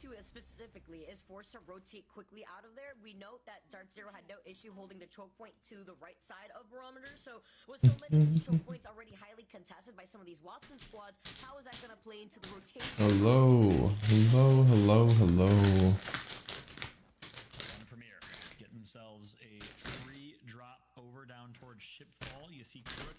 G2 specifically is forced to rotate quickly out of there. We note that Dark Zero had no issue holding the choke point to the right side of Barometer. So with so many of these choke points already highly contested by some of these Watson squads, how is that going to play into the rotation? Hello. Premier getting themselves a free drop over down towards Shipfall. You see Crook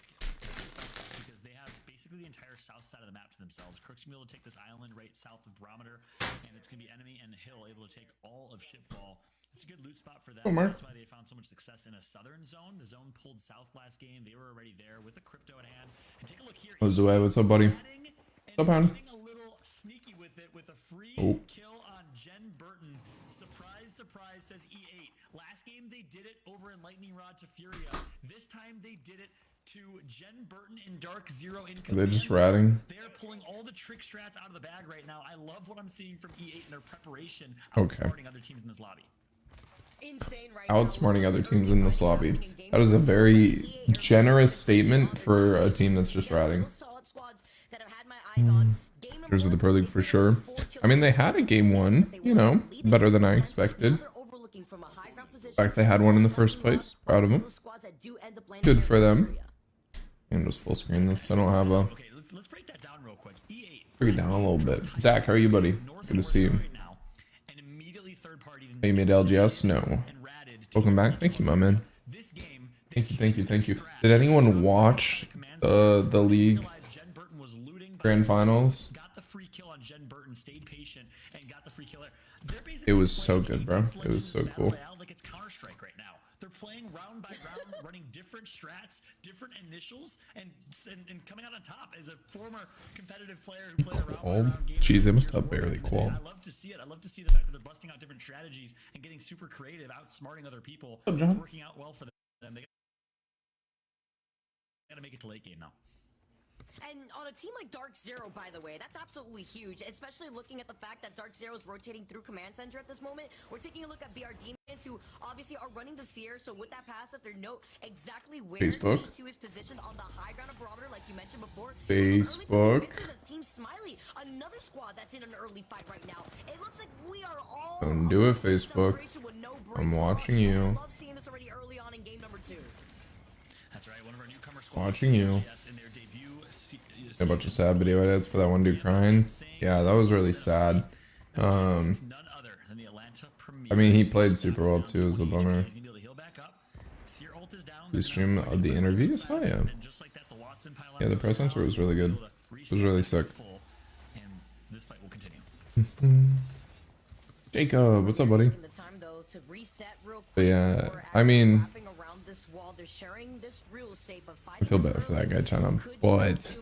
because they have basically the entire south side of the map to themselves. Crook's gonna be able to take this island right south of Barometer, and it's gonna be enemy and Hill able to take all of Shipfall. It's a good loot spot for them. That's why they found so much success in a southern zone. The zone pulled south last game. They were already there with the crypto at hand. And take a look here. Jose, what's up, buddy? What's up, man? A little sneaky with it with a free kill on Jen Burton. Surprise, surprise, says E8. Last game they did it over in Lightning Rod to Furia. This time they did it to Jen Burton in Dark Zero in Are they just ratting? They're pulling all the trick strats out of the bag right now. I love what I'm seeing from E8 in their preparation, Okay. outsmarting other teams in this lobby. Outsmarting other teams in this lobby. That is a very generous statement for a team that's just ratting. Here's the Pro League for sure. I mean, they had a game one, you know, better than I expected. In fact, they had one in the first place. Proud of them. Good for them. I'm just full screen this. I don't have a. Okay, let's break that down real quick. E8. Break it down a little bit. Zach, how are you, buddy? Good to see you. Hey, you made LGS? No. Welcome back. Thank you, my man. Thank you. Did anyone watch the league grand finals? It was so good, bro. It was so cool. They're playing round by round, running different strats, different initials, and coming out on top as a former competitive player who played around. Jeez, they must have barely qual. I love to see it. I love to see the fact that they're busting out different strategies and getting super creative, outsmarting other people. It's working out well for them. They gotta make it to late game now. And on a team like Dark Zero, by the way, that's absolutely huge, especially looking at the fact that Dark Zero is rotating through Command Center at this moment. We're taking a look at BR Demons, who obviously are running the Seer, so with that passive, they know exactly where G2 is positioned on the high ground of Barometer, like you mentioned before. Facebook. Team Smiley, another squad that's in an early fight right now. It looks like we are all Don't do it, Facebook. I'm watching you. I love seeing this already early on in game number 2. That's right, one of our newcomer squads. Watching you. A bunch of sad video edits for that one dude crying. Yeah, that was really sad. I mean, he played super well too, as a bummer. The stream of the interviews? Oh yeah. Yeah, the press center was really good. It was really sick. Jacob, what's up, buddy? But yeah, I mean, I feel bad for that guy trying to. But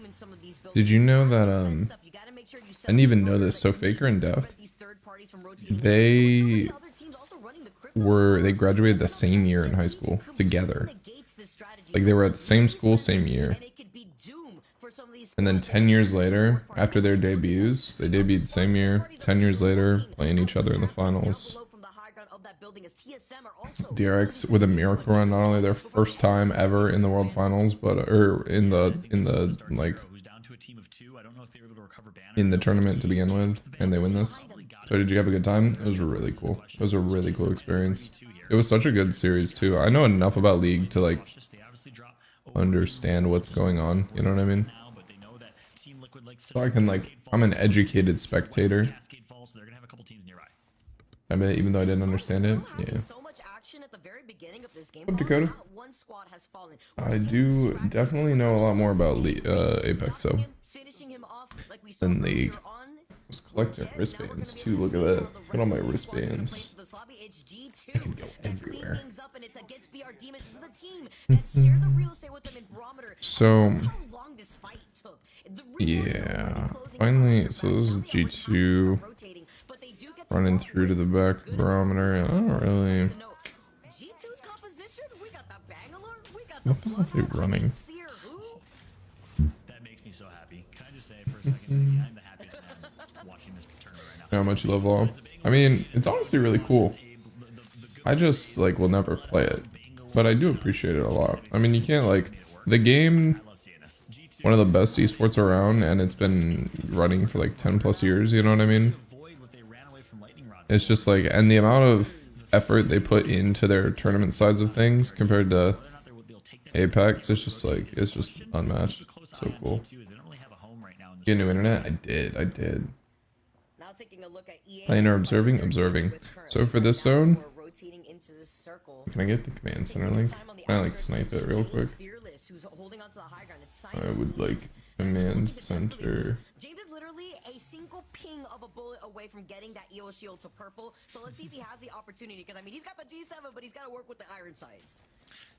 did you know that I didn't even know this. So Faker and Deft, they graduated the same year in high school together. Like they were at the same school, same year. And then 10 years later, after their debuts, they debuted the same year. 10 years later, playing each other in the finals. DRX with a miracle run, not only their first time ever in the World Finals, but in the like in the tournament to begin with, and they win this. So did you have a good time? It was really cool. It was a really cool experience. It was such a good series too. I know enough about League to like understand what's going on. You know what I mean? So I can like, I'm an educated spectator. I bet, even though I didn't understand it. Yeah. What up, Dakota? I do definitely know a lot more about Apex though than League. I was collecting wristbands too. Look at that. Look at all my wristbands. I can go everywhere. So yeah, finally. So this is G2 running through to the back of Barometer. I don't really. What the hell are they running? That makes me so happy. Can I just say for a second, I'm the happiest man watching this tournament right now. How much you love LoL? I mean, it's honestly really cool. I just like will never play it, but I do appreciate it a lot. I mean, you can't like the game. One of the best esports around, and it's been running for like 10 plus years. You know what I mean? away from lightning rod. It's just like, and the amount of effort they put into their tournament sides of things compared to Apex, it's just like, it's just unmatched. So cool. Get new internet? I did. Now taking a look at EA Playing or observing? Observing. So for this zone, we're rotating into this circle. can I get the command center link? Can I like snipe it real quick? Fearless, who's holding onto the high ground. It's I would like command center. James is literally a single ping of a bullet away from getting that EO shield to purple. So let's see if he has the opportunity. Because I mean, he's got the G7, but he's got to work with the iron sights.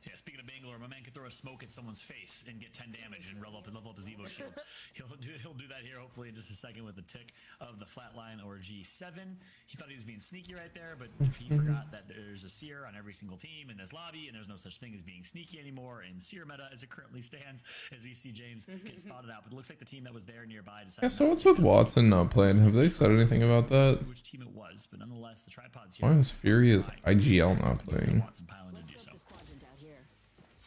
Yeah, speaking of Bangalore, my man can throw a smoke at someone's face and get 10 damage and level up his Evo shield. He'll do that here hopefully in just a second with the tick of the flatline or G7. He thought he was being sneaky right there, but if he forgot that there's a seer on every single team in this lobby and there's no such thing as being sneaky anymore in seer meta as it currently stands, as we see James get spotted out. But it looks like the team that was there nearby decided. Yeah, so what's with Watson not playing? Have they said anything about that? Which team it was, but nonetheless the tripods here. Why is Furious IGL not playing? Watson piling to do so.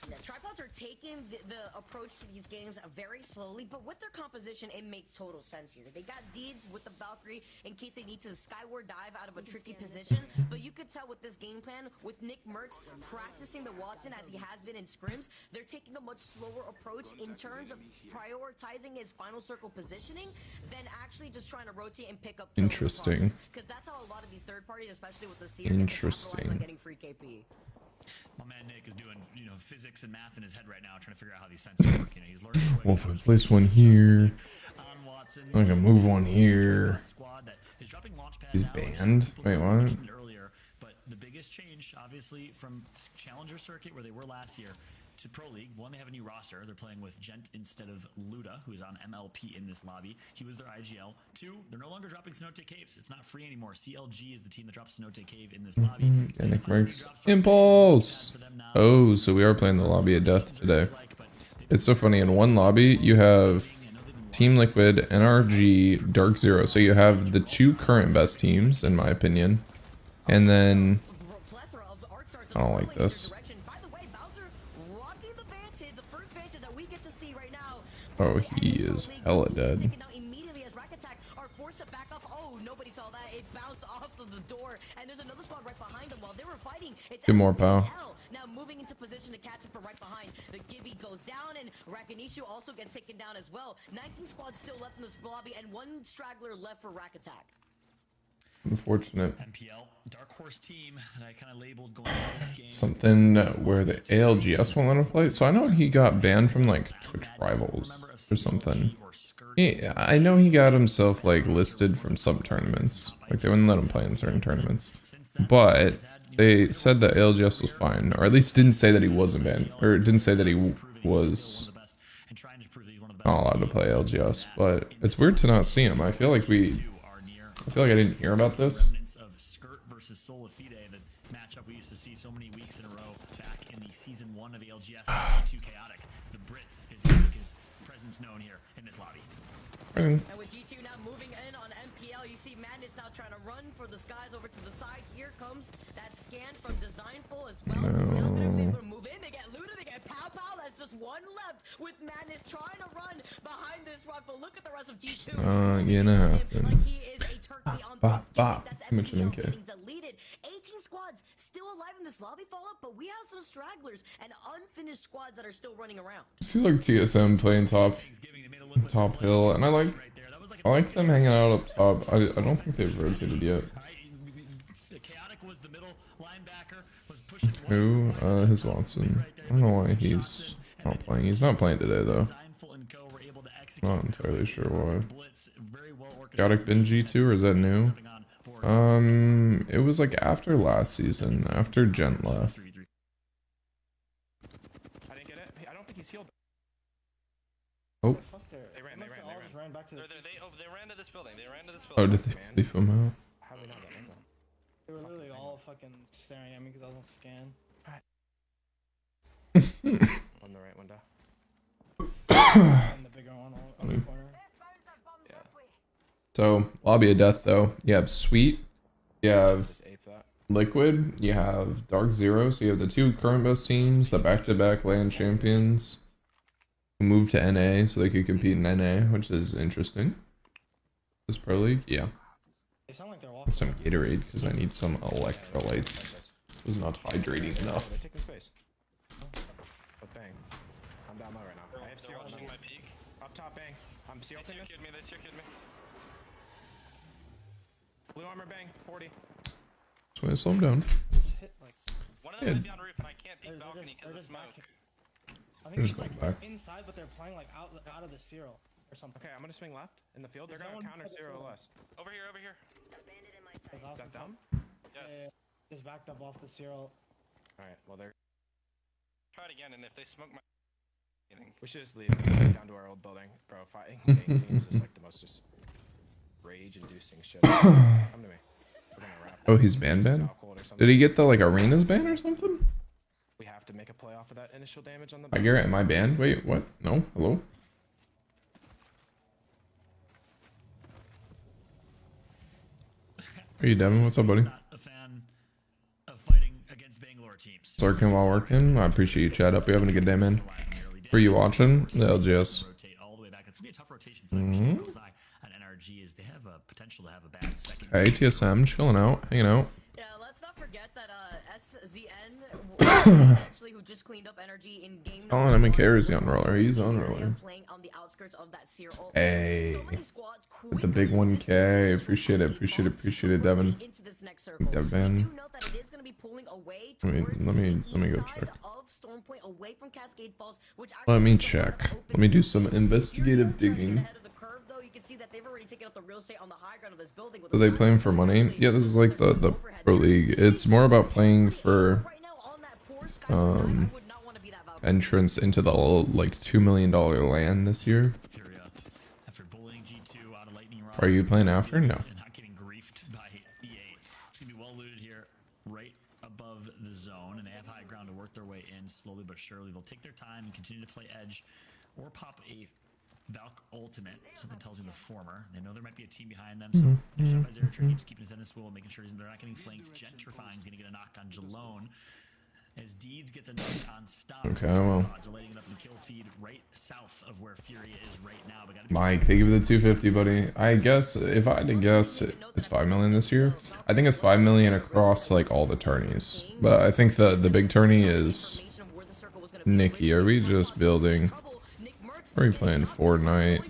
Yeah, tripods are taking the approach to these games very slowly, but with their composition, it makes total sense here. They got deeds with the Valkyrie in case they need to skyward dive out of a tricky position, but you could tell with this game plan, with Nick Merckx practicing the Watson as he has been in scrims, they're taking a much slower approach in terms of prioritizing his final circle positioning than actually just trying to rotate and pick up. Interesting. Because that's how a lot of these third parties, especially with the Seer, Interesting. getting free KP. My man Nick is doing, physics and math in his head right now, trying to figure out how these fences work. He's learning. Well, if I place one here, I can move one here. He's banned? Wait, what? But the biggest change, obviously, from Challenger Circuit, where they were last year, to Pro League, one, they have a new roster. They're playing with Gent instead of Luda, who's on MLP in this lobby. He was their IGL. Two, they're no longer dropping Cenote Caves. It's not free anymore. CLG is the team that drops Cenote Cave in this lobby. And Nick Merckx. Impulse! Oh, so we are playing the lobby of death today. It's so funny. In one lobby, you have Team Liquid, NRG, Dark Zero. So you have the two current best teams, in my opinion. And then... I don't like this. Oh, he is hella dead. Get more pow. Now moving into position to catch him from right behind. The Gibby goes down and Rakanishu also gets taken down as well. 19 squads still left in this lobby and one straggler left for Rack Attack. Unfortunate. MPL, dark horse team that I kind of labeled going into this game. Something where the ALGS won't let him play. So I know he got banned from like Twitch Rivals or something. Yeah, I know he got himself like listed from some tournaments. Like they wouldn't let him play in certain tournaments. But they said that ALGS was fine, or at least didn't say that he wasn't banned, or didn't say that he was not allowed to play ALGS. But it's weird to not see him. I feel like I didn't hear about this. Of Skirt versus Soul of Fide, the matchup we used to see so many weeks in a row back in the season 1 of ALGS. G2 Chaotic. The Brit is making his presence known here in this lobby. And with G2 now moving in on MPL, you see Madness now trying to run for the skies over to the side. Here comes that scan from Designful as well. Now they're able to move in. They get looted. They get pow pow. That's just one left with Madness trying to run behind this rock. But look at the rest of G2. Yeah, Like he is a turkey on Thanksgiving. That's Too much MPL MK. getting deleted. 18 squads still alive in this lobby Fallout, but we have some stragglers and unfinished squads that are still running around. See like TSM playing top hill, and I like them hanging out up top. I don't think they've rotated yet. Who? His Watson. I don't know why he's not playing. He's not playing today though. Not entirely sure why. Chaotic been G2 or is that new? It was like after last season, after Gent left. I didn't get it. I don't think he's healed. Oh. They ran back to the they ran to this building. They ran to this Oh, building. did they leave him out? How do we not get them? They were literally all fucking staring at me because I was on scan. On the right window. And the bigger one on the corner. Yeah. So, lobby of death though. You have Sweet, you have Just ape that. Liquid, you have Dark Zero, so you have the two current best teams, the back-to-back LAN champions, who moved to NA so they could compete in NA, which is interesting. This Pro League? Yeah. They sound like they're walking. Some Gatorade because I need some electrolytes. It was not hydrating enough. They're taking space. But bang. I'm down low right now. I have They're CO watching my peak. up top, bang. I'm CO They taking this. killed me. They killed me. Blue armor, bang. 40. So I slow him down. Just hit like. One of them might be on roof, and I can't peek They're balcony just, they're because of just back. smoke. I They're think just it's like going back. inside, but they're playing like out of the zero or something. Okay, I'm gonna swing left in the field. They're There's no gonna one counter by the 0 field. less. Over here, over here. Is that dumb? Yes. Is backed up off the zero. Alright, well they're. Try it again, and if they smoke my. We should just leave down to our old building. Bro, fighting teams is like the most just rage-inducing shit. Come to me. We're gonna wrap. Oh, he's ban. Did he get the like arenas ban or something? We have to make a play off of that initial damage on the. I Garrett, am I banned? Wait, what? No? Hello? Are you Devin? What's up, buddy? Not a fan of fighting against Bangalore teams. Working while working. I appreciate you, Chad. Hope you're having a good day, man. Were you watching the LGS? Rotate all the way back. It's gonna be a tough rotation for them. Close eye on NRG is they have a potential to have a bad second. Hey, TSM, chilling out, hanging out. Yeah, let's not forget that SZN actually who just cleaned up energy in game. Oh, and I mean, Care is on roller. He's on roller. Playing on the outskirts of that Seer ult. Hey, So many squads with the big 1K. Appreciate it, appreciate it, Devin. into this next circle. Devin. We do note that it is going to be pulling away Let me- towards let me the east go side check. of Storm Point, away from Cascade Falls, which Let me actually check. opens a lot of Let me do open some fields. investigative If you're trying to get digging. ahead of the curve, though, you can see that they've already taken up the real estate on the high ground of this building with Are the they side playing of for the money? actually Yeah, this is like the overhead pro there. league. It's more about playing for Right now on that poor sky, I would not want to be that Valkyrie. entrance into the like $2 million land this year. Furia after bullying G2 out of Lightning Rod. Are you playing after? No. And not getting griefed by EA. It's gonna be well looted here, right above the zone, and they have high ground to work their way in slowly but surely. They'll take their time and continue to play edge, or pop a Valk ultimate. Something tells me the former. They know there might be a team behind them, so nice job by Zerator, just keeping his head in swivel, making sure they're not getting flanked. Gentrifying's gonna get a knock on Jalone. As Deeds gets a knock on Stop. Okay, well. Odds are lighting it up in the kill feed right south of where Furia is right now. But Mike, thank you for the 250, buddy. I guess if I had to guess, it's 5 million this year. I think it's 5 million across like all the tourneys. But I think the big tourney is Nikki. Are we just building? Are we playing Fortnite?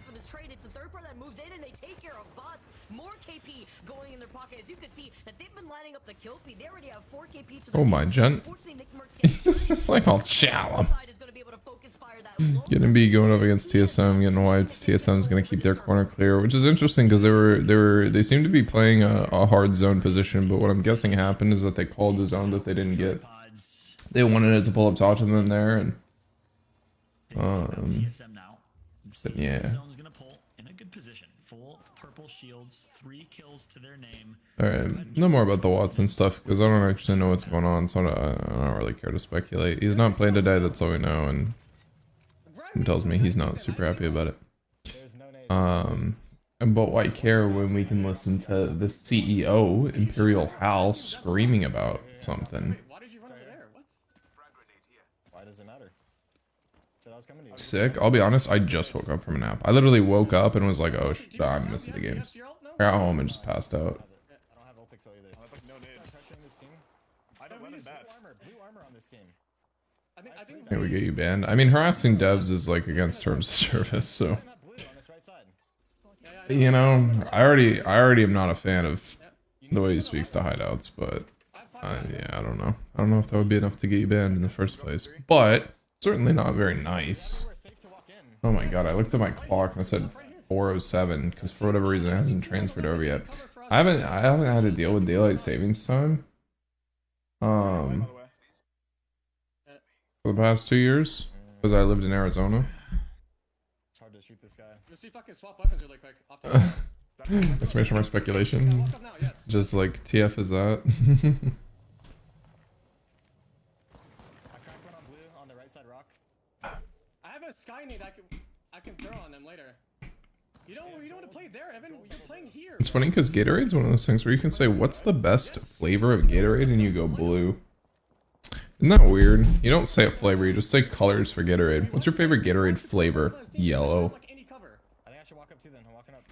Oh my gent. It's just like all chow. Gonna be going up against TSM, getting wiped. TSM's gonna keep their corner clear, which is interesting because they seem to be playing a hard zone position. But what I'm guessing happened is that they called a zone that they didn't get. They wanted it to pull up top to them there, and TSM now. but yeah. Zone's gonna pull in a good position. Full purple shields, 3 kills to their name. All right, no more about the Watson stuff because I don't actually know what's going on, so I don't really care to speculate. He's not playing today, that's all we know, and he tells me he's not super happy about it. But why care when we can listen to the CEO, Imperial Hal, screaming about something? Why did you run over there? What? Why does it matter? Said I was coming to you. Sick. I'll be honest, I just woke up from a nap. I literally woke up and was like, oh, I'm missing the game. I got home and just passed out. I don't have ult pixel either. That's like no nades. Pressuring this team. I don't Blue lemon bats. armor on this team. I think Here we get you banned. I mean, harassing devs is like against terms of service, so Not blue on this right side. you know, I already am not a fan of the way he speaks to hideouts, but yeah, I don't know. I don't know if that would be enough to get you banned in the first place, but certainly not very nice. We're safe to walk in. Oh my god, I looked at my clock and I said 4:07 because for whatever reason it hasn't transferred over yet. I haven't had to deal with daylight savings time By the way. for the past 2 years because I lived in Arizona. It's hard to shoot this guy. Just see fucking swap weapons really quick. Off the Let's make sure more speculation. walk up now, yes. Just like TF is that. I cracked one on blue on the right side rock. I have a sky nade I can throw on them later. You don't want to play there, Evan. You're playing here. It's funny because Gatorade's one of those things where you can say, what's the best flavor of Gatorade? And you go blue. Isn't that weird? You don't say a flavor, you just say colors for Gatorade. What's your favorite Gatorade flavor? Yellow. Like any cover. I think I should walk up too then. I'm walking up.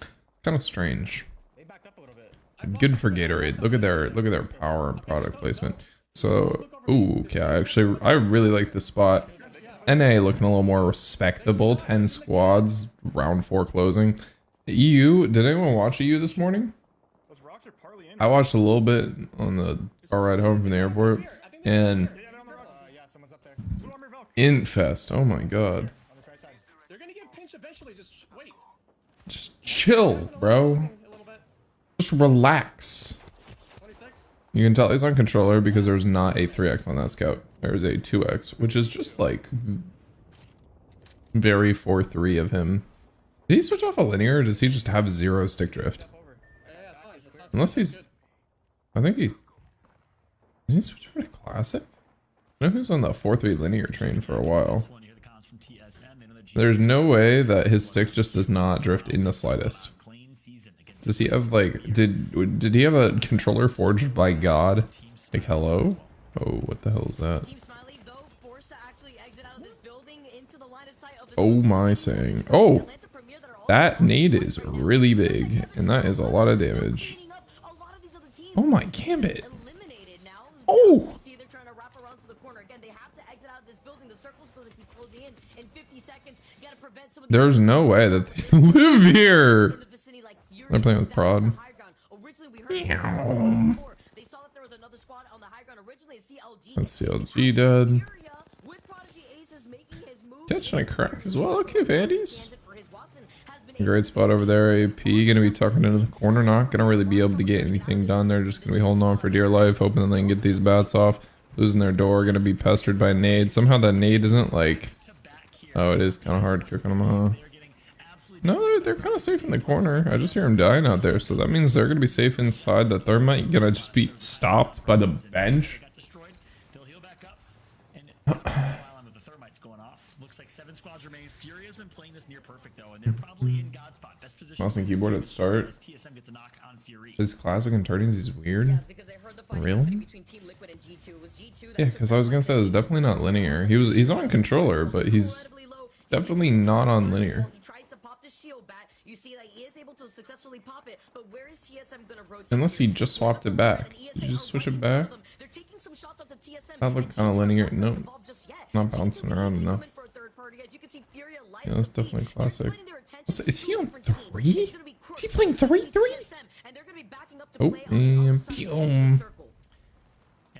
Kind of strange. They backed up a little bit. good for Gatorade. Look at their power and product placement. So, ooh, okay. I really like this spot. NA looking a little more respectable. 10 squads, round 4 closing. EU, did anyone watch EU this morning? I watched a little bit on the car ride home from the airport, and Infest. Oh my god. They're gonna get pinched eventually. Just wait. Just chill, bro. Just relax. 26. You can tell he's on controller because there's not a 3x on that scout. There's a 2x, which is just like very 4-3 of him. Did he switch off a linear, or does he just have 0 stick drift? Yeah, it's fine. Unless he's... I think he... Did he switch over to classic? I know he was on the 4-3 linear train for a while. There's no way that his stick just does not drift in the slightest. Does he have like... Did he have a controller forged by God? Like, hello? Oh, what the hell is that? Oh my saying. Oh! That nade is really big, and that is a lot of damage. Oh my gambit! Oh! There's no way that they live here! They're playing with prod. That's CLG dead. Catching a crack as well. Okay, bandies. Great spot over there. AP gonna be tucking into the corner. Not gonna really be able to get anything done. They're just gonna be holding on for dear life, hoping that they can get these bats off. Losing their door. Gonna be pestered by nade. Somehow that nade isn't like... Oh, it is kind of hard kicking them, huh? No, they're kind of safe in the corner. I just hear him dying out there, so that means they're gonna be safe inside. The thermite gonna just be stopped by the bench. Squads remain. Fury has been playing this near perfect though, and they're probably in God spot. Best position. Mouse and keyboard at start. TSM gets a knock on Fury. His classic and turnies is weird. Really? Yeah, because I was gonna say it's definitely not linear. He's on controller, but he's definitely not on linear. Unless he just swapped it back. You just switch it back. That looked kind of linear. Nope. Not bouncing around enough. Yeah, that's definitely classic. Is he on 3? Is he playing 3-3? Oh, and boom.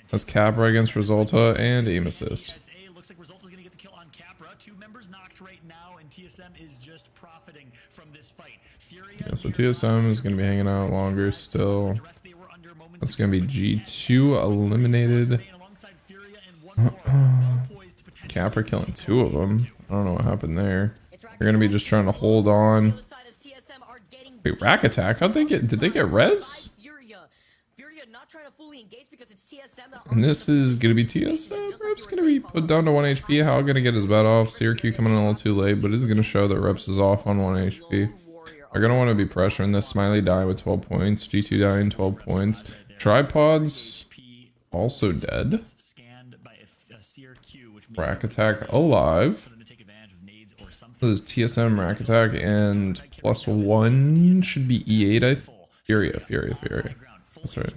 That's Capra against Resulta and aim assist. Looks like Resulta's gonna get the kill on Capra. 2 members knocked right now, and TSM is just profiting from this fight. Yeah, so TSM is gonna be hanging out longer still. That's gonna be G2 eliminated. Capra killing 2 of them. I don't know what happened there. They're gonna be just trying to hold on. Wait, rack attack? How'd they get? Did they get res? And this is gonna be TSM. Rep's gonna be put down to 1 HP. How gonna get his bat off? Syracuse coming in a little too late, but it's gonna show that Reps is off on 1 HP. They're gonna want to be pressuring this. Smiley dying with 12 points. G2 dying 12 points. Tripods also dead. Rack attack alive. So this TSM rack attack and +1 should be E8. Furia. That's right.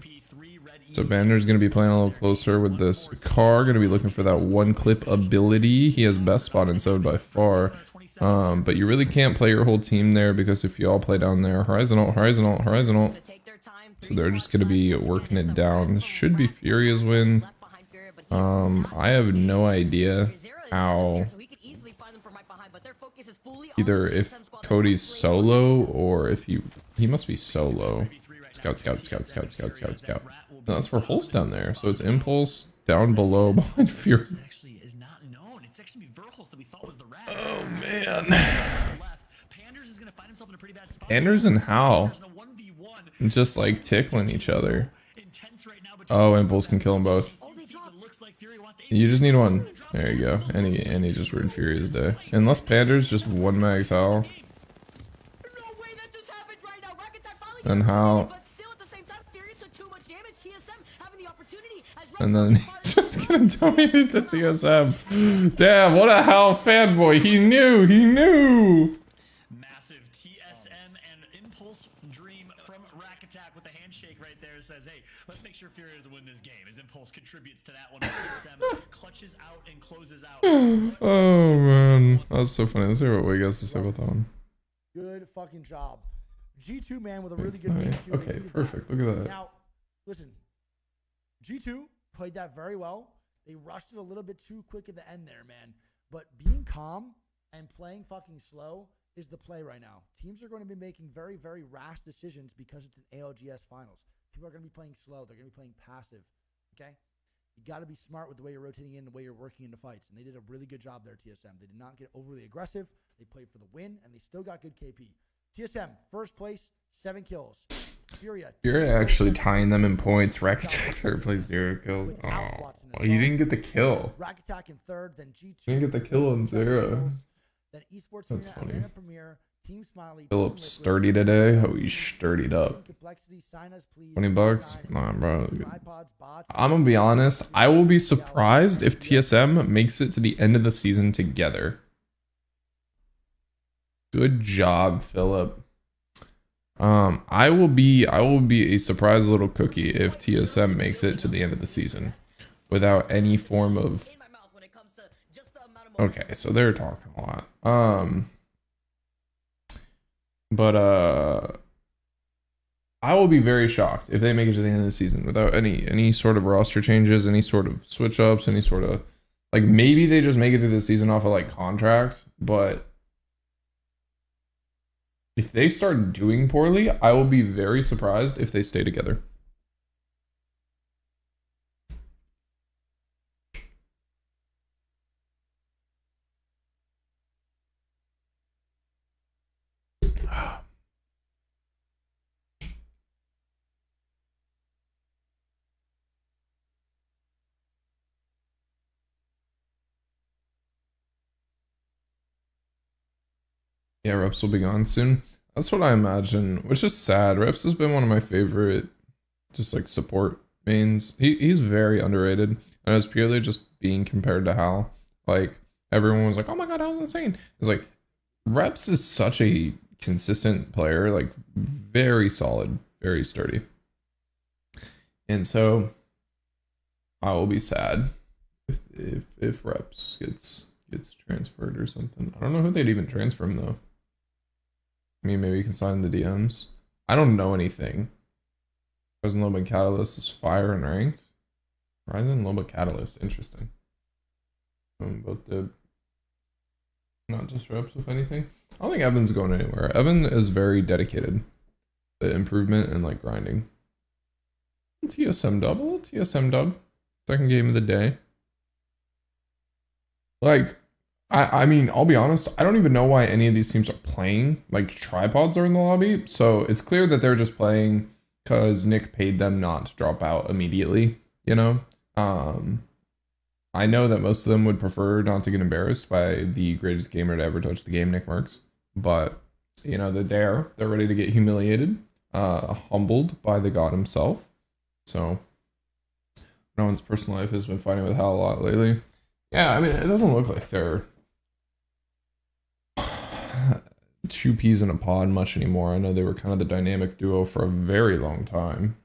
So Banner's gonna be playing a little closer with this car. Gonna be looking for that 1 clip ability. He has best spot in Sode by far. But you really can't play your whole team there because if you all play down there, horizontal. So they're just gonna be working it down. This should be Furia's win. I have no idea how, either if Cody's solo or if he must be solo. Scout. No, that's for Hulse down there. So it's Impulse down below behind Fury. Oh man. Anders and Hal just like tickling each other. Oh, Impulse can kill them both. You just need one. There you go. And he just ruined Furious day. Unless Pander's just 1 max Hal. And Hal. And then he's just gonna dominate the TSM. Damn, what a Hal fanboy. He knew. Massive TSM and Impulse Dream from Rack Attack with the handshake says, hey, let's make sure Fury doesn't win this game. His impulse contributes to that one. TSM clutches out and closes out. Oh man, that's so funny. Let's hear what Wig has to say about that one. Good fucking job. G2 man with a really good Alright, game too. okay, perfect. Look at that. Now, listen, G2 played that very well. They rushed it a little bit too quick at the end there, man. But being calm and playing fucking slow is the play right now. Teams are going to be making very, very rash decisions because it's an ALGS finals. People are going to be playing slow. They're going to be playing passive. Okay? You got to be smart with the way you're rotating in, the way you're working into fights. And they did a really good job there, TSM. They did not get overly aggressive. They played for the win, and they still got good KP. TSM, first place, 7 kills. Furia actually tying them in points. Rakitic third place, 0 kills. Oh, he didn't get the kill. Rakitic in third, then G2. He didn't get the kill on 0. Then Esports That's Arena, funny. Atlanta Premier, Team Smiley. Philip's sturdy today. Oh, he's sturdied up. $20? Nah, bro. I'm gonna be honest. I will be surprised if TSM makes it to the end of the season together. Good job, Philip. I will be a surprise little cookie if TSM makes it to the end of the season without any form of. Okay, so they're talking a lot. But I will be very shocked if they make it to the end of the season without any sort of roster changes, any sort of switch ups, any sort of like maybe they just make it through the season off of like contract, but if they start doing poorly, I will be very surprised if they stay together. Yeah, Reps will be gone soon. That's what I imagine, which is sad. Reps has been one of my favorite, just like support mains. He's very underrated, and it's purely just being compared to Hal. Like everyone was like, "Oh my god, Hal's insane." It's like Reps is such a consistent player, like very solid, very sturdy, and so I will be sad if Reps gets transferred or something. I don't know who they'd even transfer him though. I mean, maybe you can sign the DMs. I don't know anything. Horizon Loba Catalyst is fire and ranked. Horizon Loba Catalyst, interesting. Both the not just Reps, if anything. I don't think Evan's going anywhere. Evan is very dedicated to improvement and like grinding. TSM double, TSM dub. Second game of the day. Like, I mean, I'll be honest, I don't even know why any of these teams are playing. Like, tripods are in the lobby, so it's clear that they're just playing because Nick paid them not to drop out immediately, you know? I know that most of them would prefer not to get embarrassed by the greatest gamer to ever touch the game, Nick Merckx. But, you know, they're there. They're ready to get humiliated, humbled by the god himself. So, no one's personal life has been fighting with Hal a lot lately. Yeah, I mean, it doesn't look like they're two peas in a pod much anymore. I know they were kind of the dynamic duo for a very long time.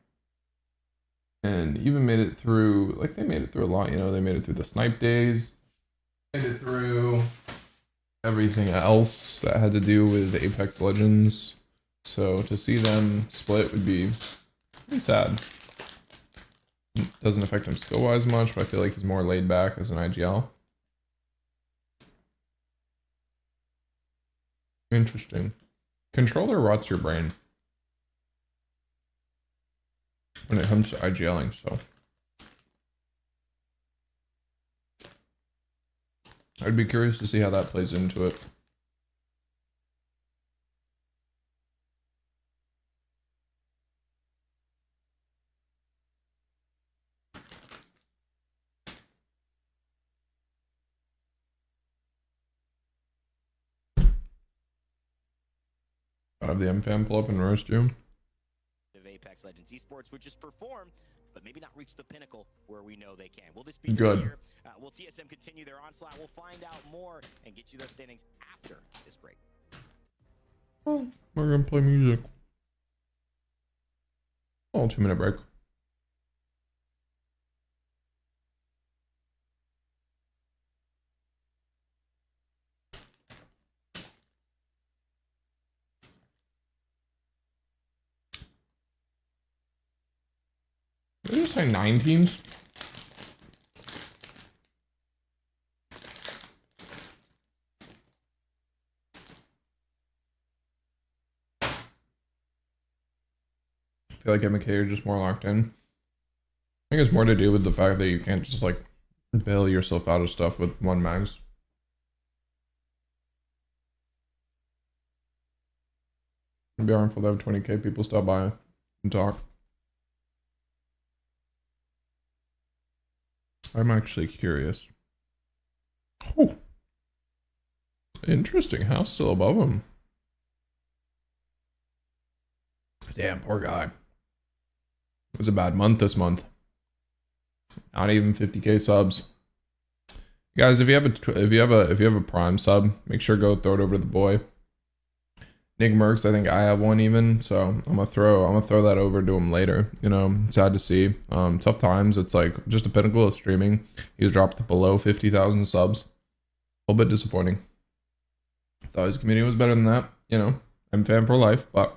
And even made it through, like, they made it through a lot, you know, they made it through the snipe days, made it through everything else that had to do with Apex Legends. So to see them split would be pretty sad. Doesn't affect him skill-wise much, but I feel like he's more laid back as an IGL. Interesting. Controller rots your brain when it comes to IGLing, so I'd be curious to see how that plays into it. Gotta have the M-Fam pull up and roast you. Of Apex Legends Esports would just perform, but maybe not reach the pinnacle where we know they can. Will this be good? Here? Will TSM continue their onslaught? We'll find out more and get you those standings after this break. Oh, we're gonna play music. Oh, 2-minute break. Did you say 9 teams? I feel like MK are just more locked in. I think it's more to do with the fact that you can't just like bail yourself out of stuff with 1 mags. It'd be harmful to have 20k people stop by and talk. I'm actually curious. Oh, interesting. House still above him. Damn, poor guy. It was a bad month this month. Not even 50k subs. Guys, if you have a Prime sub, make sure go throw it over to the boy. Nick Merckx, I think I have one even, so I'm gonna throw that over to him later. You know, sad to see. Tough times. It's like just a pinnacle of streaming. He's dropped below 50,000 subs. A little bit disappointing. Thought his community was better than that. You know, I'm fan for life, but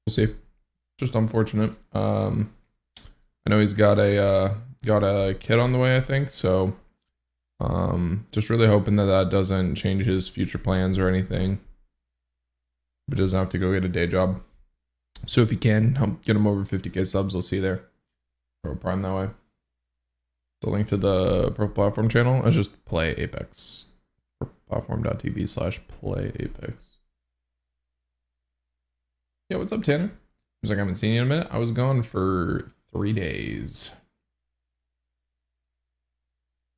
we'll see. Just unfortunate. I know he's got a kid on the way, I think. So, just really hoping that that doesn't change his future plans or anything. But doesn't have to go get a day job. So if you can, help get him over 50k subs, we'll see you there. Or Prime that way. The link to the Pro Platform channel is just play Apex. Platform.tv/play Apex. Yeah, what's up, Tanner? Seems like I haven't seen you in a minute. I was gone for 3 days.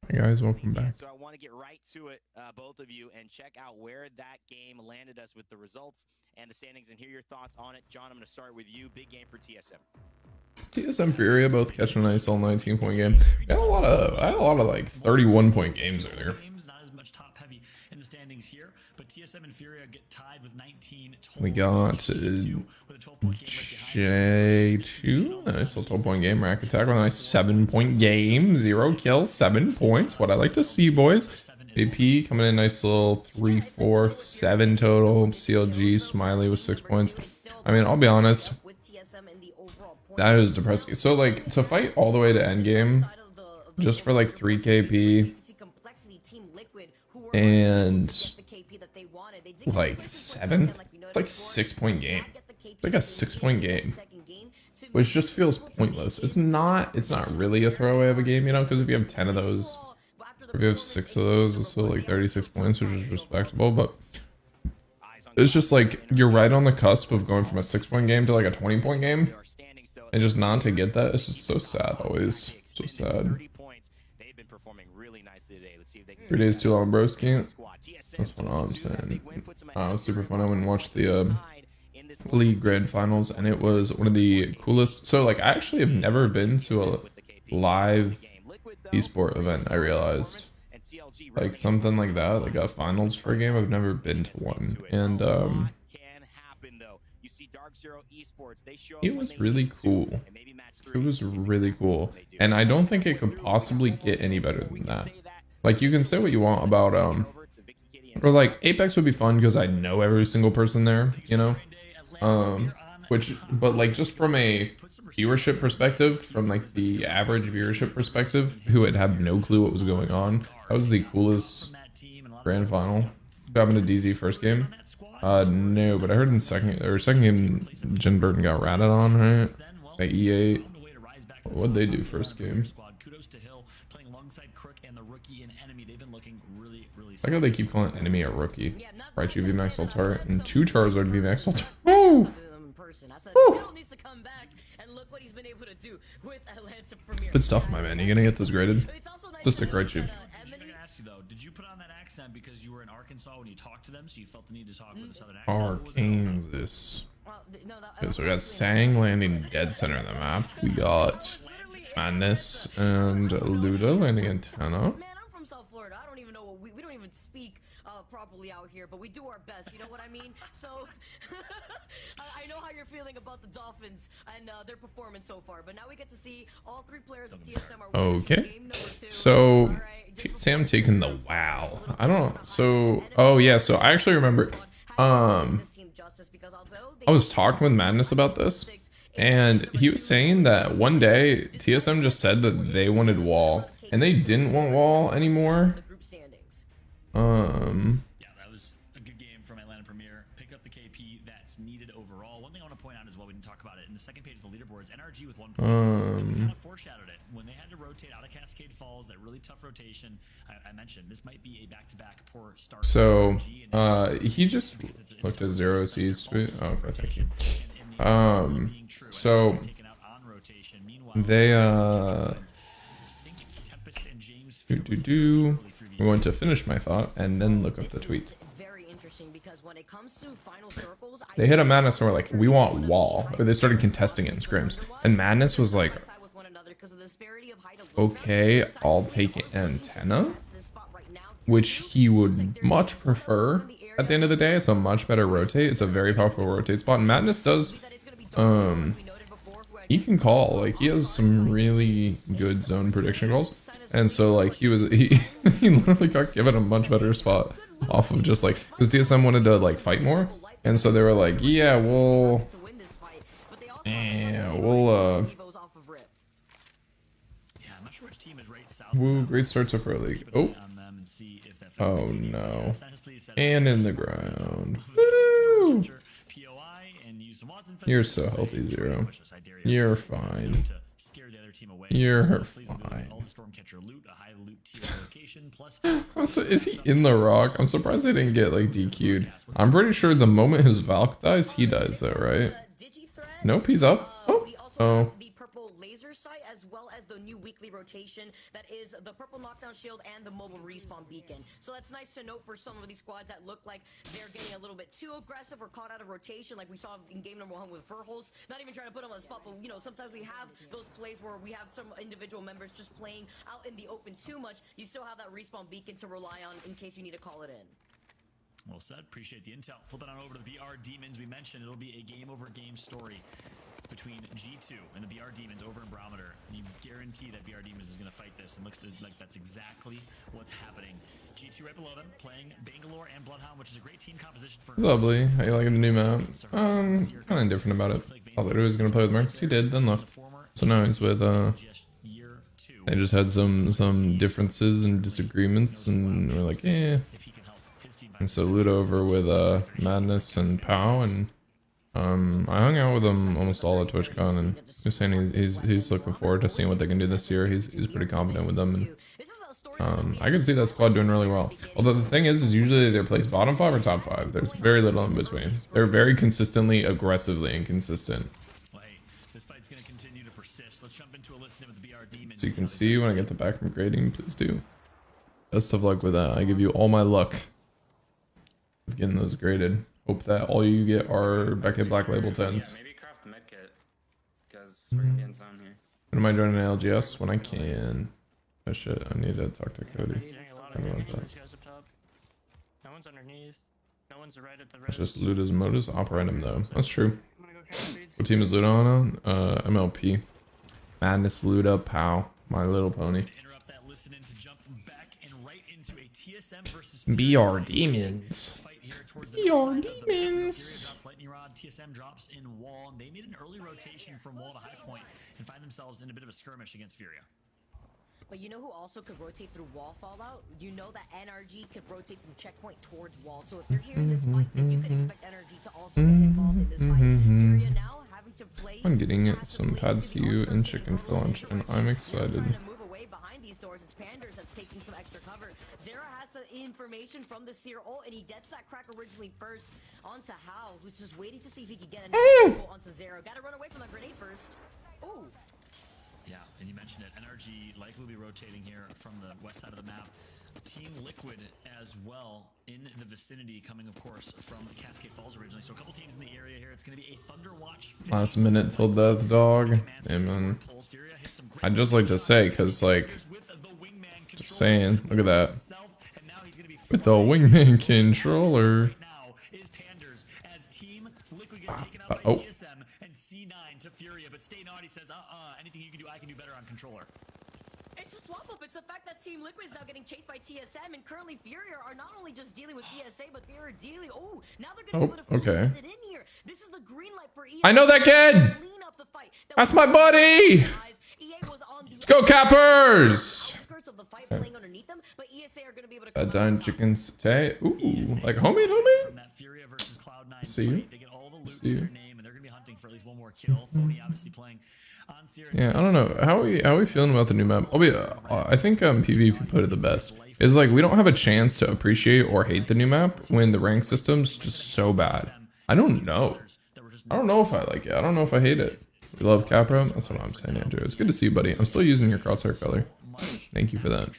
Hey guys, welcome back. So I want to get right to it, both of you, and check out where that game landed us with the results and the standings and hear your thoughts on it. John, I'm going to start with you. Big game for TSM. TSM Furia both catching a nice little 19-point game. I had a lot of like 31-point games earlier. Not as much top heavy in the standings here, but TSM and Furia get tied with 19 total. We got J2, nice little 12-point game. Rack Attack with a nice 7-point game. 0 kills, 7 points. What I like to see, boys. AP coming in nice little 3, 4, 7 total. CLG Smiley with 6 points. I mean, I'll be honest, that is depressing. So like to fight all the way to endgame just for like 3 KP and like 7, it's like 6-point game. It's like a 6-point game, which just feels pointless. It's not really a throwaway of a game, you know, because if you have 10 of those, or if you have 6 of those, it's still like 36 points, which is respectable. But it's just like you're right on the cusp of going from a 6-point game to like a 20-point game, and just not to get that, it's just so sad. Always so sad. 3 days too long, broski. That's what I'm saying. It was super fun. I went and watched the League Grand Finals, and it was one of the coolest. So like, I actually have never been to a live esport event. I realized, like something like that, like a finals for a game. I've never been to one, and it was really cool. It was really cool, and I don't think it could possibly get any better than that. Like, you can say what you want about or like Apex would be fun because I know every single person there, you know. But like just from a viewership perspective, from like the average viewership perspective, who would have no clue what was going on, that was the coolest grand final. Happened to DZ first game. No, but I heard in second game, Jen Burton got ratted on, right? By E8. What'd they do first game? I like how they keep calling enemy a rookie. Right, you VMAX Ultar and 2 Charizard VMAX Ultar. Woo! Good stuff, my man. You gonna get those graded? Just a great you. Did you put on that accent because you were in Arkansas when you talked to them, so you felt the need to talk with a southern accent? Arkansas. Okay, so we got Sang landing dead center of the map. We got Madness and Luda landing antenna. Man, I'm from South Florida. I don't even know what we don't even speak properly out here, but we do our best. You know what I mean? So I know how you're feeling about the Dolphins and their performance so far. But now we get to see all three players of TSM are winners in Okay. game number 2. So Alright, just Sam taking the wow. I don't. So oh yeah. So I actually remember. I was talking with Madness about this, and he was saying that one day TSM just said that they wanted wall, and they didn't want wall anymore. Yeah, that was a good game from Atlanta Premier. Pick up the KP that's needed overall. One thing I want to point out as well, we didn't talk about it in the second page of the leaderboards. NRG with 1 point. Kind of foreshadowed it when they had to rotate out of Cascade Falls. That really tough rotation. I mentioned this might be a back-to-back poor start. So he just looked at Zero C's tweet. Oh, okay, thank you. So they I'm going to finish my thought and then look up the tweet. They hit a Madness and were like, we want wall. Or they started contesting it in scrims. And Madness was like, okay, I'll take antenna. Which he would much prefer at the end of the day. It's a much better rotate. It's a very powerful rotate spot. And Madness does, he can call. Like, he has some really good zone prediction calls. And so, like, he literally got given a much better spot off of just, like, because DSM wanted to, like, fight more. And so they were like, yeah, we'll woo, great start to Pro League. Oh no. And in the ground. Woo! You're so healthy, Zero. You're fine. You're fine. So is he in the rock? I'm surprised they didn't get like DQ'd. I'm pretty sure the moment his Valk dies, he dies though, right? Nope, he's up. Oh. Sight, as well as the new weekly rotation that is the purple knockdown shield and the mobile respawn beacon. So that's nice to note for some of these squads that look like they're getting a little bit too aggressive or caught out of rotation, like we saw in game number 1 with Furholes. Not even trying to put them on the spot, but you know, sometimes we have those plays where we have some individual members just playing out in the open too much. You still have that respawn beacon to rely on in case you need to call it in. Well said. Appreciate the intel. Flipping on over to the BR Demons. We mentioned it'll be a game over game story between G2 and the BR Demons over in Barometer. And you guarantee that BR Demons is going to fight this, and looks like that's exactly what's happening. G2 right below them, playing Bangalore and Bloodhound, which is a great team composition for... Lovely. How you liking the new map? Kind of indifferent about it. I thought he was going to play with Mercs. He did, then left. So now he's with, they just had some differences and disagreements, and we're like, eh. And so Ludo over with Madness and Pow, and I hung out with him almost all at TwitchCon, and he was saying he's looking forward to seeing what they can do this year. He's pretty confident with them, and I can see that squad doing really well. Although the thing is usually they place bottom 5 or top 5. There's very little in between. They're very consistently, aggressively inconsistent. So you can see when I get the back from grading, please do. Best of luck with that. I give you all my luck with getting those graded. Hope that all you get are Beckett Black Label 10s. Yeah, maybe craft medkit, because we're gonna be in zone here. When am I joining ALGS? When I can. Oh shit, I need to talk to Cody. No one's underneath. No one's right at the red. It's just Luda's modus operandum though. That's true. What team is Luda on? MLP. Madness, Luda, Pow. My Little Pony. BR Demons. BR Demons. TSM drops in wall. They need an early rotation from wall to high point and find themselves in a bit of a skirmish against Furia. But you know who also could rotate through wall fallout? You know that NRG could rotate from checkpoint towards wall. So if they're here in this fight, then you can expect NRG to also get involved in this fight. Furia now having to play. I'm getting some pads to you and chicken for lunch, and I'm excited. It's Panders that's taking some extra cover. Zera has some information from the Seer ult, and he gets that crack originally first onto Hao, who's just waiting to see if he can get another onto Zera. Gotta run away from that grenade first. Ooh. Yeah, and you mentioned it. NRG likely will be rotating here from the west side of the map. Team Liquid as well in the vicinity, coming of course from Cascade Falls originally. So a couple teams in the area here. It's going to be a Thunder Watch. Last minute till death, dog. Amen. I'd just like to say, because like, just saying, look at that. With the wingman controller. Right now is Panders as Team Liquid gets taken out by Oh. TSM and C9 to Furia, but Stay Naughty says, anything you can do, I can do better on controller. It's a swap up. It's the fact that Team Liquid is now getting chased by TSM, and currently Furia are not only just dealing with ESA, but they are dealing. Oh, now they're gonna be able to fully okay. send it in here. This is the green light for ESA. I know that kid. Clean up the fight. That's my buddy. EA was on the Let's go, Cappers. outskirts of the fight, playing underneath them, but ESA are gonna be able to. A done chicken satay. Ooh, like homie. From that Furia versus Cloud9 See you. fight, they get all the loot to their name, and they're gonna be hunting for at least one more kill. Phony obviously playing on Sierra. Yeah, I don't know. How are we feeling about the new map? I think PvP put it the best. Is like we don't have a chance to appreciate or hate the new map when the rank system's just so bad. I don't know. I don't know if I like it. I don't know if I hate it. We love Capra. That's what I'm saying, Andrew. It's good to see you, buddy. I'm still using your crosshair color. Thank you for that.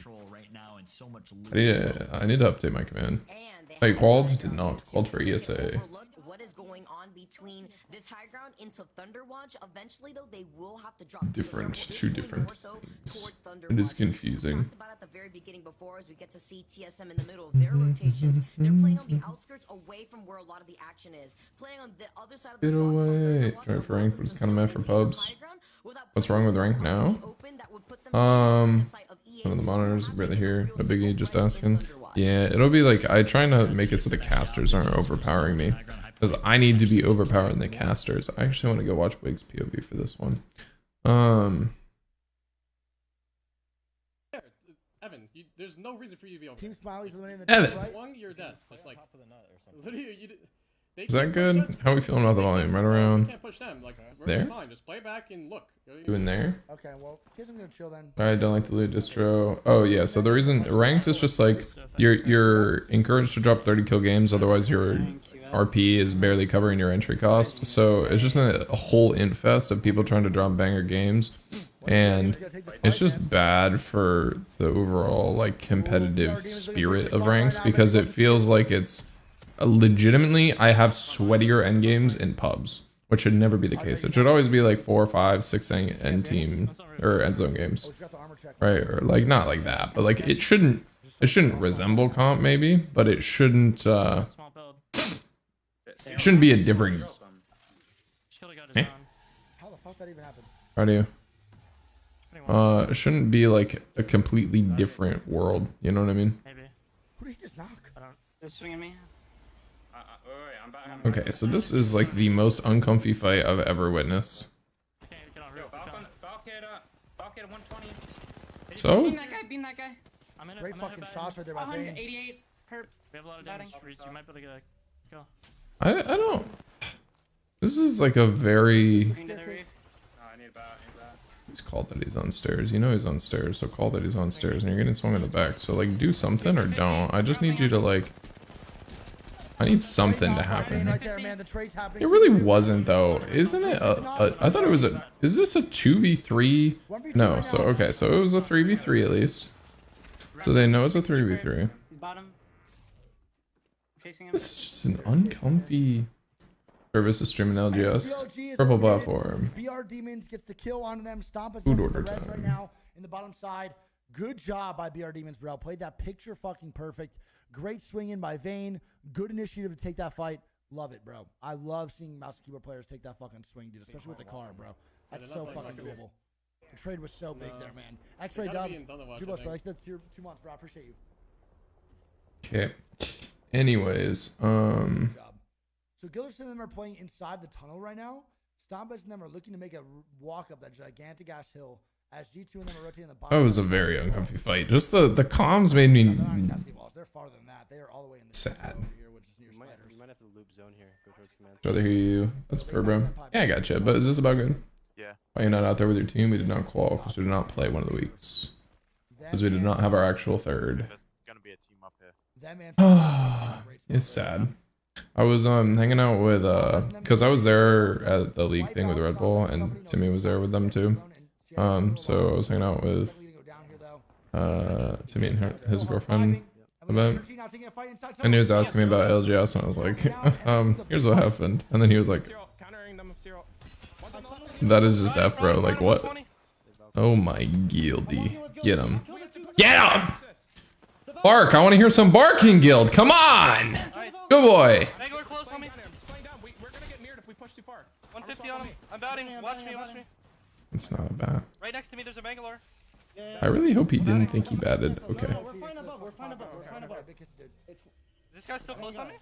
I need to update my command. Wait, qualled? Did not. Qualled for ESA. What is going on between this high ground into Thunderwatch? Eventually, though, they will have to drop Different, TSM, two different more so things. towards It is Thunderwatch. confusing. We talked about at the very beginning before, as we get to see TSM in the middle of their rotations. They're playing on the outskirts, away from where a lot of the action is. Playing on the other side of the Get slot, away. Thunderwatch Try for allows rank, them but it's to kind of still meant for maintain the pubs. high ground without What's putting wrong with rank themselves out in now? the open that would put them in the line of sight of EA. Some of the monitors Have to really make a here. real A biggie simple just play in asking. Thunderwatch. Yeah, it'll be like I trying to make it so the casters aren't overpowering me. Because I need to be overpowering the casters. I actually want to go watch Wig's POV for this one. Evan, there's no reason for you to be over Team there. Smiley's eliminating the Evan. top right. Swung your desk, just like top of the nut or something. literally, they Is that can't push good? us. How are we feeling about the volume? Right You around can't push them. Like we're there? fine. Just play back and look. doing there. Okay, well, TSM gonna chill then. I don't like the loot distro. Oh yeah, so the reason ranked is just like you're encouraged to drop 30 kill games, otherwise your RP is barely covering your entry cost. So it's just a whole infest of people trying to drop banger games, and it's just bad for the overall like competitive spirit of ranks because it feels like it's legitimately I have sweatier end games in pubs, which should never be the case. It should always be like 4, 5, 6 end team or end zone games, right? Or like not like that, but like it shouldn't resemble comp maybe, but it shouldn't be a different. Eh? How the fuck that even happened? How do you? It shouldn't be like a completely different world. You know what I mean? Maybe. Who did he just knock? They're swinging me. Wait, I'm back. Okay, so this is like the most uncomfy fight I've ever witnessed. Okay, get on Yo, roof. Valkyrie 120. So Being that guy, being that guy. I'm in it. Great I'm in fucking it, shots right there by Vayne. 188 perp. We have a lot of damage. Batting. Reach. You might be able to get a kill. I don't. This is like a very. Green to the reef. No, I need a bat. He's called that he's on stairs. You know he's on stairs, so call that he's on stairs, and you're getting swung in the back. So like, do something or don't. I just need you to like. I need something to happen. Right there, man. The trade's happening. It really wasn't though, isn't it? I thought it was a. Is this a 2v3? No. So okay, so it was a 3v3 at least. So they know it's a 3v3. Bottom. Chasing him. This is just an uncomfy service to stream in LGS. CLG is Purple eliminated. platform. BR Demons gets the kill on them. Stomp us Food into the order reds time. right now in the bottom side. Good job by BR Demons, bro. Played that picture fucking perfect. Great swinging by Vayne. Good initiative to take that fight. Love it, bro. I love seeing mouse and keyboard players take that fucking swing, dude, especially with the car, bro. That's so fucking doable. The trade was so big there, man. X-Ray gotta dubs. be in Thunderwatch, 2 I months, bro. think. Like, that's 2 months, bro. I appreciate you. Okay. Anyways, Good job. So Gillerson and them are playing inside the tunnel right now. Stompers and them are looking to make a walk up that gigantic ass hill as G2 and them are rotating the bottom. that was a very uncomfy fight. Just the comms made me They're not on cascade walls. They're farther than that. They are all the way in the sad. over here, which is near You might spiders. have to loop zone here. Go towards command. Rather hear you. That's per bro. Yeah, I gotcha. But is this about good? Yeah. Why are you not out there with your team? We did not qual because we did not play one of the weeks. Because we did not have our actual third. There's gonna be a team up here. That man. It's sad. I was hanging out with because I was there at the league thing with Red Bull and Timmy was there with them too. So I was hanging out with Timmy and his girlfriend a bit. And he was asking me about LGS and I was like, here's what happened. And then he was like, that is just F, bro. Like what? Oh my guilty. Get him. Get him! Bark. I want to hear some barking, Guild. Come on. Good boy. Bangalore close, homie. We're gonna get mirrored if we push too far. 150 on him. I'm batting. Watch me, watch me. It's not a bat. Right next to me, there's a Bangalore. I really hope he didn't think he batted. Okay. No, we're fine above. We're fine above. We're fine above. Is this guy still close on me?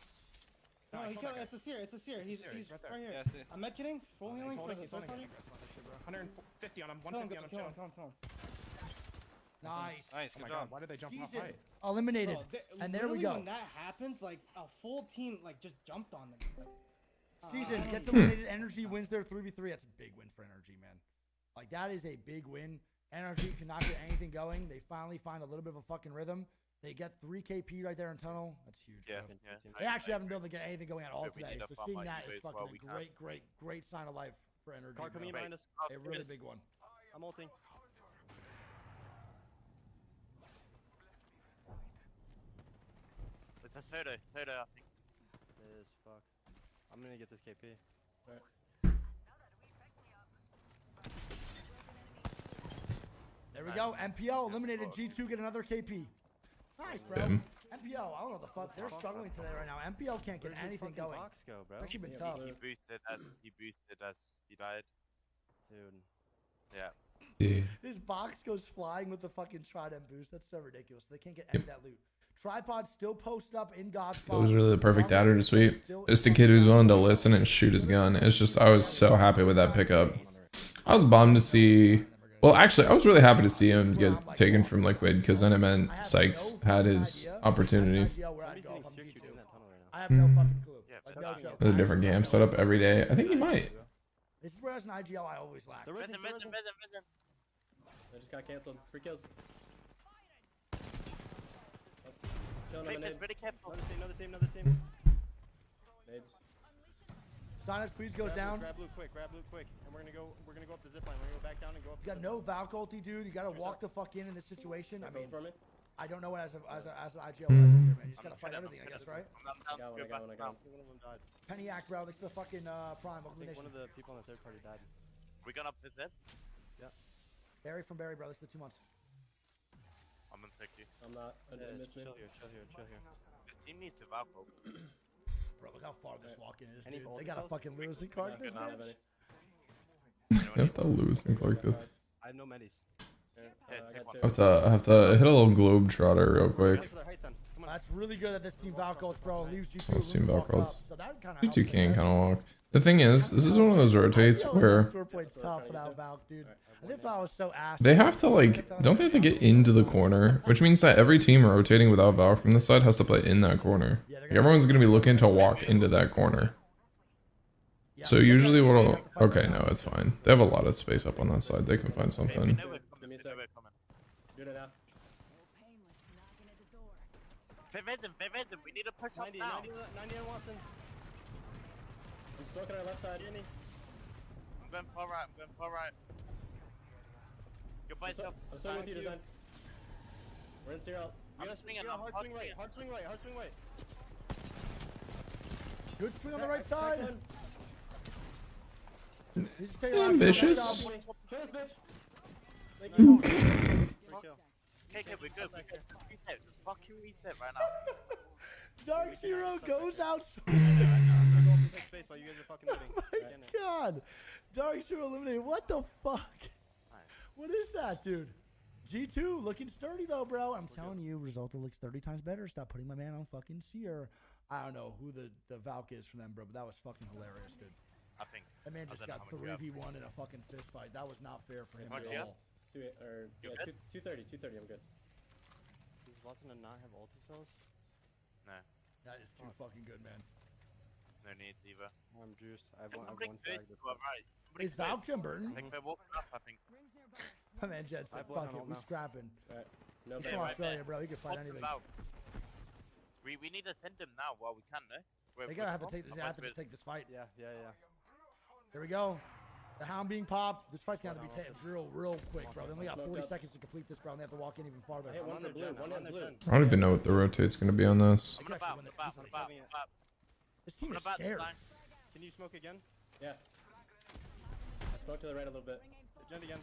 No, it's a seer. It's a seer. He's right there. right here. Yeah, I see. I'm med kitting. Full healing for the He's first holding party. 150 on him. Kill him, 150 on him. kill him, Chill. kill him, kill him. Nice. Nice, Oh good my job. god, why did they jump off Season. height? Eliminated. And there we Literally go. When that happened, like a full team like just jumped on them. Like, Season gets eliminated. Energy wins their 3v3. That's a big win for Energy, man. Like, that is a big win. Energy cannot get anything going. They finally find a little bit of a fucking rhythm. They get 3 KP right there in tunnel. That's huge. Yeah, Bro. yeah. They actually haven't been able to get anything going at all Yeah, we today. need to So farm seeing like that you is guys fucking while a we can. great sign of life for Energy. Car coming in bro. behind us. A really big one. I'm ulting. It's a soda, I think. It is fuck. I'm gonna get this KP. There we go. MPL eliminated. G2 get another KP. Nice, bro. Bim. MPL, I don't know the fuck. They're struggling today right now. MPL can't get anything going. Go, bro? It's actually been tough. He boosted as he died. Dude. Yeah. Dude. His box goes flying with the fucking trident boost. That's so ridiculous. They can't get any of that loot. Tripod still posted up in God's That was really the perfect adder to sweep. Just a kid who's willing to listen and shoot his gun. It's just, I was so happy with that pickup. I was bummed to see. Well, actually, I was really happy to see him get taken from Liquid because then it meant Sykes had his opportunity. I have no fucking clue. Like, no joke. There's a different game set up every day. I think he might. This is where as an IGL I always lack. They just got canceled. Free kills. Showing them a nade. Another team. Nades. Sinus, please goes down. Grab loot quick, and we're gonna go up the zip line. We're gonna go back down and go up. You got no Valk ulti, dude. You gotta walk the fuck in this situation. I mean, For me. I don't know as an IGL, man. You just gotta fight everything, I guess, right? I got one. One of them died. Penny Act, bro. That's the fucking prime. I think one of the people on the third party died. We gonna up the zip? Barry from Barry, bro. That's the 2 months. I'm on safety. I'm not. I missed me. Chill here. This team needs to Valko. Bro, look how far this walk in is, Any dude. ult They gotta cells? fucking lose and card this Not have bitch. any. You have to lose and Clark this. I have no medis. I got two. I have to hit a little globe trotter real quick. For their height then. Come on. That's really good that this team Valk ults, bro. Leaves G2 Let's see room to walk Valk up. ults. So that kind of You two can kind of walk. The thing is, this is one of those rotates where Store point's tough without Valk, dude. And that's why I was so ass. they have to like, don't they have to get into the corner? Which means that every team rotating without Valk from this side has to play in that corner. Like, everyone's gonna be looking to walk into that corner. So usually what'll, okay, no, it's fine. They have a lot of space up on that side. They can find something. Give me a sec. Doing it now. Prevent them. We need to push up 90 now. on Watson. I'm smoking our left side. I'm going far right. Goodbye, stuff. I'm still with you, Design. We're in zero. I'm swinging. Hard swing right. Good swing on the right side. He's just taking Ambitious. Kill this bitch. Thank Hmm. you. Okay, we're good. Reset. Just fucking reset right now. Dark Zero goes out. I'm gonna go up the space while you guys are fucking moving. Oh my god. Dark Zero eliminated. What the fuck? What is that, dude? G2 looking sturdy though, bro. I'm telling you, Resulta looks 30 times better. Stop putting my man on fucking Seer. I don't know who the Valk is from them, bro, but that was fucking hilarious, dude. I think. That man just got 3v1 in a fucking fist fight. That was not fair for him at all. 230. I'm good. Does Watson not have ulti cells? No. That is too fucking good, man. No needs either. I'm juiced. I have Somebody one close tag. to our right. Is Valk Jim Burton? I think they're walking up, I think. My man Jet said, fuck it, we scrapping. Alright. No He's bad. from right Australia, there. bro. He can fight What's anything. about? We need to send them now while we can, no? They gotta have to take this. They have to just take this fight. Yeah. Here we go. The hound being popped. This fight's gonna have to be taken real quick, bro. They only got 40 seconds to complete this, bro. And they have to walk in even farther. I hit one for blue. One has blue. I don't even know what the rotate's gonna be on this. I'm gonna actually win bat. this easily. This team is scared. Can you smoke again? Yeah. I spoke to the right a little bit. Agenda again.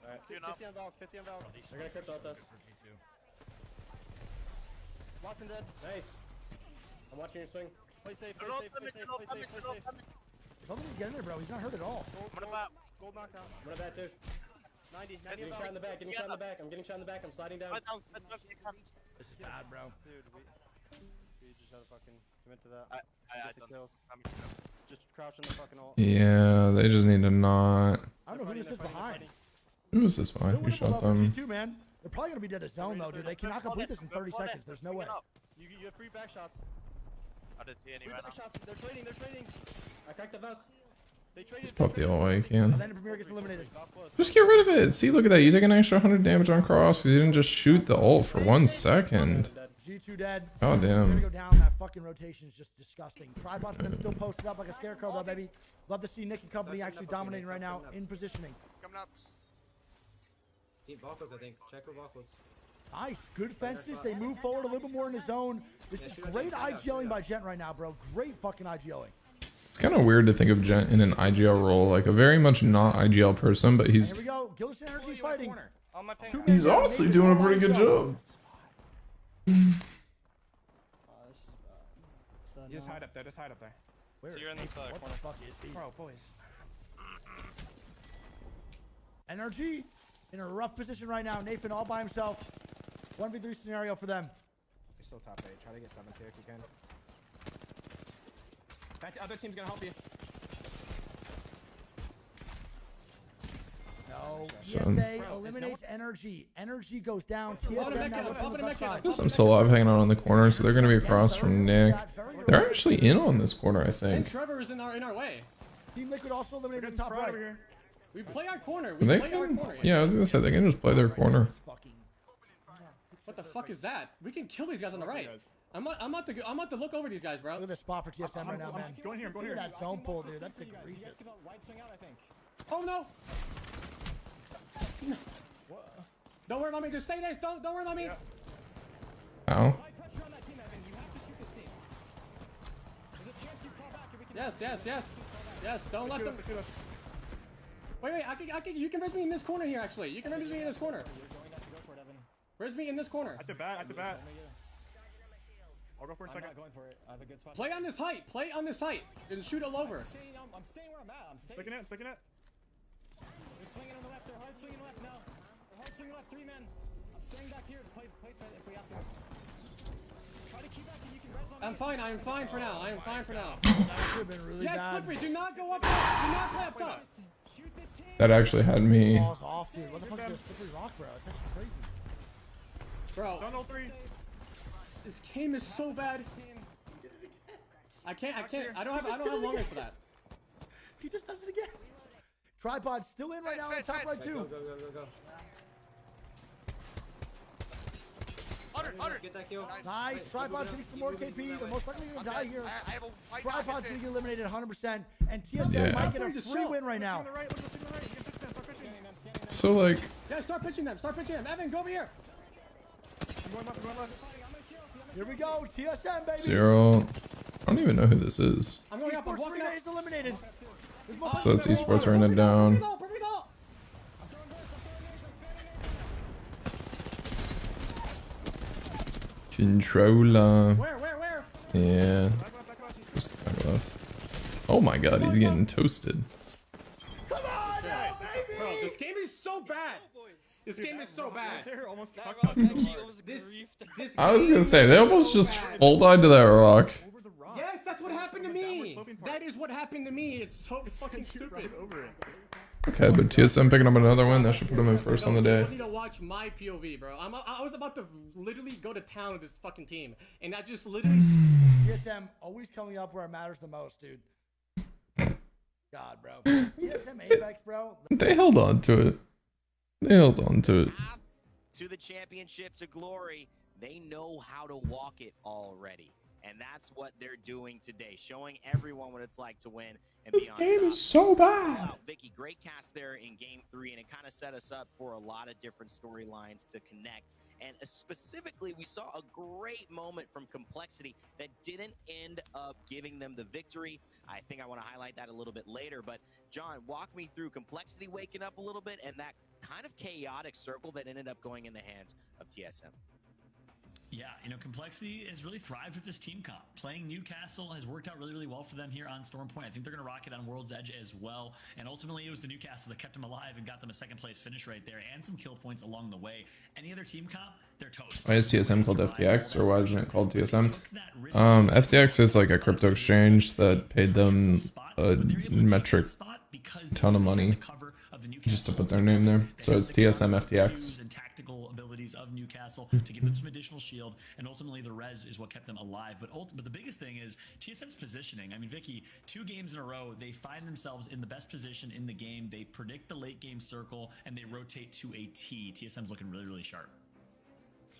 Alright. 50 on Valk. They're gonna crypt ult us. Watson dead. Nice. I'm watching your swing. Play safe, play safe, play safe, play safe, play safe. Somebody's getting there, bro. He's not hurt at all. Gold knockout. I'm gonna bat too. 90. Getting shot in the back, getting shot in the back. I'm getting shot in the back. I'm sliding down. This is bad, bro. Dude, we just gotta fucking commit to that. Get the kills. Just crouch in the fucking ult. Yeah, they just need to not. I don't know who this is behind. Who was this behind? Who shot them? G2, man. They're probably gonna be dead to zone though, dude. They cannot complete this in 30 seconds. There's no way. You have free back shots. I didn't see any Free right back now. shots. They're trading. They're trading. I cracked the vest. They traded. Just pop the ult while you can. And then Premier gets eliminated. Just get rid of it. See, look at that. You take an extra 100 damage on cross because you didn't just shoot the ult for 1 second. G2 dead. Oh, We're damn. gonna go down. That fucking rotation is just disgusting. Tribots and them still posted up like a scarecrow though, baby. Love to see Nick and company actually dominating right now in positioning. Coming up. Team Balkos, I think. Check for Balkos. Nice, good fences. They move forward a little bit more in the zone. This is great IGLing by Gent right now, bro. Great fucking IGLing. It's kind of weird to think of Gent in an IGL role, like a very much not IGL person, but he's Here we go. Gillis Energy fighting. he's honestly doing a pretty good job. Just hide up there. Just hide up there. Where So is you're in he? the corner. What the fuck is he? Bro, boys. Energy in a rough position right now. Nathan all by himself. 1v3 scenario for them. You're still top 8. Try to get 7th here if you can. That other team's gonna help you. No. Son. ESA eliminates Energy. Energy goes down. TSM now looks on the left side. Some solo hanging out on the corner, so they're going to be across from Nick. They're actually in on this corner, I And think. Trevor is in our way. Team Liquid also eliminated the top right. We play our corner. We They play our can, corner. yeah, I was going to say, they can just play their corner. What the fuck is that? We can kill these guys on the right. I'm about to look over these guys, bro. Look at the spot for TSM right now, man. Go in here, go in Look here. at that zone pull, dude. That's egregious. Oh no! Don't worry about me. Just stay there. Don't worry about me. Ow. Yes. Don't let them. Wait. I can. You can res me in this corner here. Actually, you can res me in this corner. Res me in this corner. At the bat. I'll go for a second. I'm not going for it. I have a good spot. Play on this height. And shoot it over. I'm staying where I'm at. I'm safe. Sticking it. They're swinging on the left. They're hard swinging left. No. They're hard swinging left. 3 men. I'm staying back here to play placement if we have to. Try to keep back and you can res on me. I'm fine. I am fine for now. That could have been really Yes, bad. Slippery. Do not go up. Do not play up top. Shoot this team. That actually had me. Balls off, dude. What the fuck is this slippery rock, bro? It's actually crazy. Bro, Stun 03. this game is so bad. I can't. I don't have long range for that. He just does it again. Tripod still in right now on the top right too. Go. 100. Get that kill. Nice. Tripod's getting some more KP. They're most likely going to die here. I have a white Tripod's going to get eliminated 100%. And TSM Yeah. might get a free win right now. So, like, Yeah, start pitching them. Evan, go over here. I'm going left. Here we go. TSM, baby. 0. I don't even know who this is. I'm going up. I'm Esports walking Arena up. is eliminated. So it's Esports Arena down. Perfect ult. Controller. Where? Yeah. Just back left. Oh my god, he's getting toasted. Come on, now, baby. Bro, this game is so bad. This game is so bad. They're almost This I was gonna say, they almost just full died to that rock. over the rock. Yes, that's what happened to me. sloping part. That is what happened to me. It's so fucking stupid. Right over it. Okay, but TSM picking up another win. That should put him in first on the day. You need to watch my POV, bro. I was about to literally go to town with this fucking team, and I just literally. TSM always coming up where it matters the most, dude. God, bro. TSM Apex, bro. They held on to it. To the championship, to glory, they know how to walk it already. And that's what they're doing today, showing everyone what it's like to win and be on top. So bad. Wow, Vicky, great cast there in Game 3, and it kind of set us up for a lot of different storylines to connect. And specifically, we saw a great moment from Complexity that didn't end up giving them the victory. I think I want to highlight that a little bit later, but John, walk me through Complexity waking up a little bit and that kind of chaotic circle that ended up going in the hands of TSM. Yeah, you know, Complexity has really thrived with this team comp. Playing Newcastle has worked out really, really well for them here on Storm Point. I think they're going to rock it on World's Edge as well. And ultimately, it was the Newcastle that kept them alive and got them a second place finish right there and some kill points along the way. Any other team comp, they're toast. Why is TSM called FTX, or why isn't it called TSM? FTX is like a crypto exchange that paid them a metric ton of money just to put their name there. So it's TSM FTX. And tactical abilities of Newcastle to give them some additional shield, and ultimately the res is what kept them alive. But the biggest thing is TSM's positioning. I mean, Vicky, 2 games in a row, they find themselves in the best position in the game. They predict the late game circle, and they rotate to a T. TSM's looking really, really sharp.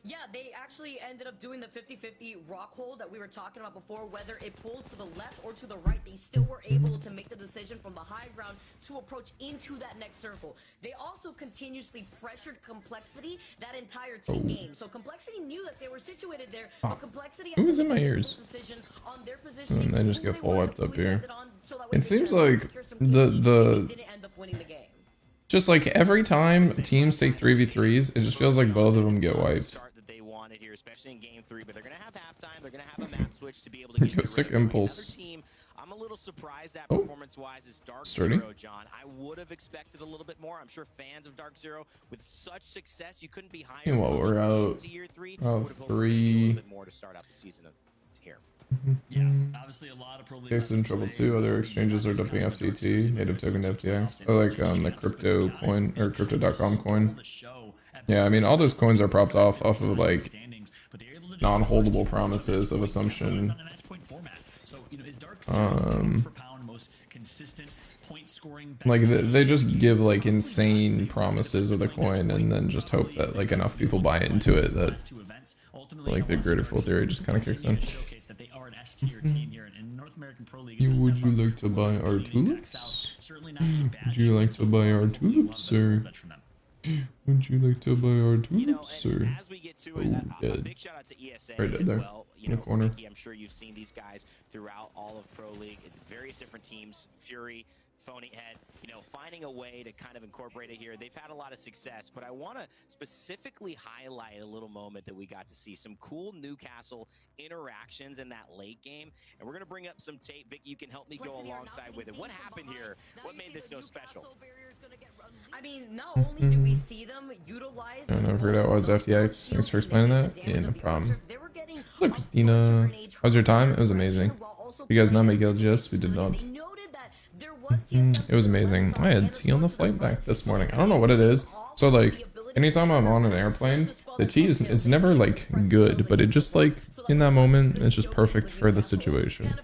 Yeah, they actually ended up doing the 50-50 rock hold that we were talking about before. Whether it pulled to the left or to the right, they still were able to make the decision from the high ground to approach into that next circle. They also continuously pressured Complexity that entire team game. So Complexity knew that they were situated there, but Complexity Who is in my ears? decision on their positioning. I just get full wiped up here. So that way It they seems could like secure some kills, the even if they didn't end up winning the game. just like every time teams take 3v3s, it just feels like both of them get wiped. Here, especially in game 3, but they're gonna have halftime. They're gonna have a map switch to be able to get Sick impulse. team. I'm a little surprised that performance-wise is Dark Sturdy. Zero, John. I would have expected a little bit more. I'm sure fans of Dark Zero, with such success, you couldn't be higher. Meanwhile, we're out year 3. of A little 3. bit more to start out the season here. Yeah, obviously a lot of pro league. Case in trouble too. Other exchanges are dumping FTT, native token to FTX. I like the crypto coin or crypto.com coin. Yeah, I mean all those coins are propped off of like non-holdable promises of assumption. Like they just give like insane promises of the coin and then just hope that like enough people buy into it that like the greater full theory just kind of kicks in. Would you like to buy our tulips? Would you like to buy our tulips, sir? Would you like to buy our tulips, sir? Dead. Big shout out to ESA Right as there, well. You in know, the corner. Vicky, I'm sure you've seen these guys throughout all of Pro League, various different teams, Fury, Phony Head, you know, finding a way to kind of incorporate it here. They've had a lot of success, but I want to specifically highlight a little moment that we got to see. Some cool Newcastle interactions in that late game, and we're going to bring up some tape. Vicky, you can help me go alongside with it. What happened here? What made this so special? I mean, not only do we see them utilize... I never figured out what was FTX. Thanks for explaining that. Yeah, no problem. Hello, Christina. How was your time? It was amazing. You guys not make ALGS? We did not. It was amazing. I had tea on the flight back this morning. I don't know what it is. So like, anytime I'm on an airplane, the tea is, it's never like good, but it just like, in that moment, it's just perfect for the situation.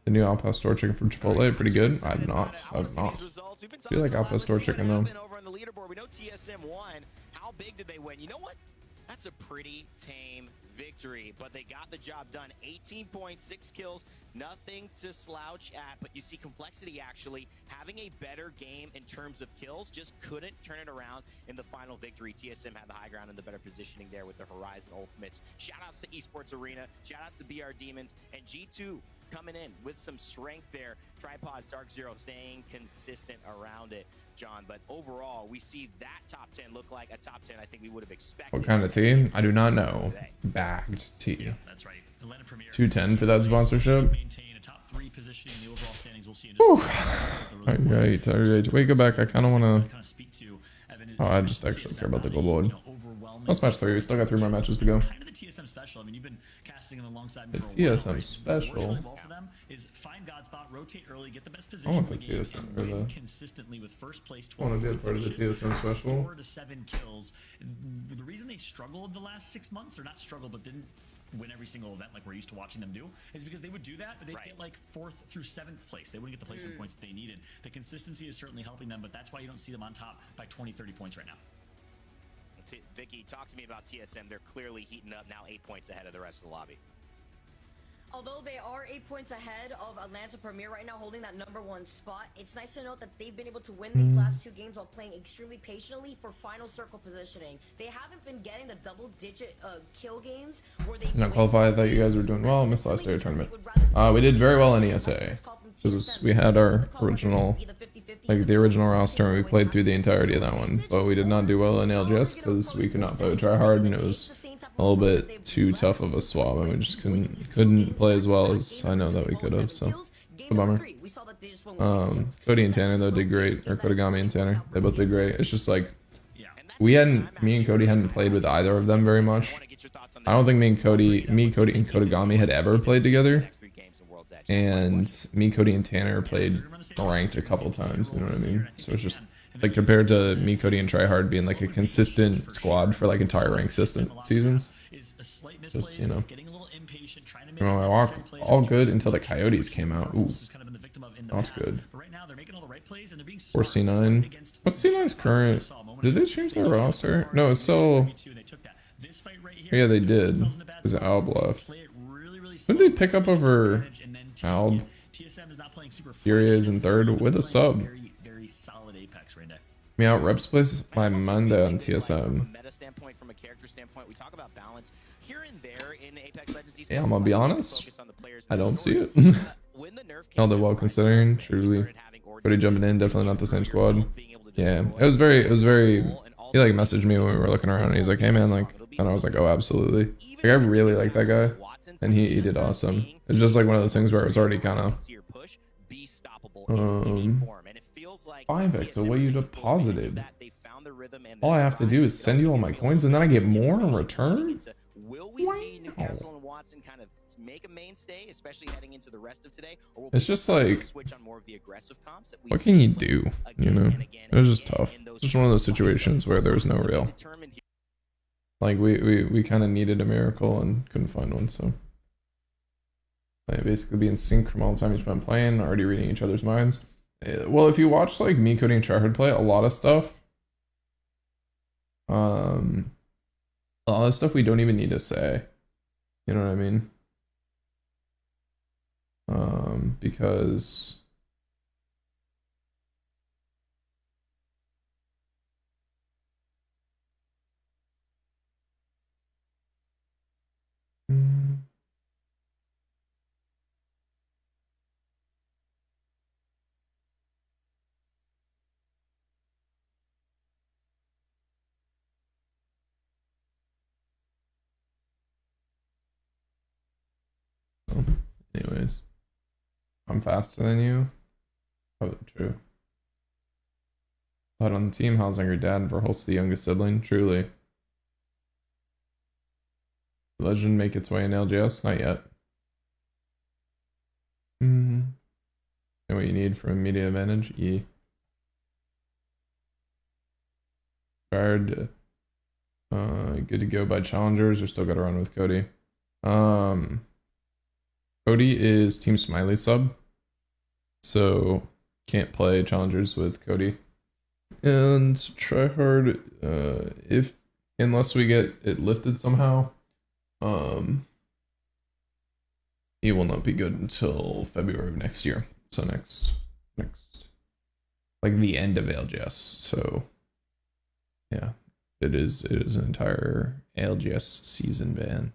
The new Outpost store chicken from Chipotle, pretty good. I've not. I feel like Outpost store chicken though. We know TSM won. How big did they win? You know what? That's a pretty tame victory, but they got the job done. 18.6 kills, nothing to slouch at, but you see Complexity actually having a better game in terms of kills, just couldn't turn it around in the final victory. TSM had the high ground and the better positioning there with the Horizon Ultimates. Shout outs to Esports Arena, shout outs to BR Demons, and G2 coming in with some strength there. Tripods, Dark Zero staying consistent around it, John. But overall, we see that top 10 look like a top 10 I think we would have expected. What kind of tea? I do not know. Bagged tea. Yeah, that's right. Atlanta Premier 210 for that sponsorship. Maintain a top 3 position in the overall standings. We'll see in just Alright. Wait, go back. I kind of want to... Oh, I just actually care about the global one. Let's match 3. We still got 3 more matches to go. Kind of the TSM special. I mean, you've been casting them alongside me for a while. TSM special. For them is find God spot, rotate early, get the best I position want the in the game, TSM and or win the... consistently with first place. I want to be a part of the TSM special. 4 to 7 kills. The reason they struggled the last 6 months, or not struggled, but didn't win every single event like we're used to watching them do, is because they would do that, but they'd get like 4th through 7th place. They wouldn't get the placement points that they needed. The consistency is certainly helping them, but that's why you don't see them on top by 20, 30 points right now. Vicky, talk to me about TSM. They're clearly heating up now, 8 points ahead of the rest of the lobby. Although they are 8 points ahead of Atlanta Premier right now, holding that #1 spot, it's nice to note that they've been able to win these last 2 games while playing extremely patiently for final circle positioning. They haven't been getting the double-digit kill games where they Not qualified. I thought you guys were doing well. I missed last day of tournament. We did very well in ESA because we had our original, like the original roster, and we played through the entirety of that one. But we did not do well in ALGS because we could not play with tryhard, and it was a little bit too tough of a swab, and we just couldn't play as well as I know that we could have. So it's a bummer. Cody and Tanner though did great, or Kodagami and Tanner, they both did great. It's just like me and Cody hadn't played with either of them very much. I don't think me, Cody, and Kodagami had ever played together, and me, Cody, and Tanner played ranked a couple times. You know what I mean? So it's just like compared to me, Cody, and tryhard being like a consistent squad for like entire rank seasons. Just you know, I walk all good until the Coyotes came out. Ooh, that's good. 4C9. What's C9's current? Did they change their roster? No, it's still. Yeah, they did. Is it Alb left? When did they pick up over Alb? Furia is in third with a sub. Me out reps place by Monday on TSM. Yeah, I'm gonna be honest. I don't see it. Held it well considering. Truly, Cody jumping in, definitely not the same squad. Yeah, it was very. He like messaged me when we were looking around, and he's like, "Hey man, like," and I was like, "Oh, absolutely." Like I really like that guy, and he did awesome. It's just like one of those things where it was already kind of 5x. So what you deposited? All I have to do is send you all my coins, and then I get more in return. Will we see Newcastle and Watson kind of make a mainstay, especially heading into the rest of today? Or it's just like, switch on more of the aggressive comps that what can you do? You know, it was just tough. Just one of those situations where there was no real. Like we kind of needed a miracle and couldn't find one. So like basically be in sync from all the time you spent playing, already reading each other's minds. Well, if you watch like me, Cody, and tryhard play, a lot of stuff. A lot of stuff we don't even need to say. You know what I mean? Because anyways, I'm faster than you. Oh, true. But on the team, how's your dad? Verholst the youngest sibling? Truly. Legend make its way in LGS? Not yet. And what you need for immediate advantage? E. Fired. Good to go by challengers, or still gotta run with Cody? Cody is Team Smiley sub, so can't play challengers with Cody. And tryhard, unless we get it lifted somehow, he will not be good until February of next year. So next, like the end of ALGS. So yeah, it is an entire ALGS season ban.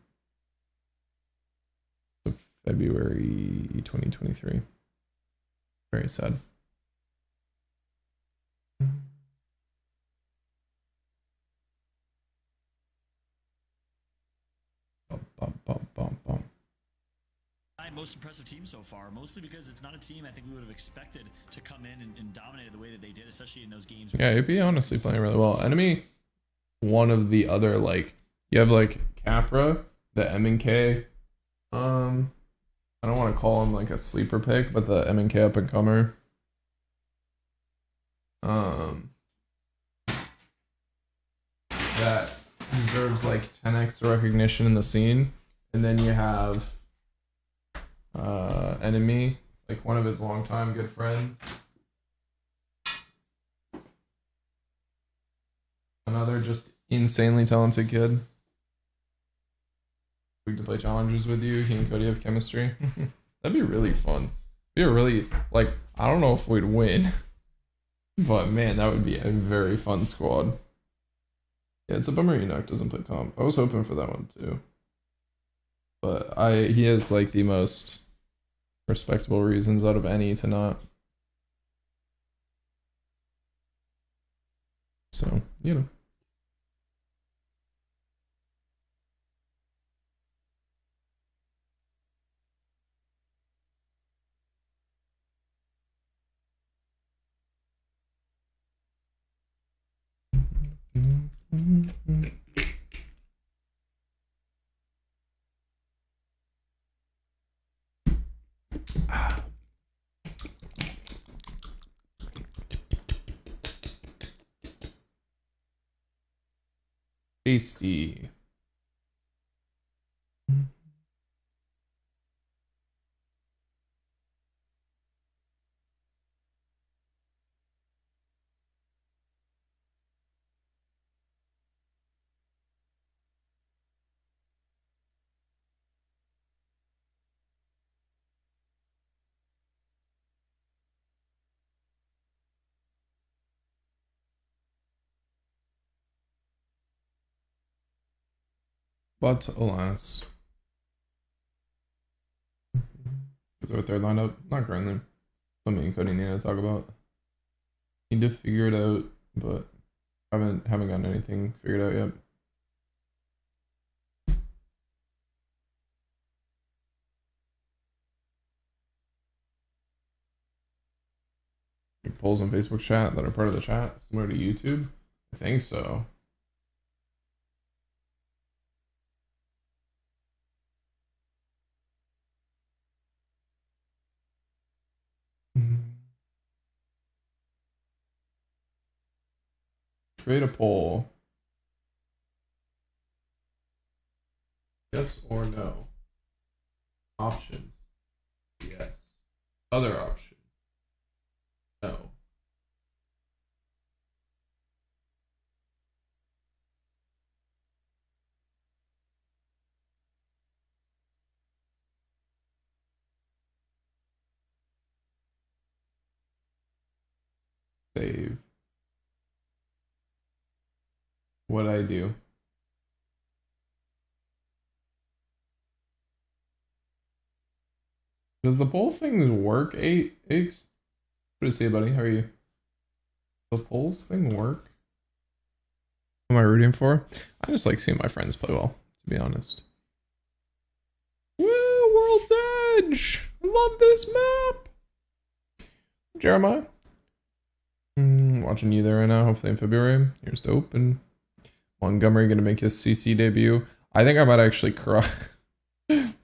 February 2023. Very sad. Most impressive team so far, mostly because it's not a team I think we would have expected to come in and dominate the way that they did, especially in those games. Yeah, it'd be honestly playing really well. Enemy, one of the other, like, you have like Capra, the M&K, I don't want to call him like a sleeper pick, but the M&K up and comer. That deserves like 10x recognition in the scene. And then you have Enemy, like one of his longtime good friends. Another just insanely talented kid. week to play challenges with you. He and Cody have chemistry. That'd be really fun. Be a really, like, I don't know if we'd win, but man, that would be a very fun squad. Yeah, it's a bummer Enoch doesn't play comp. I was hoping for that one too. But he has like the most respectable reasons out of any to not. So, you know. Tasty. But alas. Is our third lineup? Not currently. Something me and Cody need to talk about. Need to figure it out, but haven't gotten anything figured out yet. Polls on Facebook chat that are part of the chat, similar to YouTube? I think so. Create a poll. Yes or no? Options. Yes. Other option. No. Save. What'd I do? Does the poll thing work, Eggs? What do you say, buddy? How are you? The polls thing work? Who am I rooting for? I just like seeing my friends play well, to be honest. Woo! World's Edge! I love this map! Jeremiah? Watching you there right now, hopefully in February. Here's to open. Montgomery gonna make his CC debut. I think I might actually cry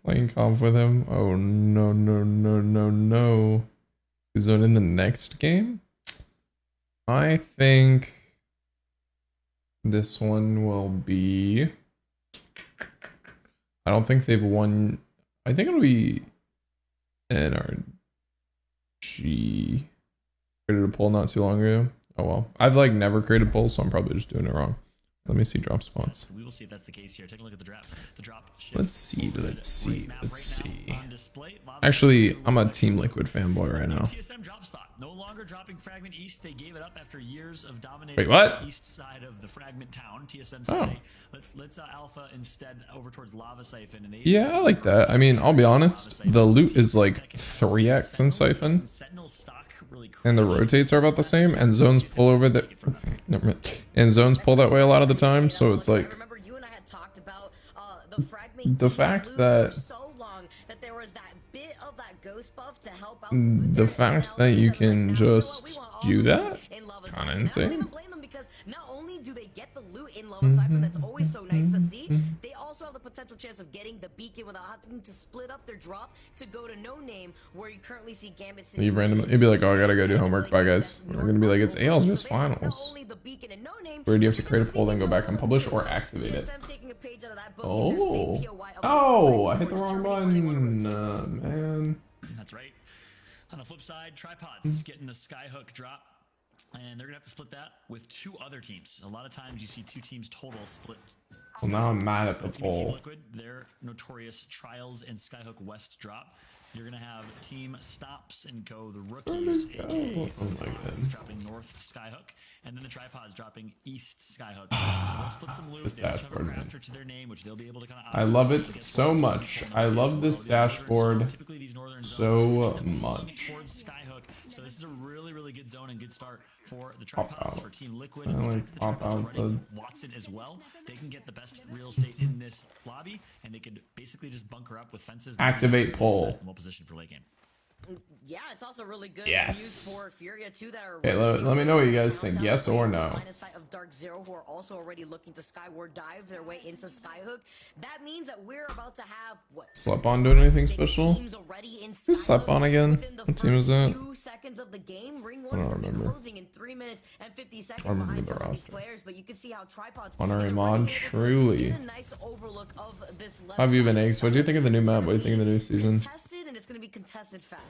playing comp with him. Oh no, no, no, no, no. Is it in the next game? I think this one will be... I don't think they've won... I think it'll be NRG. Created a poll not too long ago. Oh well. I've like never created polls, so I'm probably just doing it wrong. Let me see drop spots. We will see if that's the case here. Take a look at the drop. The drop. Let's see. Actually, I'm a Team Liquid fanboy right now. TSM drop spot. No longer dropping Fragment East. They gave it up after years of dominating Wait, what? the east side of the Fragment town. TSM says, hey, let's Alpha instead over towards Lava Siphon. And yeah, I like that. I mean, I'll be honest. The loot is like 3x in Siphon. And the rotates are about the same, and zones pull over the and zones pull that way a lot of the time, so it's like the fact that you can just do that, kind of insane. Not only do they get the loot in Lava Siphon, that's always so nice to see, they also have the potential chance of getting the beacon without having to split up their drop to go to No Name, where you currently see Gambit. You'd be like, oh, I gotta go do homework. Bye, guys. We're gonna be like, it's ALGS finals. Where do you have to create a poll, then go back and publish, or activate it? Oh, I hit the wrong button, man. That's right. On the flip side, Tripods getting the Skyhook drop. And they're gonna have to split that with two other teams. A lot of times you see two teams total split Well, now I'm mad at the Team poll. Liquid, their notorious Trials and Skyhook West drop. You're gonna have Team Stops and Go, the rookies, aka Oh my god. dropping North Skyhook, and then the Tripods dropping East Skyhook. So they'll split some loot. This They also have a dashboard, man. crafter to their name, which they'll be able to kind of. I love it so much. I love this dashboard so much. Towards Skyhook. So this is a really good zone and good start for the Pop Tripods, out. for Team Liquid. I And the like fact that the pop Tripods are out running Watson as well. They can get the best real estate in this lobby, and they could basically just bunker up with fences. Activate poll. Well positioned for late game. Yeah, it's also really good Yes. news for Furia too that are Okay, let me know what you guys think. Yes or no? Line of sight of Dark Zero, who are also already looking to skyward dive their way into Skyhook. That means that we're about to have what? Slept on doing anything 6 special? teams already in Who slept on again? within the What team is first that? few seconds of the game. Ring I one's don't gonna be remember. closing in 3 minutes and 50 seconds I remember behind the some of these roster. players, but you can see how Tripods Honorary is mod, already able to truly. get a nice overlook of this left How have you been, side of Eggs? What do you think of the new map? What do you think of the new season? Contested, and it's going to be contested fast.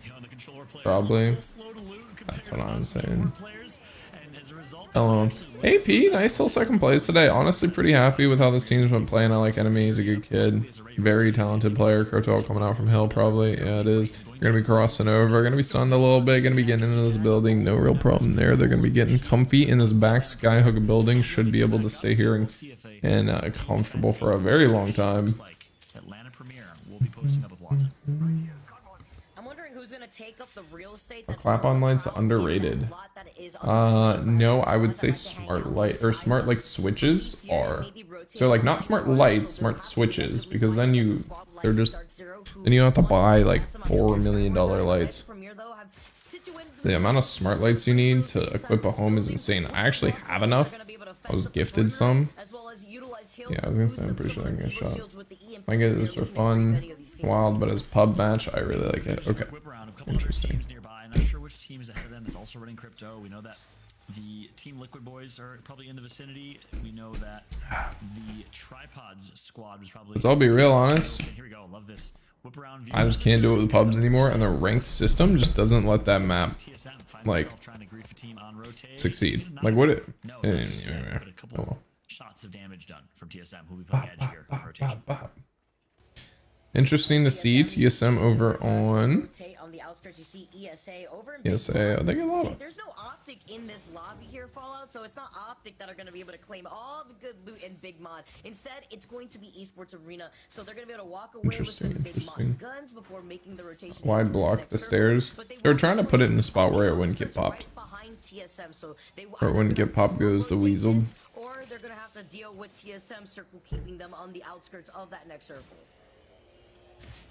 You know, the controller players Probably. are a little slow to loot compared That's what to I'm us saying. keyboard players, and as a result, Hello. actually AP, nice still second place today. Honestly, pretty happy with how this team's been playing. I like Enemy. He's a good kid. Very talented player. Crotel coming out from Hill, probably. Yeah, it is. You're going to be crossing over. Going to be sunned a little bit. Going to be getting into this building. No real problem there. They're going to be getting comfy in this back Skyhook building. Should be able to stay here and comfortable for a very long time. like Atlanta Premier will be posting up with Watson. I'm wondering who's going to take up the real estate. Clap-on lights underrated. No, I would say smart light or smart like switches are. So like not smart lights, smart switches, because then you they're just then you don't have to buy like $4 million lights. The amount of smart lights you need to equip a home is insane. I actually have enough. I was gifted some. Yeah, I was gonna say I'm pretty sure I can get a shot. I get this for fun, wild, but as pub match, I really like it. Okay, interesting. Nearby. Not sure which team is ahead of them. That's also running crypto. We know that the Team Liquid boys are probably in the vicinity. We know that the Tripods squad was probably. Let's all be real honest. Here we go. Love this. Whip around view. I just can't do it with pubs anymore, and the ranked system just doesn't let that map TSM finds like himself trying to grief a team on rotate. succeed. Like what it? No, eh, not just yet, eh, but a oh couple well. shots of damage done from TSM, who will be playing edge here on rotation. Interesting to see TSM over on On the outskirts, you see ESA over in ESA. I think a lot of There's no optic in this lobby here, Fallout, so it's not optic that are going to be able to claim all the good loot in Big Mod. Instead, it's going to be Esports Arena, so they're going to be able to walk away with some Big Mod guns before making the rotation. Why into this block next the circle. stairs? But They were want trying to put it in a spot where it wouldn't get popped. right behind TSM, so they Or it wouldn't get popped goes the weasel. or they're going to have to deal with TSM circle keeping them on the outskirts of that next circle.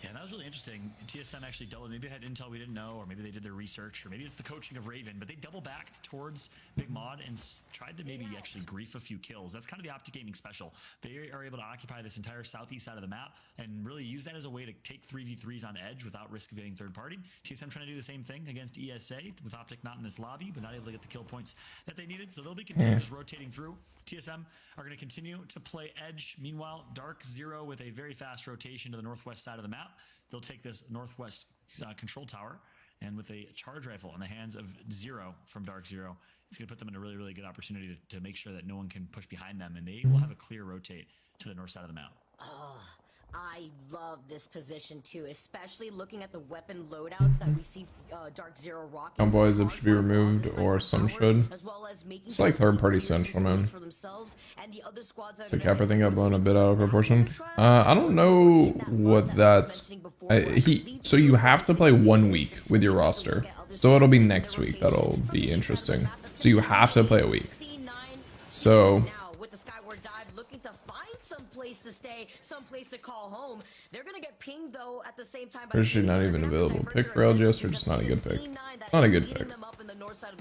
Yeah, that was really interesting. TSM actually doubled. Maybe they had intel we didn't know, or maybe they did their research, or maybe it's the coaching of Raven, but they double backed towards Big Mod and tried to maybe actually grief a few kills. That's kind of the Optic Gaming special. They are able to occupy this entire southeast side of the map and really use that as a way to take 3v3s on edge without risk of getting third party. TSM trying to do the same thing against ESA, with Optic not in this lobby, but not able to get the kill points that they needed, so they'll be continuing just rotating through. TSM are going to continue to play edge. Meanwhile, Dark Zero with a very fast rotation to the northwest side of the map. They'll take this northwest control tower, and with a charge rifle in the hands of Zero from Dark Zero, it's going to put them in a really good opportunity to make sure that no one can push behind them, and they will have a clear rotate to the north side of the map. I love this position too, especially looking at the weapon loadouts that we see Dark Zero rocking. Cowboys should be removed, or some should. It's like third-party central, man. The Capper thing got blown a bit out of proportion. I don't know what that's. So you have to play 1 week with your roster. So it'll be next week. That'll be interesting. So you have to play a week. So. Place to stay, some place to call home. They're gonna get pinged though at the same time. Or is she not even available? Pick for LGS or just not a good pick? Not a good pick.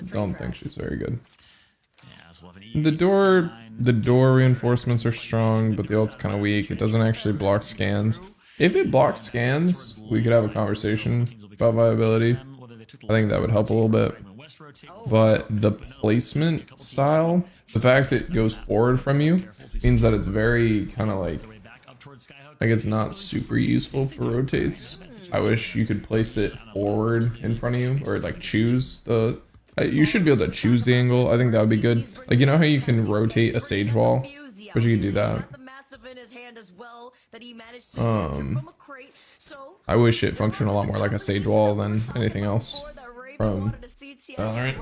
Don't think she's very good. The door reinforcements are strong, but the ult's kind of weak. It doesn't actually block scans. If it blocked scans, we could have a conversation about viability. I think that would help a little bit. But the placement style, the fact it goes forward from you, means that it's very kind of like it's not super useful for rotates. I wish you could place it forward in front of you, or like choose the. You should be able to choose the angle. I think that would be good. Like, you know how you can rotate a sage wall But you could do He's that. got the massive in his hand as well that he managed to get from a crate. So I wish it functioned a lot more like a Sage Wall than anything else from Valorant.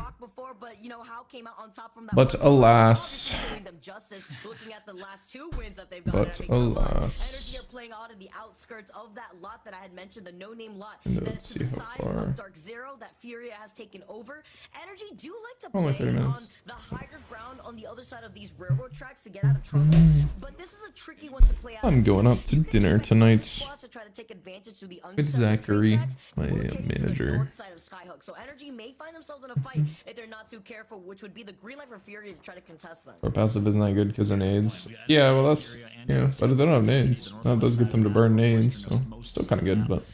But you know how came out on top from that. But alas. Doing them justice, looking at the last 2 wins that they've got. But alas. Energy are playing out in the outskirts of that lot that I had mentioned, the no-name lot And that is let's to the see how side far. of Dark Zero that Furia has taken over. Energy do like to Only play 30 minutes. on the higher ground on the other side of these railroad tracks to get out of trouble. But this is a tricky one to play out. I'm going up to dinner tonight To try to take advantage to the with Zachary, my manager. north side of Skyhook. So Energy may find themselves in a fight if they're not too careful, which would be the green light for Fury to try to contest them. Our passive isn't that good because of nades. Yeah, well that's, yeah, but they don't have nades. That does get them to burn nades, so still kind of good, but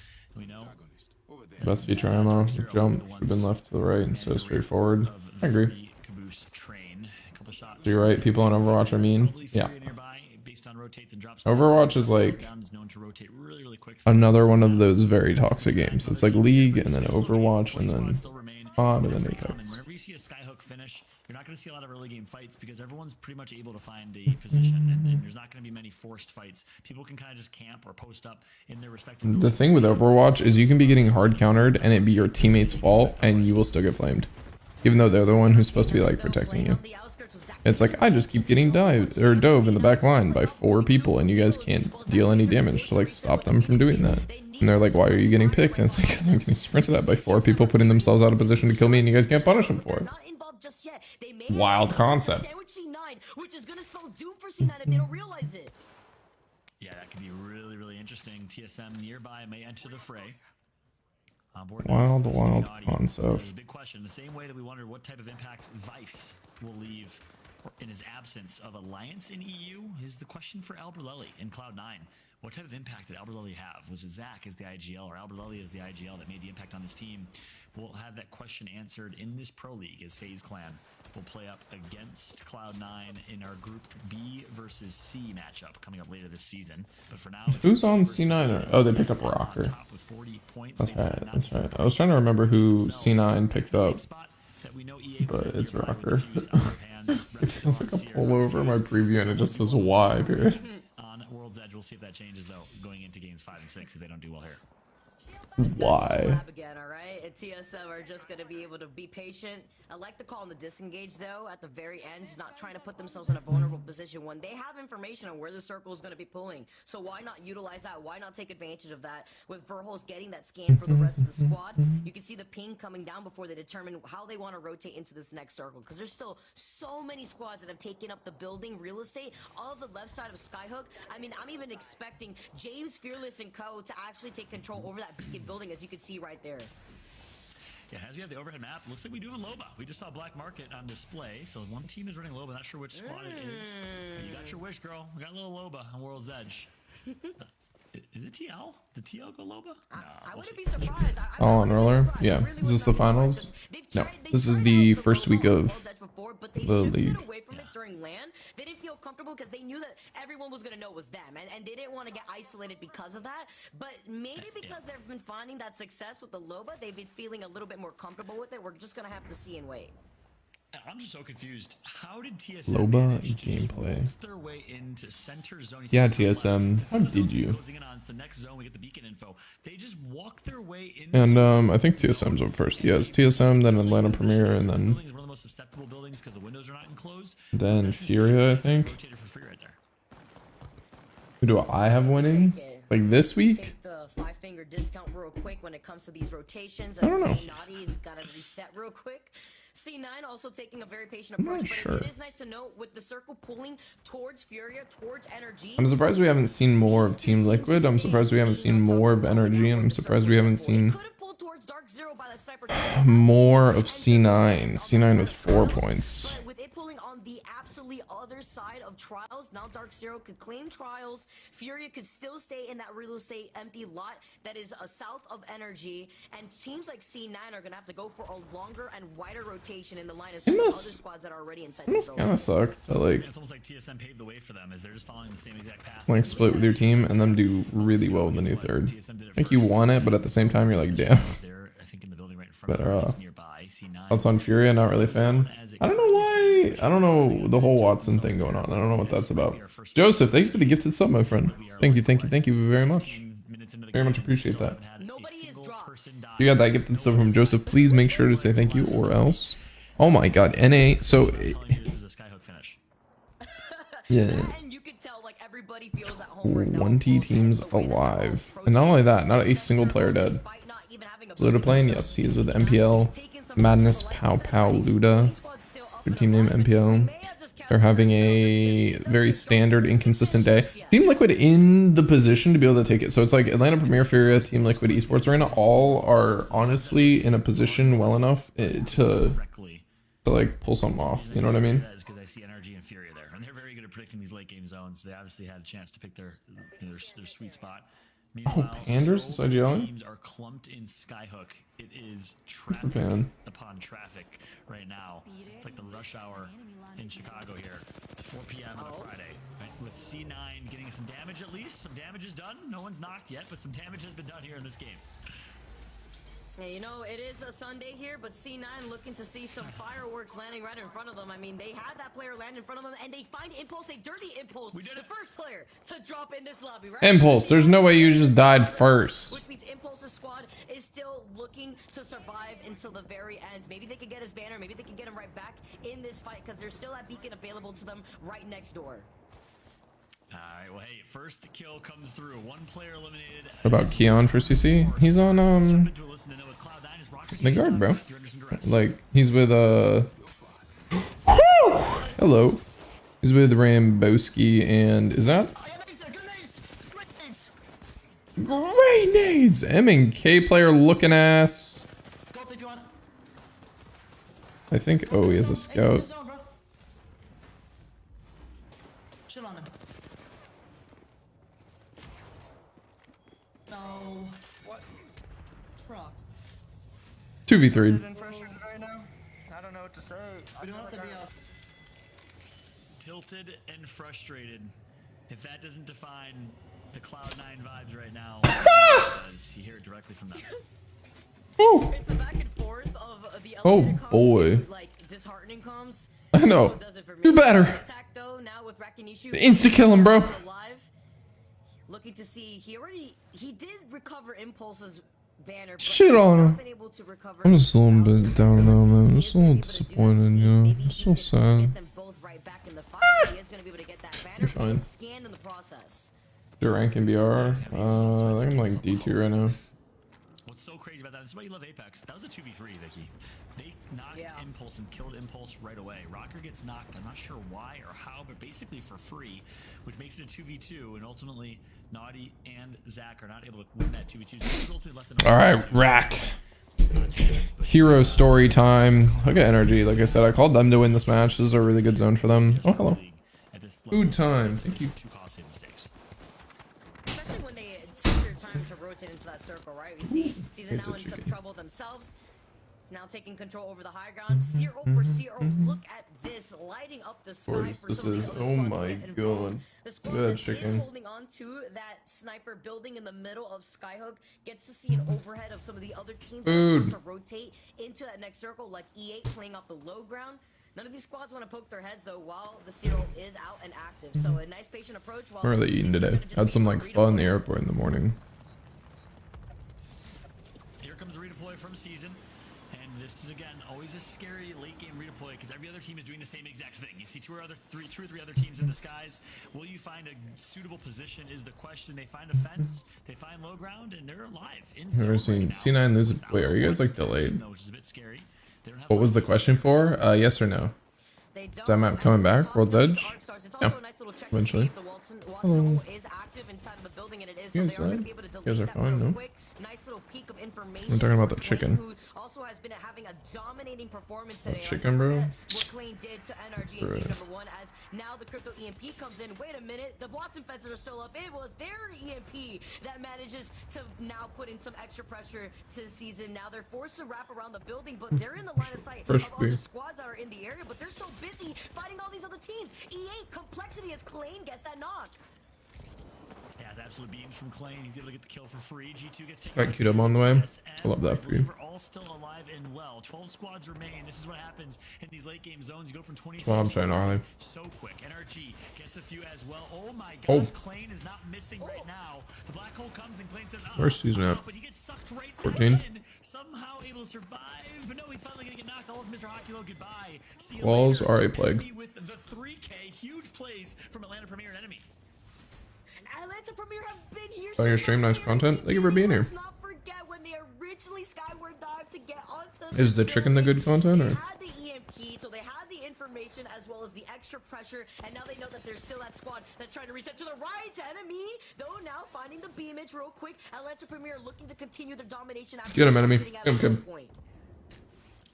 best feature ammo, jump, should have been left to the right instead of straightforward. I agree. So you're right, people on Overwatch are mean. Yeah. Overwatch is like another one of those very toxic games. It's like League and then Overwatch and then COD and then Apex. Whenever you see a Skyhook finish, you're not going to see a lot of early game fights because everyone's pretty much able to find a position, and there's not going to be many forced fights. People can kind of just camp or post up in their respective. The thing with Overwatch is you can be getting hard countered and it be your teammate's fault and you will still get flamed. Even though they're the one who's supposed to be like protecting you. It's like, I just keep getting dove in the back line by 4 people and you guys can't deal any damage to like stop them from doing that. And they're like, why are you getting picked? And it's like, I'm getting sprinted at by 4 people putting themselves out of position to kill me and you guys can't punish them for it. Wild concept. Which is going to spell doom for C9 if they don't realize it. Yeah, that could be really, really interesting. TSM nearby may enter the fray. Wild concept. There's a big question. The same way that we wondered what type of impact Vice will leave in his absence of Alliance in EU is the question for Alberlelli in Cloud9. What type of impact did Alberlelli have? Was it Zach as the IGL or Alberlelli as the IGL that made the impact on this team? We'll have that question answered in this Pro League as FaZe Clan will play up against Cloud9 in our Group B versus C matchup coming up later this season. But for now, who's on C9? Oh, they picked up Rocker. That's right, that's right. I was trying to remember who C9 picked up, but it's Rocker. It feels like a pull over my preview and it just says Y, period. On World's Edge, we'll see if that changes though, going into games 5 and 6 if they don't do well here. Why? Again, all right. And TSM are just going to be able to be patient. I like the call on the disengage though. At the very end, not trying to put themselves in a vulnerable position when they have information on where the circle is going to be pulling. So why not utilize that? Why not take advantage of that? With Verholz getting that scan for the rest of the squad, you can see the ping coming down before they determine how they want to rotate into this next circle. Because there's still so many squads that have taken up the building real estate of the left side of Skyhook. I mean, I'm even expecting James, Fearless, and Co to actually take control over that beacon building, as you can see right there. Yeah, as we have the overhead map, looks like we do have Loba. We just saw Black Market on display, so one team is running Loba. Not sure which squad it is. But you got your wish, girl. We got a little Loba on World's Edge. Is it TL? Did TL go Loba? No, I wouldn't be surprised. All on roller? Yeah. Is this the finals? No. This is the first week of the league. During LAN, they didn't feel comfortable because they knew that everyone was going to know it was them, and they didn't want to get isolated because of that. But maybe because they've been finding that success with the Loba, they've been feeling a little bit more comfortable with it. We're just going to have to see and wait. I'm just so confused. How did TSM Loba gameplay. their way into center zone? Yeah, TSM. How did you? The next zone, we get the beacon info. They just walk their way in. And I think TSM's up first. Yes, TSM, then Atlanta Premier, and then one of the most susceptible buildings because the windows are not enclosed. Then Furia, I think. Who do I have winning? Like this week? Take the 5-finger discount real quick when it comes to these rotations. I don't know. Naughty's got to reset real quick. C9 also taking a very patient approach, but it is nice to note with the circle pulling towards Furia, towards Energy. I'm surprised we haven't seen more of Team Liquid. I'm surprised we haven't seen more of Energy, and I'm surprised we haven't seen more of C9. C9 with 4 points. But with it pulling on the absolutely other side of Trials, now Dark Zero could claim Trials. Furia could still stay in that real estate empty lot that is south of Energy, and teams like C9 are gonna have to go for a longer and wider rotation in the line of sight of other squads that are already inside the zone. Kind of sucked to like. It's almost like TSM paved the way for them as they're just following the same exact path. Like split with your team and then do really well in the new third. Like you want it, but at the same time you're like, damn. Better off. Thoughts on Furia? Not really a fan. I don't know why Maybe, I don't know, the whole Watson thing going on. I don't know what that's about. Joseph, thank you for the gifted sub, my friend. Thank you very much. Very much appreciate that. Nobody is dropped. You got that gifted sub from Joseph. Please make sure to say thank you or else. Oh my god, NA. So, yeah. And you can tell like everybody feels at home right now. 1T teams alive. And not only that, not a single player dead. Luda playing? Yes, he is with MPL. Madness, Pow Pow, Luda. Their team name MPL. They're having a very standard, inconsistent day. Team Liquid in the position to be able to take it. So it's like Atlanta Premier, Furia, Team Liquid, Esports Arena, all are honestly in a position well enough to like pull something off. You know what I mean? Because I see energy and Furia there, and they're very good at predicting these late game zones. They obviously had a chance to pick their sweet spot. Oh, Panders inside yelling? Teams are clumped in Skyhook. It is traffic upon traffic right now. It's like the rush hour in Chicago here. 4 p.m. on a Friday. Right? With C9 getting some damage at least. Some damage is done. No one's knocked yet, but some damage has been done here in this game. Yeah, you know, it is a Sunday here, but C9 looking to see some fireworks landing right in front of them. I mean, they had that player land in front of them, and they find Impulse, a dirty Impulse, the first player to drop in this lobby, right? Impulse, there's no way you just died first. Which means Impulse's squad is still looking to survive until the very end. Maybe they could get his banner, maybe they could get him right back in this fight, because there's still that beacon available to them right next door. Alright, well hey, first kill comes through. One player eliminated. What about Keon for CC? He's on the guard, bro. Like he's with hello. He's with Rambowski and is that great nades? M and K player looking ass. I think he has a scout. No. What? 2v3. I don't know what to say. Tilted and frustrated. If that doesn't define the Cloud9 vibes right now, you hear it directly from them. It's the back and forth of the boy. Like disheartening comms. I know. Do better. Attack though now with Rakinishu. Insta kill him, bro. Looking to see he did recover Impulse's banner, but shit on him. been able to recover, I'm just a little bit down though, man. I'm just a little disappointed, you know. I'm so sad. get them both right back in the fight. He is going to be able to get that banner. You're fine. Scanned in the process. Your rank in BR? I think I'm like D2 right now. What's so crazy about that? This is why you love Apex. That was a 2v3, Vicky. They knocked Impulse and killed Impulse right away. Rocker gets knocked. I'm not sure why or how, but basically for free, which makes it a 2v2. And ultimately, Naughty and Zach are not able to win that 2v2. So all right, Rack. Hero story time. Look at energy. Like I said, I called them to win this match. This is a really good zone for them. Oh, hello. Food time. Thank you. Especially when they took their time to rotate into that circle, right? We see Season now in some trouble themselves. Now taking control over the high ground. 0 for 0. Look at this, lighting up the sky for some of the other oh my god. The squad that is holding on to that sniper building in the middle of Skyhook gets to see an overhead of some of the other teams that to rotate into that next circle, like E8 playing off the low ground. None of these squads want to poke their heads though while the 0 is out and active. So a nice patient approach. What are they eating today? Had some like pho in the airport in the morning. Here comes a redeploy from Season. And this is again always a scary late game redeploy because every other team is doing the same exact thing. You see two or three other teams in the skies. Will you find a suitable position is the question. They find a fence, they find low ground, and they're alive. I've never seen C9 lose it. Wait, are you guys like delayed? Which is a bit scary. What was the question for? Yes or no? Is that map coming back? World's Edge? Yeah. Eventually. Hello. You guys are fine, no? Nice little peek of information. I'm talking about the chicken. Who also has been having a dominating performance today. Chicken, bro. What Klein did to NRG in game number 1 as now the crypto EMP comes in. Wait a minute, the Watson fences are still up. It was their EMP that manages to now put in some extra pressure to the Season. Now they're forced to wrap around the building, but they're in the line of sight of other squads that are in the area, but they're so busy fighting all these other teams. E8 complexity as Klein gets that knock. Yeah, absolute beams from Klein. He's able to get the kill for free. G2 gets taken. Got queued up on the way. I love that for you. We're all still alive and well. 12 squads remain. This is what happens in these late game zones. You go from 20 Well, I'm trying Harley. so quick. NRG gets a few as well. Oh my Oh. gosh, Klein is not missing right now. The black hole comes and Klein says, Where's Susan at? but he gets sucked right 14. back in. Somehow able to survive. But no, he's finally gonna get knocked. All of Mr. Hockey goodbye. See you Walls later. are a plague. Enemy with the 3K. Huge plays from Atlanta Premier and enemy. Atlanta Premier have been here. On your stream, nice content. Thank you for being here. Let's not forget when they originally skyward dived to get onto Is the chicken the good content, or? They had the EMP, so they had the information as well as the extra pressure, and now they know that there's still that squad that's trying to reset to the right. Enemy, though, now finding the B image real quick. Atlanta Premier looking to continue their domination after Get him, enemy. sitting at Get him, a kid. low point.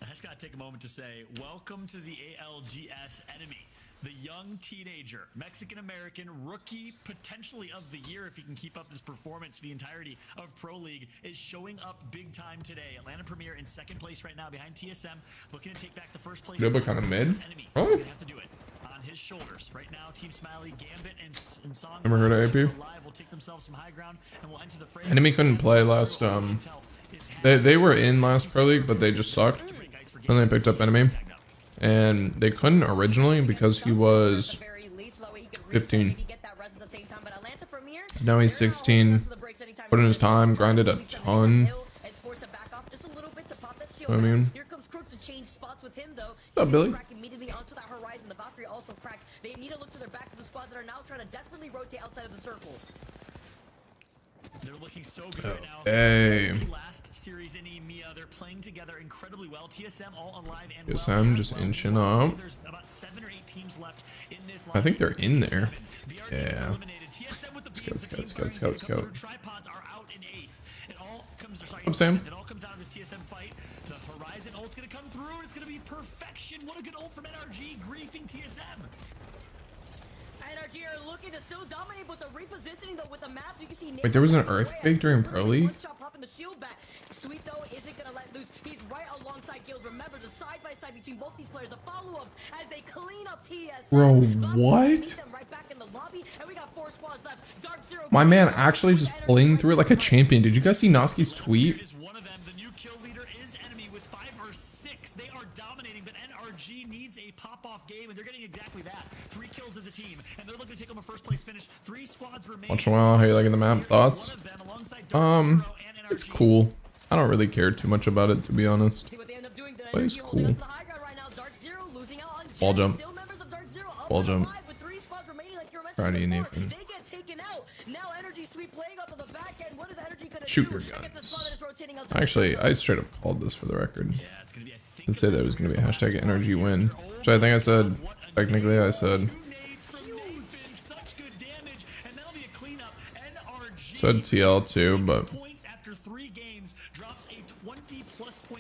I just gotta take a moment to say, welcome to the ALGS enemy. The young teenager, Mexican-American rookie, potentially of the year if he can keep up this performance for the entirety of Pro League, is showing up big time today. Atlanta Premier in second place right now behind TSM, looking to take back the first place. Good, but kind of mid. Enemy. Oh. He's gonna have to do it on his shoulders. Right now, Team Smiley, Gambit, and Song Ever heard of AP? will take themselves some high ground and will enter the fray. Enemy couldn't play last. They were in last Pro League, but they just sucked. And they picked up Enemy. And they couldn't originally because he was 15. Now he's 16. Put in his time, grinded a ton. I mean, Here comes Crook to change spots with him though. What's up, Billy? Crack immediately onto that horizon. The Valkyrie also cracked. They need to look to their backs of the squads that are now trying to desperately rotate outside of the circle. They're looking so good right now. Hey. Last series in EMEA, they're playing together incredibly well. TSM all alive and TSM well. just inching up. There's about 7 or 8 teams left in this I think they're in there. BRD Yeah. eliminated. TSM with the Let's go, beams, the let's team go, let's fighting go, to let's go. come through. Tripods are out in 8th. It all comes. Sorry, Up, Sam. It all comes out of this TSM fight. The Horizon ult's gonna come through, and it's gonna be perfection. What a good ult from NRG, griefing TSM. NRG are looking to still dominate, but the repositioning though with the maps, you can see. Wait, there was an earthquake during Pro League? Sweet though isn't gonna let loose. He's right alongside Guild. Remember the side by side between both these players, the follow-ups as they clean up TSM. Bro, Bucks what? meet them right back in the lobby, and we got 4 squads left. Dark Zero. My man actually just playing through it like a champion. Did you guys see Noski's tweet? Is one of them. The new kill leader is enemy with 5 or 6. They are dominating, but NRG needs a pop-off game, and they're getting exactly that. 3 kills as a team, and they're looking to take them a first place finish. 3 squads remain. Watch a while. How you liking the map? Thoughts? It's cool. I don't really care too much about it, to be honest. But it's cool. Ball jump. Ball jump. Proud of you, Nathan. Shoot your guns. Actually, I straight up called this for the record. Let's say that it was going to be a hashtag NRG win. Which I think I said. Technically, I said. Said TL too, but.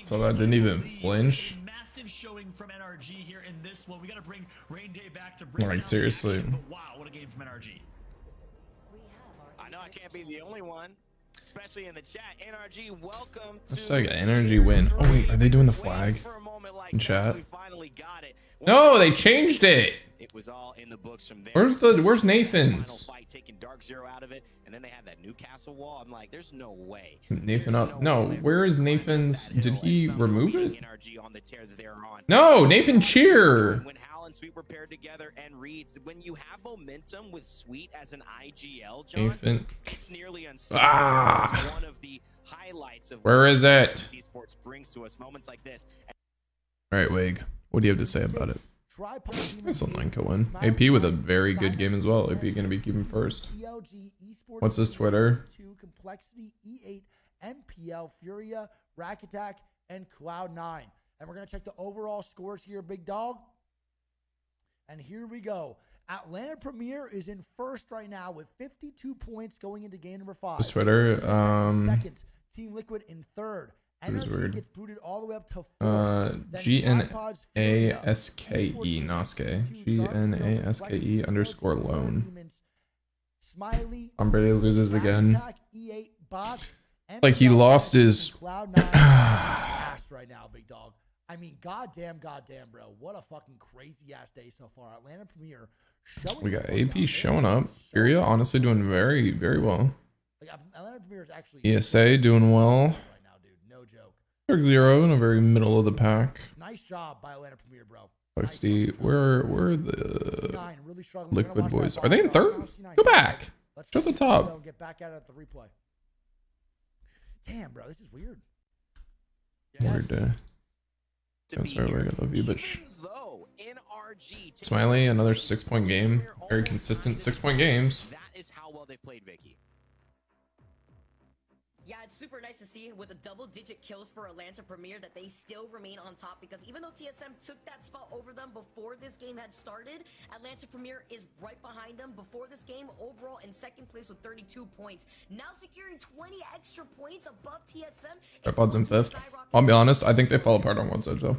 So that didn't even flinch. Massive showing from NRG here in this one. We got to bring Rain Day back to Like, seriously. But wow, what a game from NRG. I know I can't be the only one, especially in the chat. NRG, welcome to Hashtag NRG win. Oh wait, are they doing the flag in chat? No, they changed it. It was all in the books from there. Where's Nathan's? Fight, taking Dark Zero out of it, and then they had that Newcastle wall. I'm like, there's no way. Nathan up. No, where is Nathan's? Did he remove it? No, Nathan Cheer. When Hal and Sweet were paired together and Reeds, when you have momentum with Sweet as an IGL, John, Nathan. it's nearly unstoppable. This is one of the highlights of Where is it? Esports brings to us moments like this. All right, Wig. What do you have to say about it? That's a 9-kill win. AP with a very good game as well. AP gonna be keeping first. What's his Twitter? Complexity, E8, MPL, Furia, Rack Attack, and Cloud9. And we're gonna check the overall scores here, big dog. And here we go. Atlanta Premier is in first right now with 52 points going into game number 5. His Twitter. Second, Team Liquid in third. Weird. Energy gets booted all the way up to 4th. GNASKE Noske. GNASKE underscore loan. Smiley. Brady loses again. E8 box, Like he lost his. right now, big dog. I mean, goddamn, bro. What a fucking crazy ass day so far. Atlanta Premier showing. We got the fuck AP out. showing up. So Furia honestly doing very, very well. like, Atlanta Premier is actually ESA doing well. right now, dude. No joke. Dark Zero in a very middle of the pack. Nice job by Atlanta Premier, bro. XD, where are the C9 really struggling. We're gonna Liquid watch boys? that Are they in ball, bro. third? Now C9 Go get back. Let's Show the see top. and get back at it at the replay. Damn, bro, this is weird. Weird day. To That's be right, here. we're gonna love you, Even bitch. though NRG Smiley, another 6-point game. Very consistent 6-point games. That is how well they played Vicky. Yeah, it's super nice to see with a double-digit kills for Atlanta Premier that they still remain on top, because even though TSM took that spot over them before this game had started, Atlanta Premier is right behind them before this game, overall in second place with 32 points. Now securing 20 extra points above TSM. Tripods in 5th. I'll be honest, I think they fell apart on One's Edge though.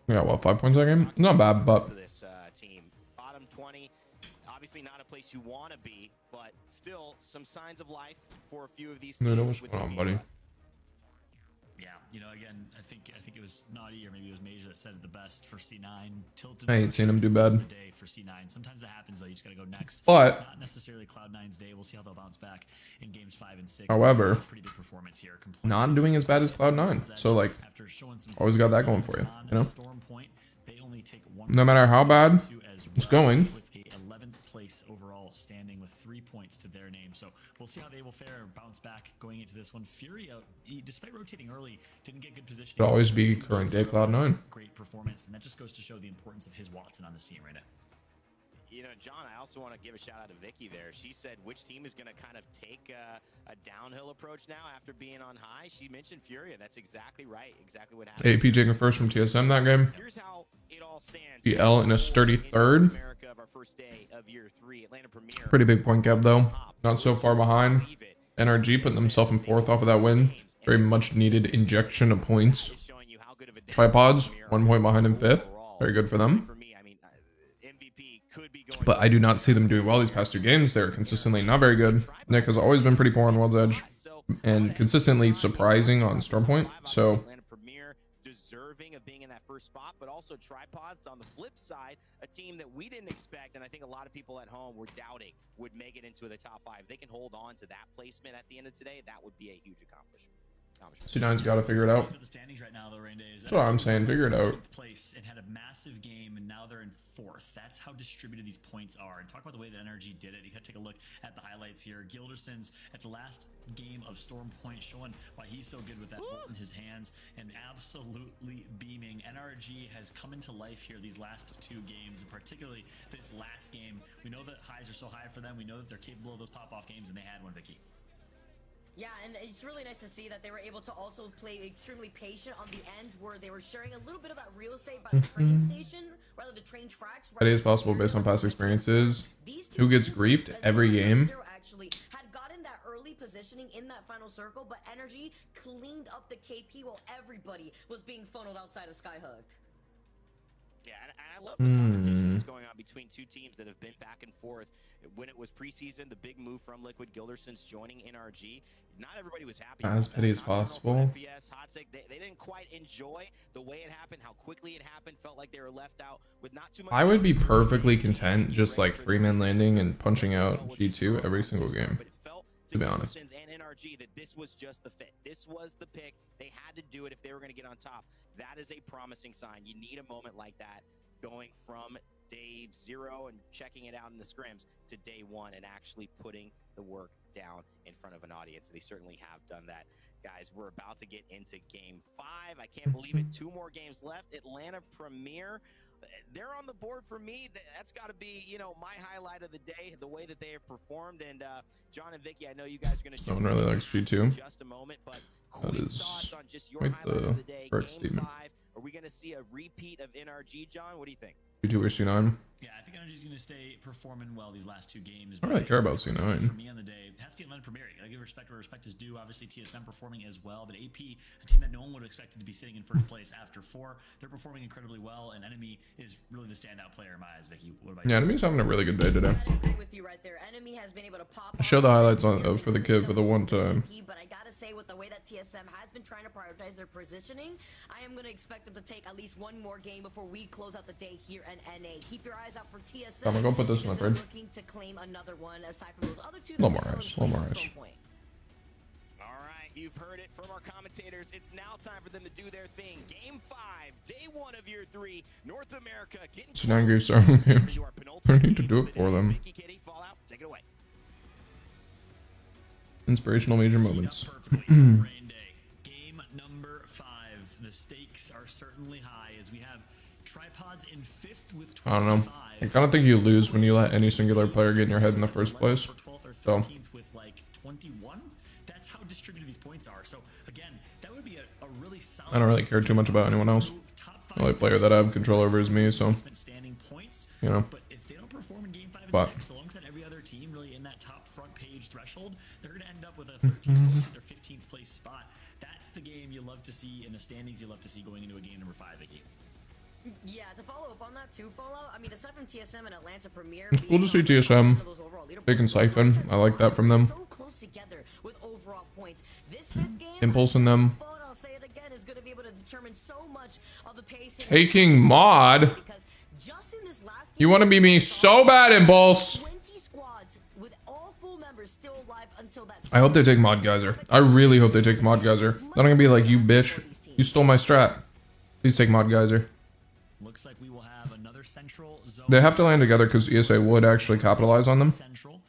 Yeah, well, 5 points that game? Not bad, but So this team, bottom 20, obviously not a place you want to be, but still some signs of life for a few of these teams. Dude, what's with going on, the buddy? game. Yeah, you know, again, I think it was Naughty or maybe it was Major that said it the best for C9. Tilted. I ain't seen him do bad. The day for C9. Sometimes that happens though. You just gotta go next. But Not necessarily Cloud9's day. We'll see how they'll bounce back in games 5 and 6. However, Pretty big performance here. not doing as bad as Cloud9. So like, After showing some always got that going for you, you know? Storm Point, they only take one No matter how bad it's going. with a 11th place overall standing with 3 points to their name. So we'll see how they will fare and bounce back going into this one. Furia, despite rotating early, didn't get good position. Should always be current day Cloud9. Great performance, and that just goes to show the importance of his Watson on the scene right now. You know, John, I also want to give a shout out to Vicky there. She said which team is going to kind of take a downhill approach now after being on high. She mentioned Furia. That's exactly right. Exactly what happened. AP taking first from TSM that game. Here's how it all stands. EL in a sturdy third. America of our first day of year 3, Atlanta Premier. Pretty big point gap though. Not so far behind. NRG putting themselves in 4th off of that win. Very much needed injection of points. Tripods, 1 point behind in 5th. Very good for them. But I do not see them doing well these past 2 games. They're consistently not very good. Nick has always been pretty poor on World's Edge. And consistently surprising on Stormpoint. So Atlanta Premier deserving of being in that first spot, but also Tripods on the flip side, a team that we didn't expect, and I think a lot of people at home were doubting would make it into the top 5. If they can hold on to that placement at the end of today, that would be a huge accomplishment. C9's got to figure it out. The standings right now, though, Rain Day, is That's what I'm saying. Figure it out. Place and had a massive game, and now they're in 4th. That's how distributed these points are. And talk about the way that NRG did it. You got to take a look at the highlights here. Gilderson's at the last game of Storm Point, showing why he's so good with that bolt in his hands and absolutely beaming. NRG has come into life here these last 2 games, and particularly this last game. We know that highs are so high for them. We know that they're capable of those pop-off games, and they had one, Vicky. Yeah, and it's really nice to see that they were able to also play extremely patient on the end, where they were sharing a little bit of that real estate by the train station, rather the train tracks. That is possible based on past experiences. Who gets griefed every game? Actually had gotten that early positioning in that final circle, but Energy cleaned up the KP while everybody was being funneled outside of Skyhook. Yeah, and I love the competition that's going on between 2 teams that have been back and forth. When it was preseason, the big move from Liquid Gilderson's joining NRG, not everybody was happy. As petty as possible. FPS, hot take, they didn't quite enjoy the way it happened, how quickly it happened. Felt like they were left out with not too much. I would be perfectly content just like 3-man landing and punching out G2 every single game, to be honest. And NRG that this was just the fit. This was the pick. They had to do it if they were going to get on top. That is a promising sign. You need a moment like that going from day 0 and checking it out in the scrims to day 1 and actually putting the work down in front of an audience. They certainly have done that. Guys, we're about to get into game 5. I can't believe it. 2 more games left. Atlanta Premier, they're on the board for me. That's got to be, you know, my highlight of the day, the way that they have performed. And John and Vicky, I know you guys are going to No one really likes G2. just a moment, but That quick is thoughts on just your quite highlight the of the day, correct game statement. 5. Are we going to see a repeat of NRG, John? What do you think? G2 or C9. Yeah, I think Energy's going to stay performing well these last 2 games. I don't really care about For C9. me on the day, it has to be Atlanta Premier. I give respect where respect is due. Obviously, TSM performing as well, but AP, a team that no one would have expected to be sitting in first place after 4, they're performing incredibly well, and Enemy is really the standout player in my eyes. Vicky, what about you? Yeah, Enemy's having a really good day today. I agree with you right there. Enemy has been able to pop I show the highlights on for the kid for the one time. But I gotta say, with the way that TSM has been trying to prioritize their positioning, I am gonna expect them to take at least one more game before we close out the day here in NA. Keep your eyes out for TSM. I'm gonna go put this in the fridge. Looking to claim another one aside from those other 2. A little more ice. A little more ice. All right, you've heard it from our commentators. It's now time for them to do their thing. Game 5, day 1 of year 3, North America getting So now Goose are games. I need to do it for them. Vicky, Kitty, Fallout, take it away. Inspirational major moments. Rain day. Game number 5. The stakes are certainly high as we have tripods in 5th with 25. I don't know. I kind of think you lose when you let any singular player get in your head in the first place. So With like 21. That's how distributed these points are. So again, that would be a really solid. I don't really care too much about anyone else. The only player that I have control over is me, so you know. But if they don't perform in game 5 and But 6, alongside every other team really in that top front page threshold, they're going to end up with a 13th place or 15th place spot. That's the game you love to see in the standings. You love to see going into a game number 5, Vicky. Yeah, to follow up on that too, Fallout. I mean, aside from TSM and Atlanta Premier, we'll just see TSM. They can siphon. I like that from them. So close together with overall points. This 5th game, Impulse in them. I'll say it again, is going to be able to determine so much of the pacing. Taking mod. Because just in this last game, You want to be me so bad, Impulse. 20 squads with all full members still alive until that. I hope they take Mod Geyser. I really hope they take Mod Geyser. Then I'm gonna be like, you bitch. You stole my strat. Please take Mod Geyser. Looks like we will have another central zone. They have to land together because ESA would actually capitalize on them. Central.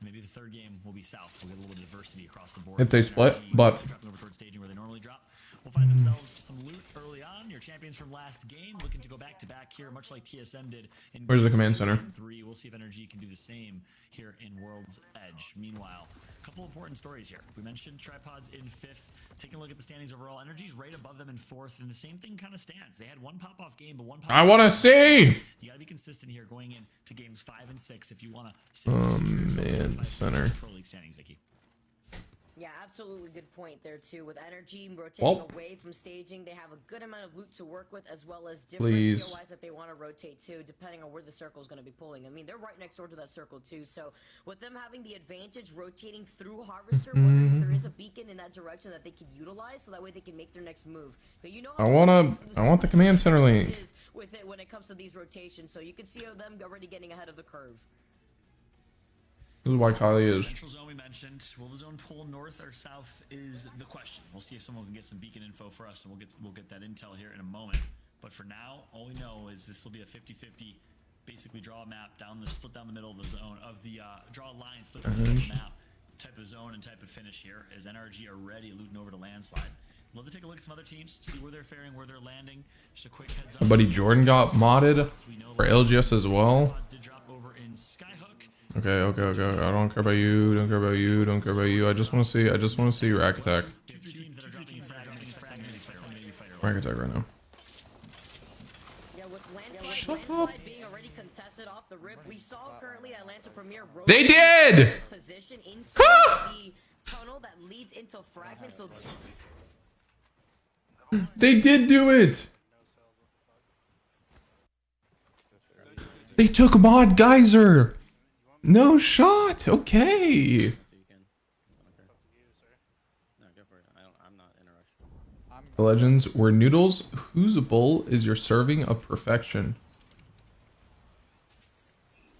Maybe the 3rd game will be south. We'll get a little bit of diversity across the board. If they split, but Dropping over towards staging where they normally drop. Will find themselves some loot early on. Your champions from last game looking to go back to back here, much like TSM did in Where's the command 2 center? and 3. We'll see if Energy can do the same here in World's Edge. Meanwhile, a couple important stories here. We mentioned tripods in 5th. Taking a look at the standings overall, Energy's right above them in 4th, and the same thing kind of stands. They had one pop-off game, but one pop-off. I want to see. You gotta be consistent here going into games 5 and 6 if you want to. Man, center. Pro League standings, Vicky. Yeah, absolutely good point there too. With Energy rotating away from staging, they have a good amount of loot to work with, as well as different POIs that they want to rotate to, depending on where the circle is going to be pulling. I mean, they're right next door to that circle too. So with them having the advantage rotating through Harvester, wondering if there is a beacon in that direction that they can utilize, so that way they can make their next move. But you know, I want the command center link. With it when it comes to these rotations, so you can see them already getting ahead of the curve. This is why Kylie is. Central zone we mentioned. Will the zone pull north or south is the question. We'll see if someone can get some beacon info for us, and we'll get that intel here in a moment. But for now, all we know is this will be a 50-50, basically draw a map split down the middle of the zone of the draw a line split down the middle of the map type of zone and type of finish here. As NRG are ready, looting over to landslide. Love to take a look at some other teams, see where they're faring, where they're landing. Just a quick heads up. My buddy Jordan got modded for ALGS as well. Did drop over in Skyhook. Okay. I don't care about you. Don't care about you. Don't care about you. I just want to see Rack Attack. Rack Attack right now. Yeah, with landslide being already contested off the rip, we saw currently Atlanta Premier They did! Position into the tunnel that leads into fragments. So They did do it. They took Mod Geyser. No shot. Okay. The legends were noodles. Whose bowl is your serving of perfection?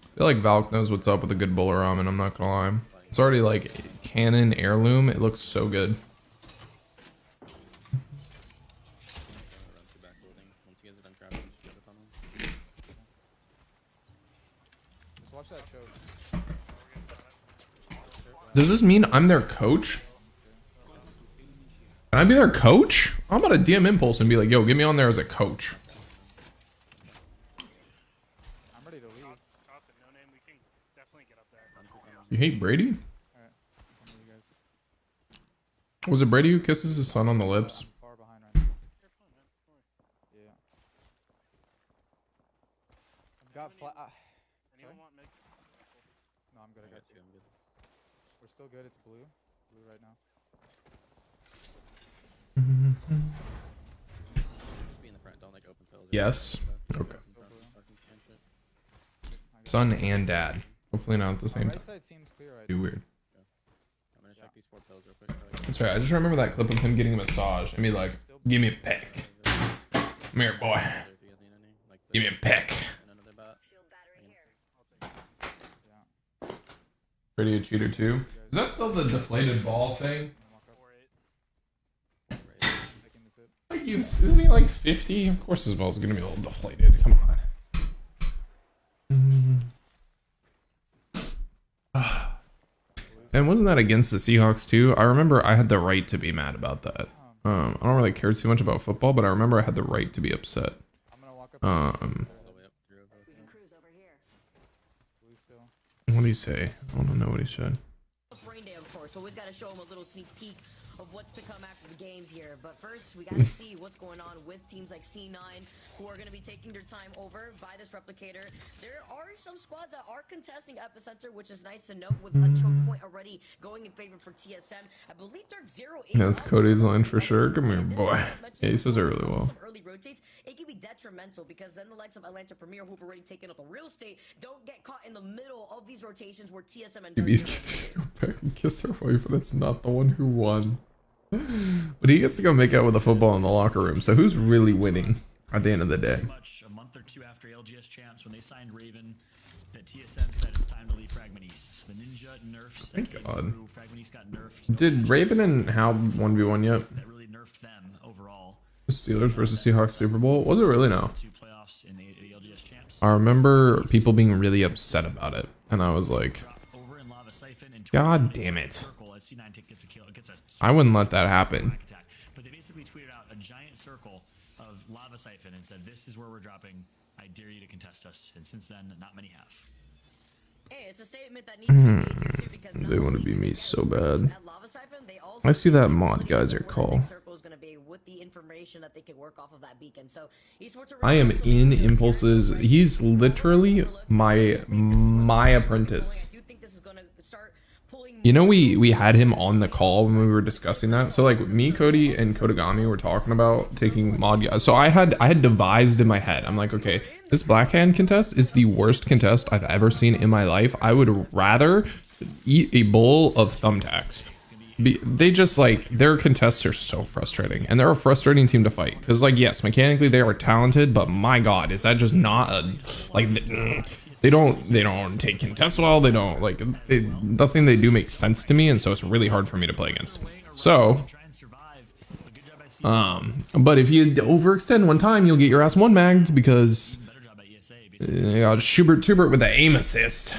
I feel like Valk knows what's up with a good bowl of ramen. I'm not gonna lie. It's already like canon heirloom. It looks so good. Does this mean I'm their coach? Can I be their coach? I'm about to DM Impulse and be like, yo, get me on there as a coach. I'm ready to leave. No name, we can definitely get up there. You hate Brady? Was it Brady who kisses his son on the lips? Far behind right now. Got flat. Anyone want make? No, I'm good. I got you. I'm good. We're still good. It's blue. Blue right now. Just be in the front. Don't like open pills. Yes. Okay. Son and dad. Hopefully not at the same time. Right side seems clear right Too now. weird. I'm gonna check these 4 pills real quick. That's right. I just remember that clip of him getting a massage and be like, "Give me a peck. Come here, boy. Give me a peck." Pretty a cheater too. Is that still the deflated ball thing? Like isn't he like 50? Of course his ball's gonna be a little deflated. Come on. And wasn't that against the Seahawks too? I remember I had the right to be mad about that. I don't really care too much about football, but I remember I had the right to be upset. What do you say? I want to know what he said. Brain day, of course. Always got to show him a little sneak peek of what's to come after the games here. But first, we got to see what's going on with teams like C9, who are going to be taking their time over by this replicator. There are some squads that are contesting Epicenter, which is nice to note, with a choke point already going in favor for TSM. I believe Dark Zero is... Yeah, that's Cody's line for sure. Come here, boy. Yeah, he says it really well. Some early rotates, it can be detrimental because then the likes of Atlanta Premier, who've already taken up the real estate, don't get caught in the middle of these rotations where TSM and Dark He's back and kiss her wife, but it's not the one who won. But he gets to go make out with a football in the locker room. So who's really winning at the end of the day? Much a month or two after ALGS champs, when they signed Raven, that TSM said it's time to leave Fragment East. The Ninja nerfs. Thank God. Fragment East got nerfed. Did Raven and Hal 1v1 yet? That really nerfed them overall. The Steelers versus Seahawks Super Bowl? Was it really now? 2 playoffs in the ALGS champs. I remember people being really upset about it, and I was like, God damn it. I wouldn't let that happen. But they basically tweeted out a giant circle of Lava Siphon and said, "This is where we're dropping. I dare you to contest us." And since then, not many have. Hey, it's a statement that needs to be made here too, because They want to be me so bad. I see that mod geyser call. I am in Impulses. He's literally my apprentice. You know, we had him on the call when we were discussing that. So like me, Cody, and Kodagami were talking about taking mod guys. So I had devised in my head. I'm like, okay, this Blackhand contest is the worst contest I've ever seen in my life. I would rather eat a bowl of thumbtacks. They just like, their contests are so frustrating, and they're a frustrating team to fight because like, yes, mechanically they are talented, but my God, is that just not a like they don't take contests well. They don't like nothing they do makes sense to me, and so it's really hard for me to play against. So but if you overextend one time, you'll get your ass one magged because Schubert Tubert with the aim assist.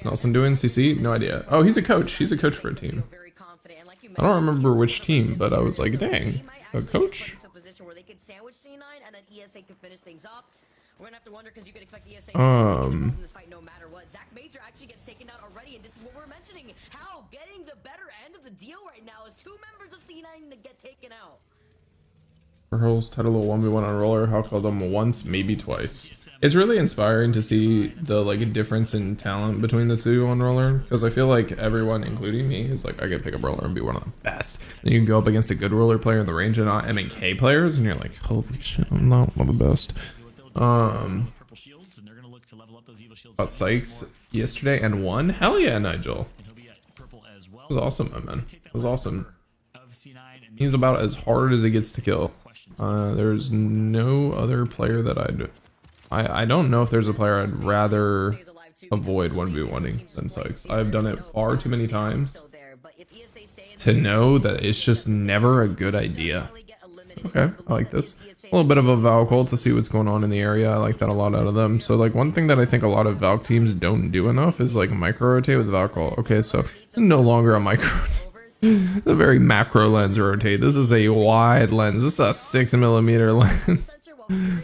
Nelson doing CC? No idea. Oh, he's a coach. He's a coach for a team. I don't remember which team, but I was like, dang, a coach? We're gonna have to wonder because you could expect ESA in this fight no matter what. Zach Major actually gets taken out already, and this is what we're mentioning. How getting the better end of the deal right now is 2 members of C9 to get taken out. Hurls title of 1v1 on roller. How called them once, maybe twice. It's really inspiring to see the like difference in talent between the two on roller, because I feel like everyone, including me, is like, I could pick up roller and be one of the best. Then you can go up against a good roller player in the range and not MNK players, and you're like, holy shit, I'm not one of the best. About Sykes yesterday and won? Hell yeah, Nigel. That was awesome, my man. That was awesome. He's about as hard as it gets to kill. There's no other player that I don't know if there's a player I'd rather avoid 1v1ing than Sykes. I've done it far too many times to know that it's just never a good idea. Okay, I like this. A little bit of a Valk ult to see what's going on in the area. I like that a lot out of them. So like one thing that I think a lot of Valk teams don't do enough is like micro rotate with Valk ult. Okay, so no longer a micro rotate. It's a very macro lens rotate. This is a wide lens. This is a 6mm lens.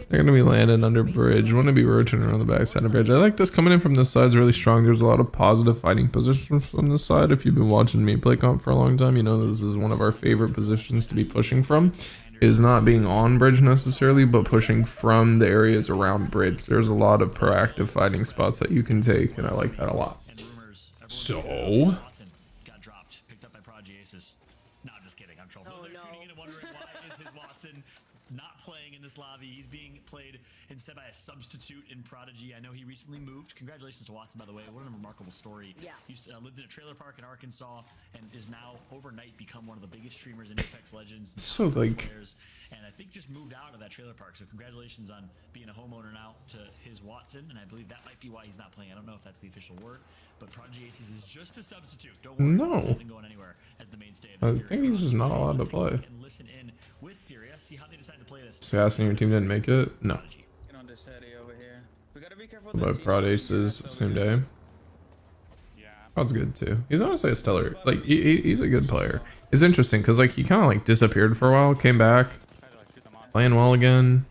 They're gonna be landing under bridge. Want to be rotating around the backside of bridge. I like this. Coming in from this side is really strong. There's a lot of positive fighting positions from this side. If you've been watching me play comp for a long time, you know this is one of our favorite positions to be pushing from. is not being on bridge necessarily, but pushing from the areas around bridge. There's a lot of proactive fighting spots that you can take, and I like that a lot. So got dropped, picked up by Prodigy Aces. No, I'm just kidding. I'm trolling. They're tuning in and wondering why is his Watson not playing in this lobby. He's being played instead by a substitute in Prodigy. I know he recently moved. Congratulations to Watson, by the way. What a remarkable story. Yeah. He lived in a trailer park in Arkansas and is now overnight become one of the biggest streamers in Apex Legends. So like, and I think just moved out of that trailer park. So congratulations on being a homeowner now to his Watson. And I believe that might be why he's not playing. I don't know if that's the official word, but Prodigy Aces is just a substitute. Don't worry, no, Watson isn't going anywhere as the mainstay of I this think he's just not allowed to play. and listen in with Furia, see how they decide to play this. Assassin, your team didn't make it? No. Get on this area over here. We gotta be careful. But Prod Aces, same day. Yeah. Prod's good too. He's honestly a stellar, like, he's a good player. It's interesting because, like, he kind of, like, disappeared for a while, came back, playing well again.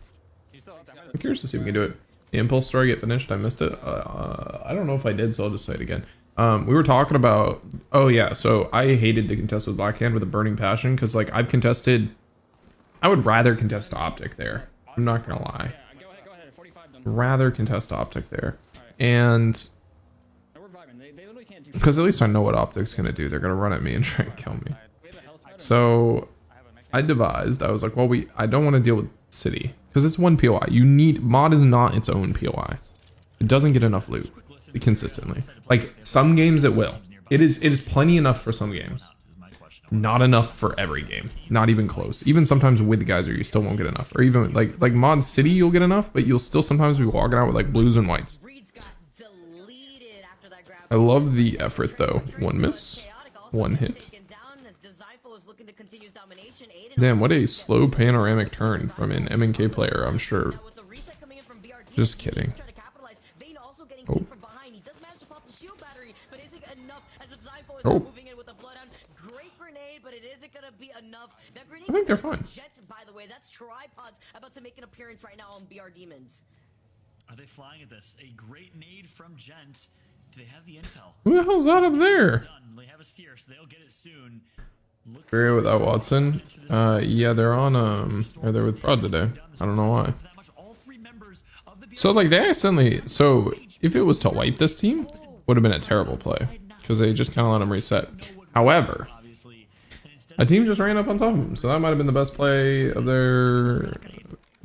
I'm curious to see if we can do it. The Impulse story get finished? I missed it. I don't know if I did, so I'll just say it again. We were talking about, oh yeah, so I hated to contest with Blackhand with a burning passion because, like, I've contested, I would rather contest Optic there. I'm not gonna lie. Rather contest Optic there. And because at least I know what Optic's gonna do. They're gonna run at me and try and kill me. So I devised, I was like, well, I don't want to deal with City because it's one POI. You need, mod is not its own POI. It doesn't get enough loot consistently. Like, some games it will. It is plenty enough for some games. Not enough for every game. Not even close. Even sometimes with Geyser, you still won't get enough. Or even like Mod City, you'll get enough, but you'll still sometimes be walking out with like blues and whites. I love the effort though. One miss, one hit. Damn, what a slow panoramic turn from an MNK player, I'm sure. Just kidding. Oh. Oh. I think they're fine. By the way, that's Tripods about to make an appearance right now on BR Demons. Are they flying at this? A great nade from Gent. Do they have the intel? Who the hell's that up there? They have a steer, so they'll get it soon. We're without Watson. Yeah, they're on or they're with Prod today. I don't know why. So like they accidentally, so if it was to wipe this team, would have been a terrible play because they just kind of let them reset. However, a team just ran up on top of them, so that might have been the best play of their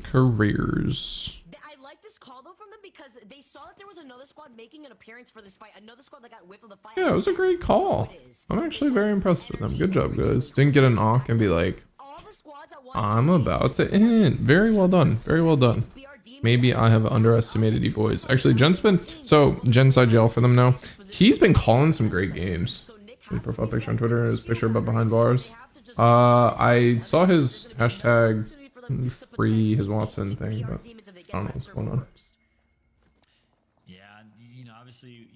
careers. I like this call though from them because they saw that there was another squad making an appearance for this fight, another squad that got whipped of the fight. Yeah, it was a great call. I'm actually very impressed with them. Good job, guys. Didn't get a knock and be like, I'm about to end. Very well done. Very well done. Maybe I have underestimated you boys. Actually, Jen's been, so Jen's IGL for them now. He's been calling some great games. His profile picture on Twitter is picture but behind bars. I saw his hashtag free his Watson thing, but I don't know what's going on. Yeah, you know, obviously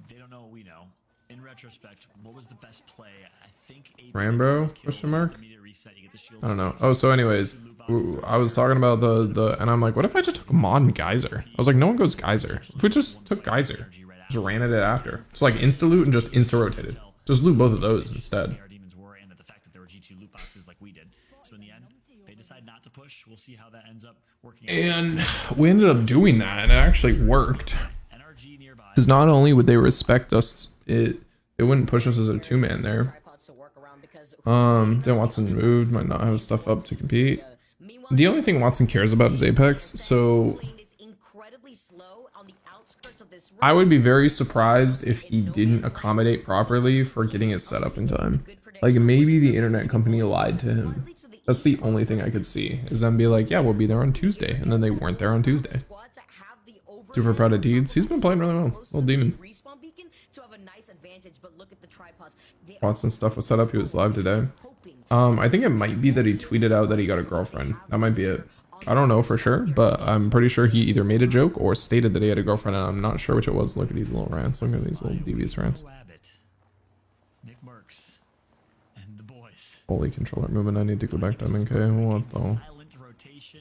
they don't know what we know. In retrospect, what was the best play? I think Rambo? Question mark? I don't know. Oh, so anyways, I was talking about the and I'm like, what if I just took Mod and Geyser? I was like, no one goes Geyser. If we just took Geyser, just ran at it after. It's like insta loot and just insta rotated. Just loot both of those instead. And we ended up doing that, and it actually worked. Because not only would they respect us, it wouldn't push us as a two-man there. Then Watson moved, might not have stuff up to compete. The only thing Watson cares about is Apex, so I would be very surprised if he didn't accommodate properly for getting his setup in time. Like, maybe the internet company lied to him. That's the only thing I could see, is them be like, yeah, we'll be there on Tuesday, and then they weren't there on Tuesday. Super proud of Deeds. He's been playing really well. Little demon. Watson stuff was set up. He was live today. I think it might be that he tweeted out that he got a girlfriend. That might be it. I don't know for sure, but I'm pretty sure he either made a joke or stated that he had a girlfriend, and I'm not sure which it was. Look at these little rants. Look at these little devious rants. Holy controller movement. I need to go back to MNK. What the?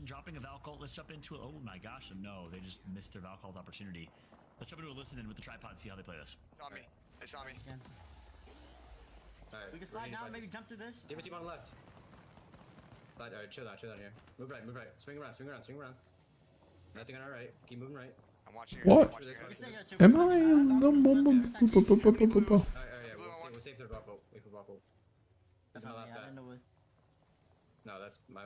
Dropping of alcohol. Let's jump into it. Oh my gosh, no, they just missed their alcohol opportunity. Let's jump into a listen in with the tripod, see how they play this. Saw me. They saw me. We can slide now and maybe jump through this. Give it to you on the left. Alright, chill out here. Move right. Swing around. Nothing on our right. Keep moving right. I'm watching her. What? Am I? Alright, yeah, we'll save the bubble. Wait for bubble. That's my last bat. No, that's my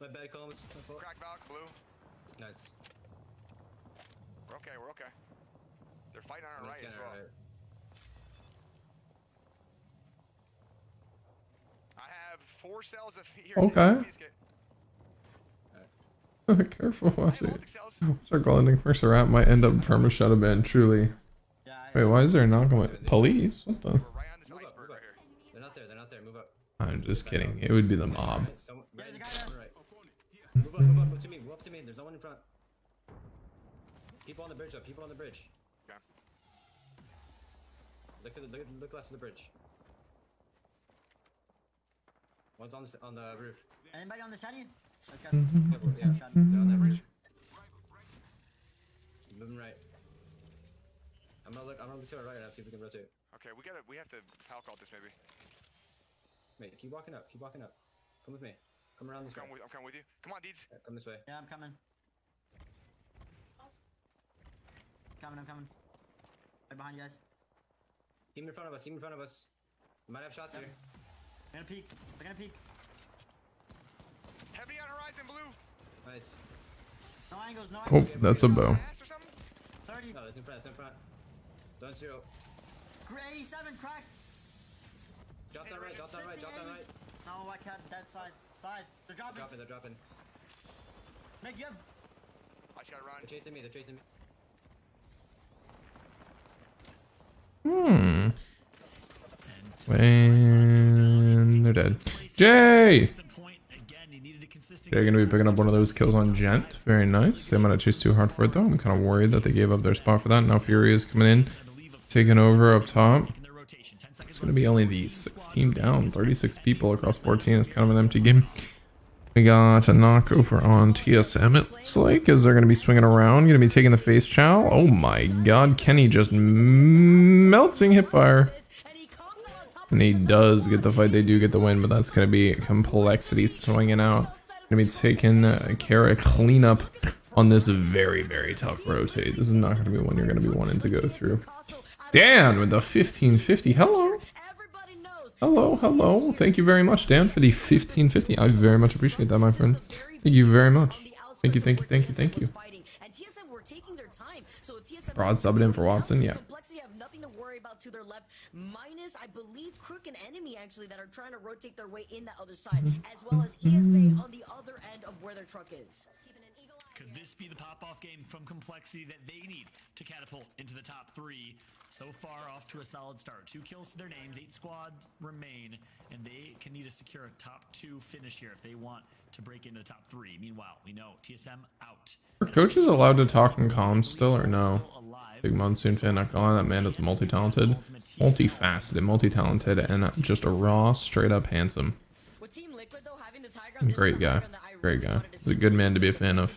bad, Columbus. Crack Valk, blue. Nice. We're okay. They're fighting on our right as well. Right. I have 4 cells of here. Okay. Careful, watch it. Start landing first or out might end up perma shadow ban, truly. Wait, why is there a knock on my police? What the? We're right on this iceberg right here. They're not there. Move up. I'm just kidding. It would be the mob. Move up to me. There's no one in front. People on the bridge. Okay. Look left of the bridge. One's on the roof. Anybody on the side? Yeah, they're on that bridge. Moving right. I'm gonna look to our right and see if we can rotate. Okay, we have to Falcon this maybe. Wait, keep walking up. Come with me. Come around this way. I'm coming with you. Come on, Deeds. Yeah, come this way. Yeah, I'm coming. I'm coming. Right behind you guys. Team in front of us. We might have shots here. They're gonna peek. Heavy on horizon, blue. Nice. No angles, Oh, that's a bow. 30. No, it's in front. Don't zero. 87, crack. Drop that right. No, I can't. That side. They're dropping. Nick, you have... I just gotta run. They're chasing me. And they're dead. Jay! They're going to be picking up one of those kills on Gent. Very nice. They might have chased too hard for it though. I'm kind of worried that they gave up their spot for that. Now Fury is coming in, taking over up top. It's going to be only the 6 team down. 36 people across 14 is kind of an empty game. We got a knock over on TSM, it looks like, as they're going to be swinging around. Going to be taking the face chow. Oh my god, Kenny just melting hipfire. And he does get the fight. They do get the win, but that's going to be Complexity swinging out. Going to be taking care of cleanup on this very, very tough rotate. This is not going to be one you're going to be wanting to go through. Dan with the 1550. Hello. Hello. Thank you very much, Dan, for the 1550. I very much appreciate that, my friend. Thank you very much. Thank you. Broad subbed in for Watson, yeah. To their left, minus I believe Crook and Enemy actually that are trying to rotate their way in that other side, as well as ESA on the other end of where their truck is. Could this be the pop-off game from Complexity that they need to catapult into the top 3? So far, off to a solid start. 2 kills to their names, 8 squads remain, and they can need to secure a top 2 finish here if they want to break into the top 3. Meanwhile, we know TSM out. Are coaches allowed to talk in comms still or no? Big Monsoon fan, not gonna lie, that man is multi-talented, multifaceted, multi-talented, and just a raw, straight-up handsome. Great guy. He's a good man to be a fan of.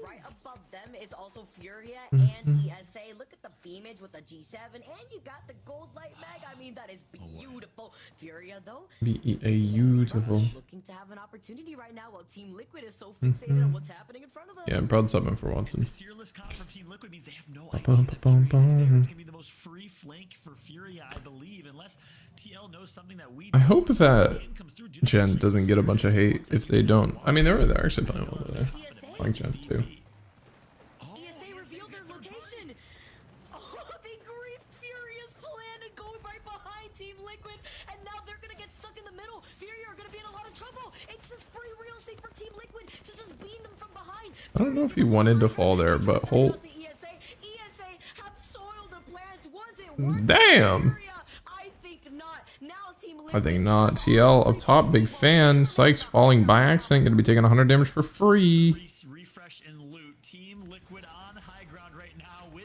Right above them is also Furia and ESA. Look at the beamage with the G7, and you got the gold light mag. I mean, that is beautiful. Furia, though, beautiful. Looking to have an opportunity right now while Team Liquid is so fixated on what's happening in front of them. Yeah, broad subbing for Watson. Fearless comp from Team Liquid means they have no idea that Fury is there. It's gonna be the most free flank for Furia, I believe, unless TL knows something that we. I hope that Gen doesn't get a bunch of hate if they don't. I mean, they're actually playing well today. I like Gen too. ESA revealed their location. Oh, they griefed Furia's plan and going right behind Team Liquid, and now they're gonna get stuck in the middle. Furia are gonna be in a lot of trouble. It's just free real estate for Team Liquid to just beam them from behind. I don't know if he wanted to fall there, but Holt. ESA have soiled the plans. Was it worth Damn. I think not. TL up top, big fan. Sykes falling by accident, gonna be taking 100 damage for free.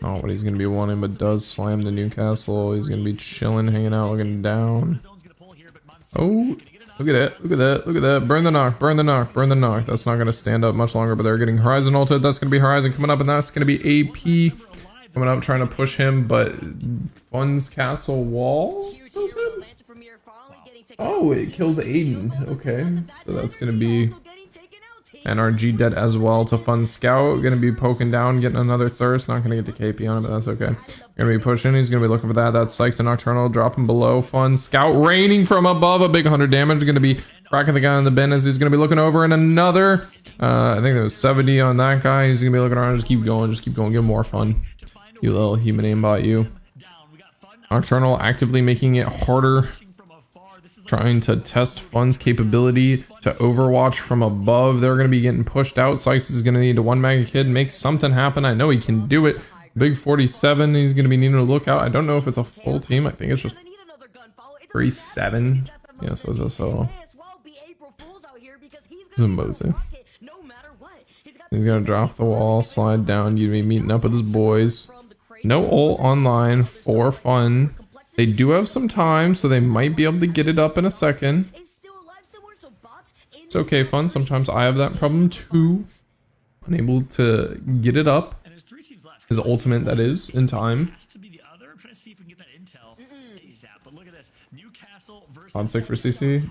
Oh, what he's gonna be wanting, but does slam the Newcastle. He's gonna be chilling, hanging out, looking down. Oh, look at that. Burn the knock. That's not gonna stand up much longer, but they're getting Horizon ulted. That's gonna be Horizon coming up, and that's gonna be AP coming up, trying to push him, but Fun's Castle wall? Oh, it kills Aiden. Okay, so that's gonna be NRG dead as well to Fun Scout. Gonna be poking down, getting another thirst. Not gonna get the KP on it, but that's okay. Gonna be pushing. He's gonna be looking for that. That's Sykes and Nocturnal dropping below. Fun Scout raining from above. A big 100 damage. Gonna be cracking the guy on the bin as he's gonna be looking over. And another, I think there was 70 on that guy. He's gonna be looking around. Just keep going. Just keep going. Get more fun. You little human aimbot, you. Nocturnal actively making it harder. Trying to test Fun's capability to overwatch from above. They're going to be getting pushed out. Sykes is going to need to one mag a kid, make something happen. I know he can do it. Big 47. He's going to be needing to look out. I don't know if it's a full team. I think it's just 3-7. Yeah, so it's a solo. This is Moses. He's going to drop the wall, slide down. You'd be meeting up with his boys. No ult online for Fun. They do have some time, so they might be able to get it up in a second. It's okay, Fun. Sometimes I have that problem too. Unable to get it up. His ultimate, that is, in time. On sick for CC.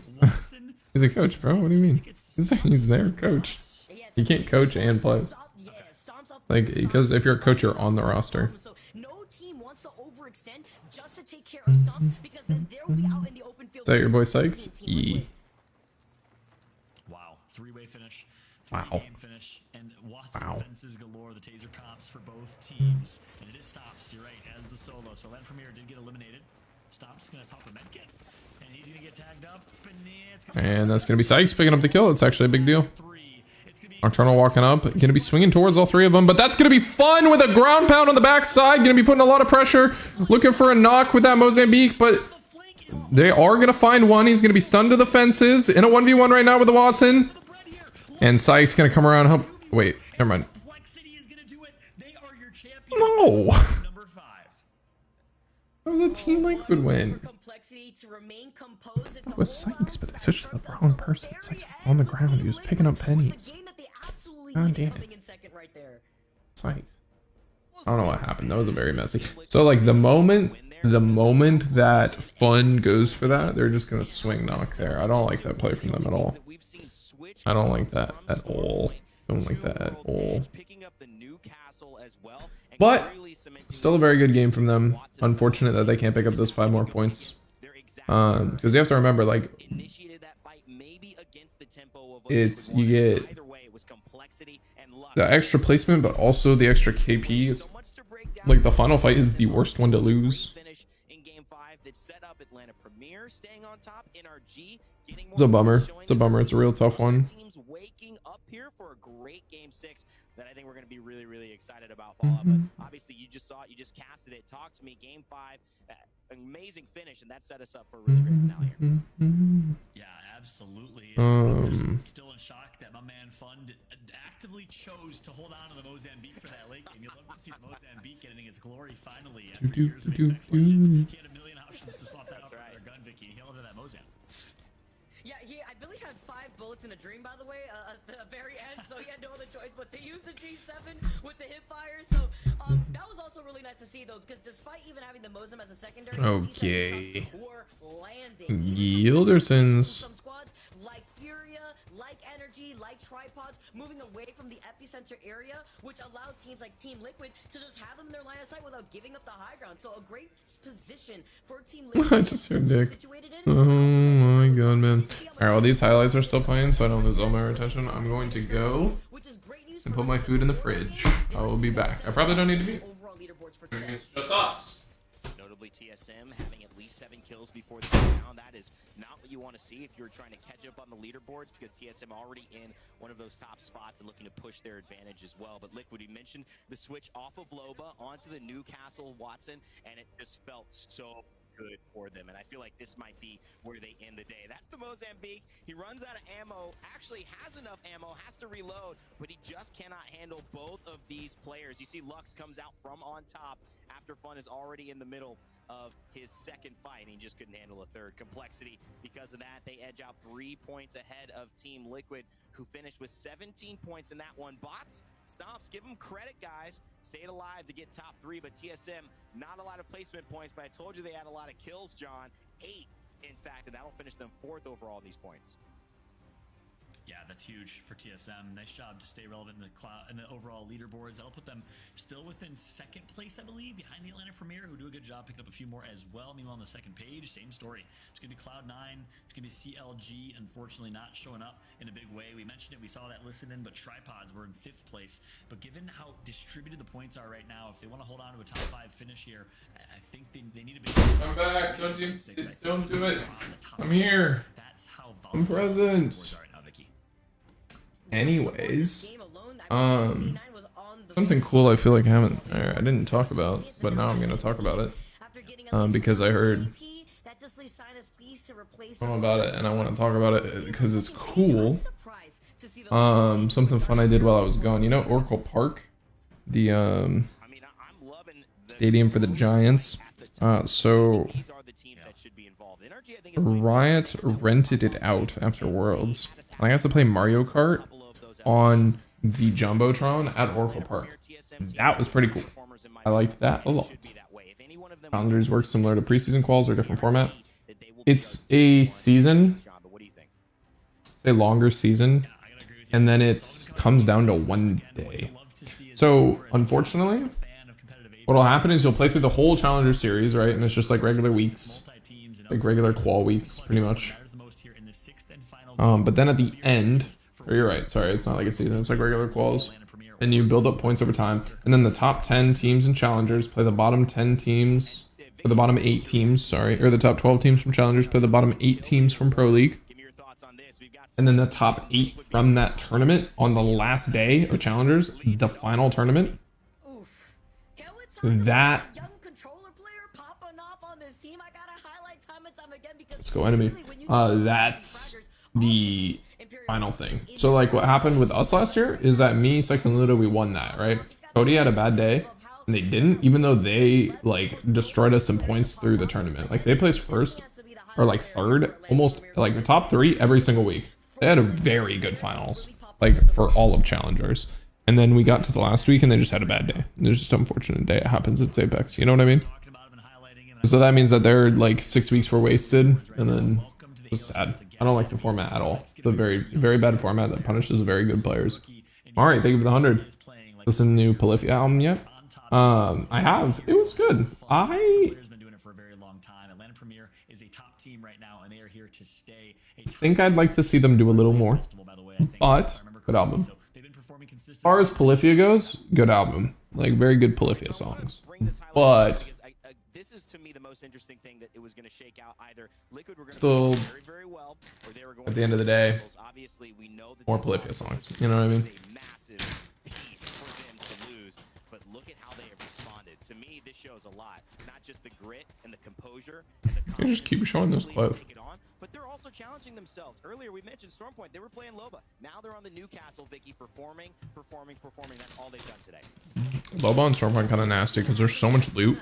He's a coach, bro. What do you mean? He's their coach. You can't coach and play. Like, because if you're a coach, you're on the roster. Is that your boy Sykes? E. Wow, three-way finish. Wow. Game finish, and Watson fences galore. The taser comps for both teams, and it is Stops. You're right, as the solo. So Len Premier did get eliminated. Stops gonna pop a med kit, and he's gonna get tagged up, and that's gonna be Sykes picking up the kill. It's actually a big deal. Nocturnal walking up, gonna be swinging towards all three of them, but that's gonna be Fun with a ground pound on the backside. Gonna be putting a lot of pressure, looking for a knock with that Mozambique, but they are gonna find one. He's gonna be stunned to the fences in a 1v1 right now with the Watson, and Sykes gonna come around. Help. Wait, never mind. No, that was a Team Liquid win. It was Sykes, but they switched to the wrong person. Sykes was on the ground. He was picking up pennies. God damn it. Sykes. I don't know what happened. That was a very messy. So like the moment that Fun goes for that, they're just gonna swing knock there. I don't like that play from them at all. I don't like that at all. Don't like that at all. But still a very good game from them. Unfortunate that they can't pick up those 5 more points. Because you have to remember, like, it's, you get the extra placement, but also the extra KP. It's like the final fight is the worst one to lose. It's a bummer. It's a bummer. It's a real tough one. That I think we're going to be really, really excited about. But obviously, you just saw it. You just casted it. Talk to me. Game 5, amazing finish, and that set us up for a really great finale here. Yeah, absolutely. Still in shock that my man Fund actively chose to hold on to the Mozambique for that late game. You'd love to see the Mozambique getting its glory finally after years of Apex Legends. He had a million options to swap that out for their gun, Vicky. He held to that Mozambique. Yeah, I believe had 5 bullets in a dream, by the way, at the very end, so he had no other choice but to use the G7 with the hip fire. So that was also really nice to see, though, because despite even having the Mozam as a secondary, okay, were landing. Gildersons. Some squads like Furia, like Energy, like Tripods, moving away from the epicenter area, which allowed teams like Team Liquid to just have them in their line of sight without giving up the high ground. So a great position for Team Liquid. I just heard Dick. Oh my god, man. Alright, well, these highlights are still playing, so I don't lose all my retention. I'm going to go and put my food in the fridge. I will be back. I probably don't need to be. It's just us. Notably, TSM having at least 7 kills before the round. That is not what you want to see if you're trying to catch up on the leaderboards, because TSM already in one of those top spots and looking to push their advantage as well. But Liquid, you mentioned the switch off of Loba onto the Newcastle Watson, and it just felt so good for them, and I feel like this might be where they end the day. That's the Mozambique. He runs out of ammo, actually has enough ammo, has to reload, but he just cannot handle both of these players. You see Lux comes out from on top after Fun is already in the middle of his second fight, and he just couldn't handle a third. Complexity, because of that, they edge out 3 points ahead of Team Liquid, who finished with 17 points in that one. Bots, Stomps, give them credit, guys. Stayed alive to get top 3, but TSM, not a lot of placement points, but I told you they had a lot of kills, John. 8 in fact, and that'll finish them 4th overall in these points. Yeah, that's huge for TSM. Nice job to stay relevant in the overall leaderboards. That'll put them still within 2nd place, I believe, behind the Atlanta Premier, who do a good job picking up a few more as well. Meanwhile, on the 2nd page, same story. It's going to be Cloud9. It's going to be CLG, unfortunately not showing up in a big way. We mentioned it. We saw that listed in, but Tripods were in 5th place. But given how distributed the points are right now, if they want to hold on to a top 5 finish here, I think they need a big... Come back. Don't do it. I'm here. That's how I'm present. Anyways, something cool I feel like I didn't talk about, but now I'm gonna talk about it because I heard something about it and I want to talk about it because it's cool. Something fun I did while I was gone. You know Oracle Park, the stadium for the Giants. So Riot rented it out after Worlds. I got to play Mario Kart on the Jumbotron at Oracle Park. That was pretty cool. I liked that a lot. Challengers work similar to preseason quals or different format. It's a season. It's a longer season. And then it comes down to 1 day. So, unfortunately, what'll happen is you'll play through the whole Challenger series, right? And it's just like regular weeks. Like regular qual weeks, pretty much. But then at the end... Or you're right, sorry, it's not like a season, it's like regular quals. And you build up points over time. And then the top 10 teams and challengers play the bottom 10 teams, or the bottom 8 teams, sorry, or the top 12 teams from challengers play the bottom 8 teams from Pro League. And then the top 8 from that tournament on the last day of challengers, the final tournament. That... Let's go enemy. That's the final thing. So like what happened with us last year is that me, Sex, and Ludo, we won that, right? Cody had a bad day and they didn't, even though they like destroyed us in points through the tournament. Like they placed 1st or like 3rd, almost like the top 3 every single week. They had a very good finals, like for all of challengers. And then we got to the last week and they just had a bad day. There's just an unfortunate day. It happens. It's Apex. You know what I mean? So that means that their like 6 weeks were wasted, and then it's sad. I don't like the format at all. It's a very, very bad format that punishes very good players. All right, thank you for the 100. Listen to new Polyphia album yet? I have. It was good. I think I'd like to see them do a little more, but good album. As far as Polyphia goes, good album. Like very good Polyphia songs, but. This is to me the most interesting thing that it was going to shake out. Either Liquid were going to still play very well, or they were going at the end of the day, obviously we know that more Polyphia songs. You know what I mean? A massive piece for them to lose, but look at how they have responded. To me, this shows a lot. Not just the grit and the composure and the you just keep showing those clips. But they're also challenging themselves. Earlier we mentioned Stormpoint. They were playing Loba. Now they're on the Newcastle, Vicky, performing. That's all they've done today. Loba and Stormpoint kind of nasty because there's so much loot.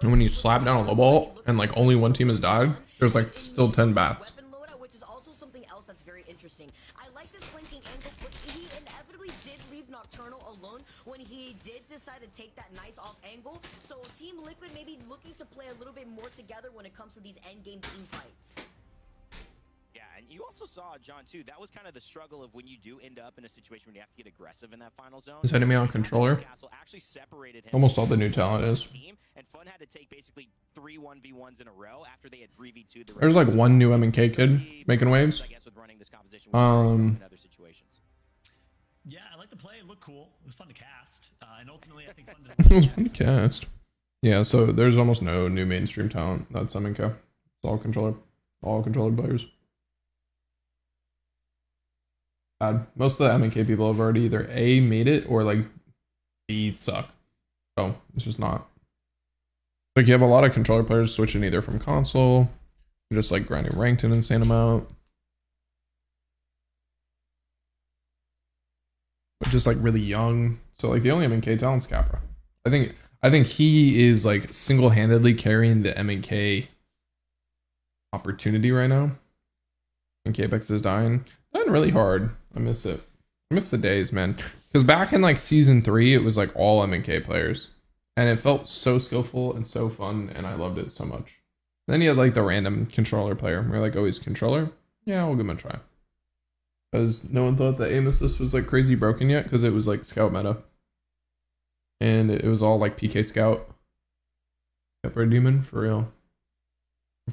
And when you slap down a low ball and like only one team has died, there's like still 10 bats. Which is also something else that's very interesting. I like this flanking angle, but he inevitably did leave Nocturnal alone when he did decide to take that nice off angle. So Team Liquid may be looking to play a little bit more together when it comes to these endgame team fights. Yeah, and you also saw, John, too, that was kind of the struggle of when you do end up in a situation when you have to get aggressive in that final zone. Is enemy on controller? Almost all the new talent is. And Fun had to take basically 3 1v1s in a row after they had 3v2'd the There's like one new M&K kid making waves. Yeah, I like the play. It looked cool. It was fun to cast. And ultimately, I think fun to it was fun to cast. Yeah, so there's almost no new mainstream talent. That's M&K. It's all controller players. Most of the M&K people have already either A, made it, or like B, suck. So it's just not. Like you have a lot of controller players switching either from console, or just like grinding ranked an insane amount. But just like really young. So like the only M&K talent's Capra. I think he is like single-handedly carrying the M&K opportunity right now. And Apex is dying. Dying really hard. I miss it. I miss the days, man. Because back in like season 3, it was like all M&K players. And it felt so skillful and so fun, and I loved it so much. Then you had like the random controller player. We're like, oh, he's controller? Yeah, we'll give him a try. Because no one thought the aim assist was like crazy broken yet, because it was like scout meta. And it was all like PK scout. Pepper Demon, for real.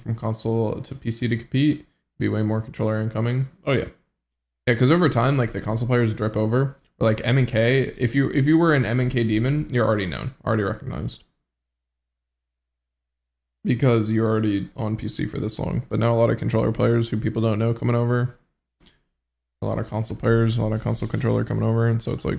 From console to PC to compete, be way more controller incoming. Oh yeah. Yeah, because over time, like the console players drip over. Or like M and K, if you were an M and K demon, you're already known, already recognized. Because you're already on PC for this long. But now a lot of controller players who people don't know coming over. A lot of console players, a lot of console controller coming over, and so it's like,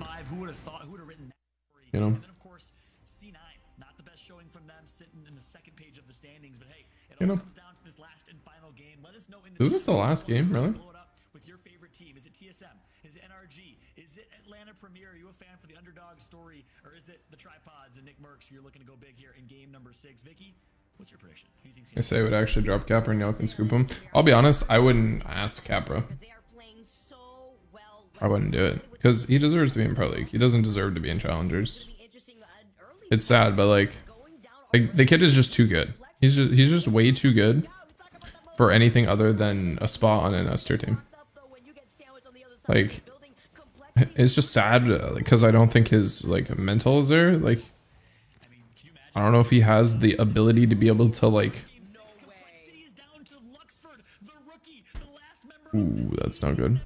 you know. And then of course, C9, not the best showing from them, sitting in the second page of the standings, but hey, it all comes down to this last and final game. Let us know in the Is this the last game, really? Blow it up with your favorite team. Is it TSM? Is it NRG? Is it Atlanta Premier? Are you a fan for the underdog story, or is it the Tripods and Nick Merckx? You're looking to go big here in game number 6. Vicky, what's your prediction? Who do you think's I say I would actually drop Capra and y'all can scoop him. I'll be honest, I wouldn't ask Capra. I wouldn't do it because he deserves to be in Pro League. He doesn't deserve to be in Challengers. It's sad, but like the kid is just too good. He's just way too good for anything other than a spot on an S tier team. Like, it's just sad because I don't think his like mental is there. Like, I don't know if he has the ability to be able to like. Ooh, that's not good.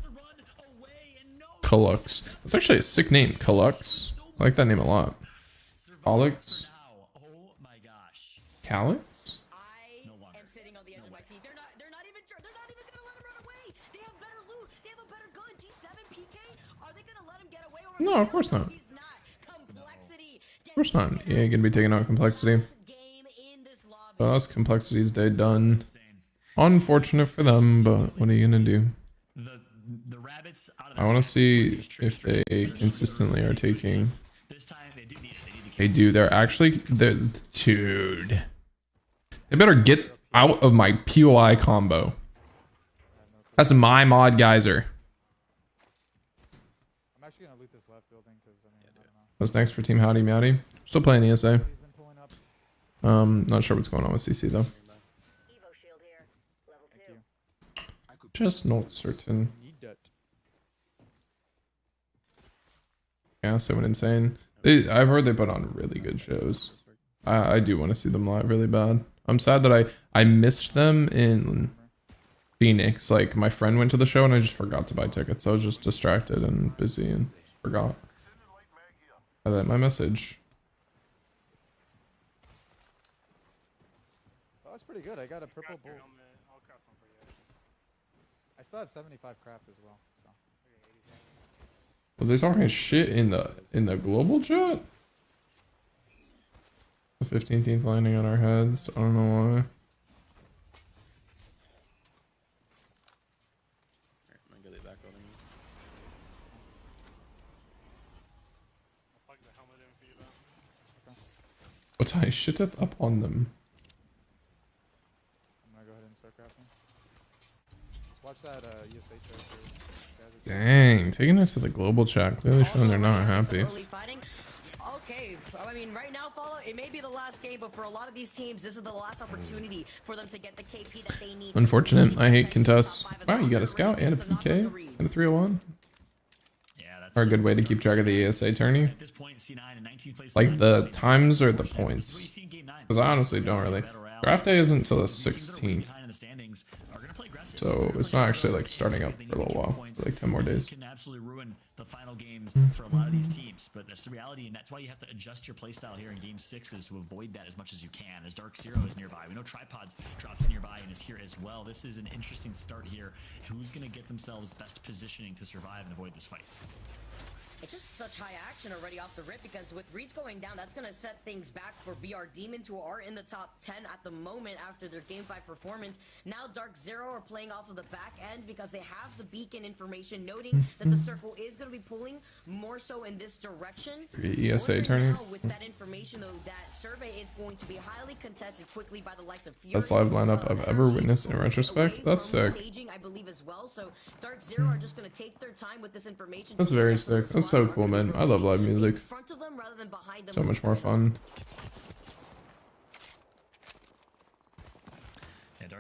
Kalux. That's actually a sick name, Kalux. I like that name a lot. Kalux? Calix? I am sitting on the edge of my seat. They're not even gonna let him run away. They have better loot. They have a better gun. G7 PK. Are they gonna let him get away? No, of course not. Of course not. He ain't gonna be taking out Complexity. So that's Complexity's day done. Unfortunate for them, but what are you gonna do? I want to see if they consistently are taking. They do. They're actually. Dude. They better get out of my POI combo. That's my mod geyser. I'm actually gonna loot this left building because I don't know. What's next for Team Howdy Mowdy? Still playing ESA. Not sure what's going on with CC though. Just not certain. Yeah, so insane. I've heard they put on really good shows. I do want to see them live really bad. I'm sad that I missed them in Phoenix. Like, my friend went to the show and I just forgot to buy tickets. I was just distracted and busy and forgot. I let my message. Oh, that's pretty good. I got a purple bolt. I still have 75 craft as well. So. Were they talking shit in the global chat? The 15th landing on our heads. I don't know why. What's I shitteth up on them? I'm gonna go ahead and start crafting. Just watch that ESA show. Dang, taking us to the global chat. Clearly showing they're not happy. Okay, I mean, right now, Follow, it may be the last game, but for a lot of these teams, this is the last opportunity for them to get the KP that they need. Unfortunate. I hate contests. Wow, you got a scout and a PK and a 301. Are a good way to keep track of the ESA tourney. Like the times or the points? Because I honestly don't really. Draft day isn't until the 16th. So it's not actually like starting up for a little while, for like 10 more days. Can absolutely ruin the final games for a lot of these teams, but that's the reality, and that's why you have to adjust your playstyle here in game 6 is to avoid that as much as you can. As Dark Zero is nearby, we know Tripods drops nearby and is here as well. This is an interesting start here. Who's going to get themselves best positioning to survive and avoid this fight? It's just such high action already off the rip because with Reeds going down, that's going to set things back for BR Demons, who are in the top 10 at the moment after their Game 5 performance. Now Dark Zero are playing off of the back end because they have the beacon information, noting that the circle is going to be pulling more so in this direction. ESA tourney. With that information, though, that survey is going to be highly contested quickly by the likes of Best live lineup I've ever witnessed in retrospect. That's sick. Staging, I believe, as well. So Dark Zero are just going to take their time with this information. That's very sick. That's so cool, man. I love live music. So much more fun.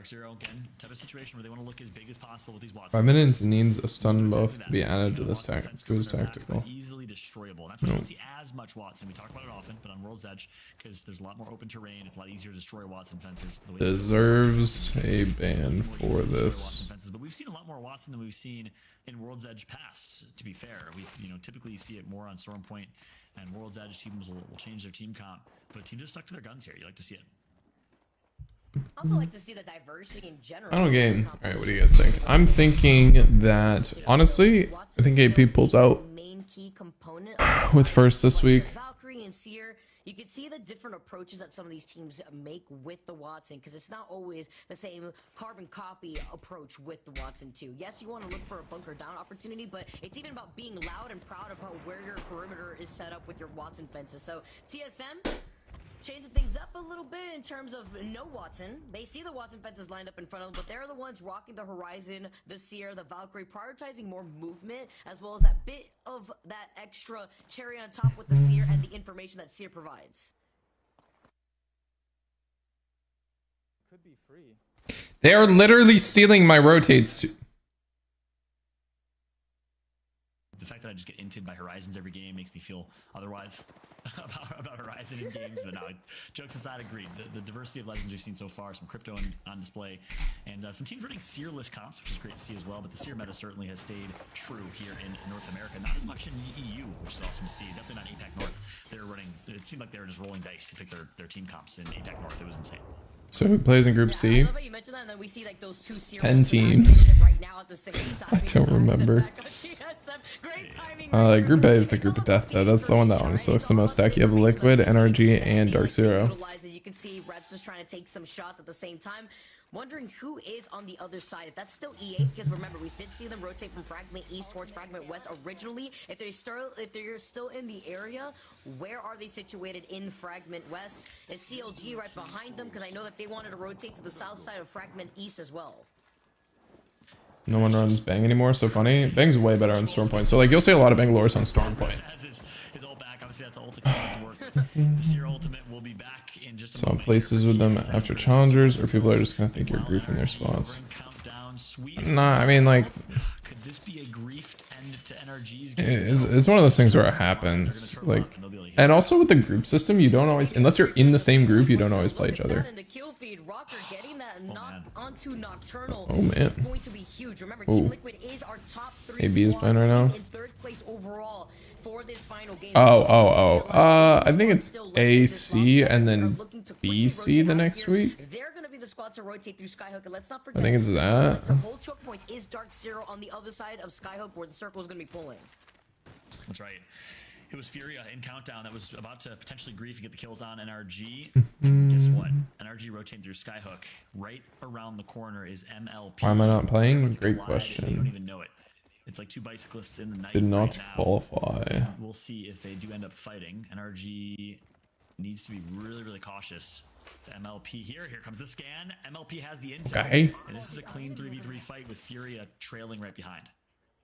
Dark Zero, again, type of situation where they want to look as big as possible with these Wattson. 5 minutes needs a stun buff to be added to this tactical. Easily destroyable. That's why you don't see as much Wattson. We talk about it often, but on World's Edge, because there's a lot more open terrain, it's a lot easier to destroy Wattson fences. Deserves a ban for this. But we've seen a lot more Wattson than we've seen in World's Edge past, to be fair. We've, typically see it more on Stormpoint, and World's Edge teams will change their team comp, but teams just stuck to their guns here. You like to see it. I also like to see the diversity in general. Final game. All right, what do you guys think? I'm thinking that, honestly, I think AP pulls out with first this week. Valkyrie and Seer, you can see the different approaches that some of these teams make with the Wattson, because it's not always the same carbon copy approach with the Wattson too. Yes, you want to look for a bunker down opportunity, but it's even about being loud and proud about where your perimeter is set up with your Wattson fences. So TSM changing things up a little bit in terms of no Wattson. They see the Wattson fences lined up in front of them, but they're the ones rocking the Horizon, the Seer, the Valkyrie, prioritizing more movement, as well as that bit of that extra cherry on top with the Seer and the information that Seer provides. Could be free. They are literally stealing my rotates too. The fact that I just get inted by Horizons every game makes me feel otherwise about Horizon in games, but no, jokes aside, agreed. The diversity of legends we've seen so far, some crypto on display, and some teams running Seerless comps, which is great to see as well, but the Seer meta certainly has stayed true here in North America. Not as much in EU, which is awesome to see. Definitely not APAC North. They're running, it seemed like they were just rolling dice to pick their team comps in APAC North. It was insane. So who plays in Group C? I love how you mentioned that, and then we see like those two 10 teams. right now at the same time. I don't remember. Group A is the group of death, though. That's the one that honestly looks the most stacky. You have Liquid, NRG, and Dark Zero. You can see Reps just trying to take some shots at the same time. Wondering who is on the other side. If that's still EA, because remember, we did see them rotate from Fragment East towards Fragment West originally. If they're still in the area, where are they situated in Fragment West? Is CLG right behind them? Because I know that they wanted to rotate to the south side of Fragment East as well. No one runs Bang anymore. So funny. Bang's way better on Stormpoint. So like you'll see a lot of Bangalores on Stormpoint. His ult back. Obviously that's ult to work. The Seer ultimate will be back in just a Some places with them after challengers, or people are just gonna think you're griefing their spots. Nah, I mean like could this be a griefed end to NRG's it's one of those things where it happens. Like, and also with the group system, you don't always, unless you're in the same group, you don't always play each other. Oh man. Going to be huge. Remember, Team Liquid is our top 3 AB is playing right now. in 3rd place overall for this final game. I think it's AC and then BC the next week. They're going to be the squad to rotate through Skyhook, and let's not forget. I think it's that. So whole choke points is Dark Zero on the other side of Skyhook, where the circle is going to be pulling. That's right. It was Furia in Countdown that was about to potentially grief and get the kills on NRG. Guess what? NRG rotating through Skyhook. Right around the corner is MLP. Why am I not playing? Great question. You don't even know it. It's like two bicyclists in the night. Did not right qualify. We'll see if they do end up fighting. NRG needs to be really, really cautious. The MLP here. Here comes the scan. MLP has the intel. Okay. And this is a clean 3v3 fight with Furia trailing right behind.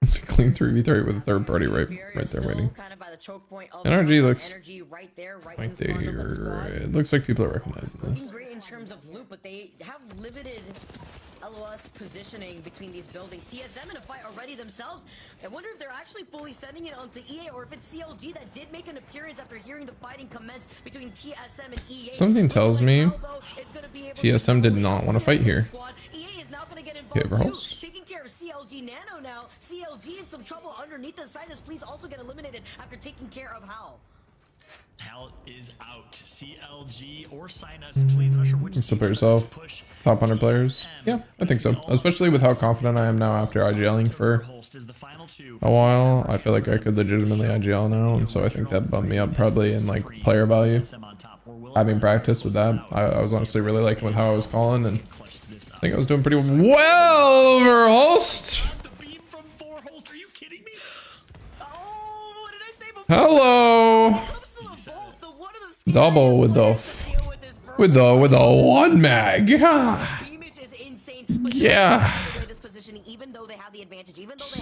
It's a clean 3v3 with a third party right there waiting. Kind of by the choke point of NRG looks right there, like it looks like people are recognizing this. Great in terms of loot, but they have limited LOS positioning between these buildings. TSM in a fight already themselves. I wonder if they're actually fully sending it onto EA, or if it's CLG that did make an appearance after hearing the fighting commence between TSM and EA. Something tells me TSM did not want to fight here. Okay, Verholst. Taking care of CLG Nano now. CLG in some trouble underneath the Sinus. Please also get eliminated after taking care of Hal. Hal is out. CLG or Sinus, please. I'm not sure which. Still put yourself top 100 players. Yeah, I think so. Especially with how confident I am now after IGLing for a while. I feel like I could legitimately IGL now, and so I think that bumped me up probably in like player value. Having practiced with that, I was honestly really liking with how I was calling, and I think I was doing pretty well, Verholst. Hello. Double with the one mag. Yeah.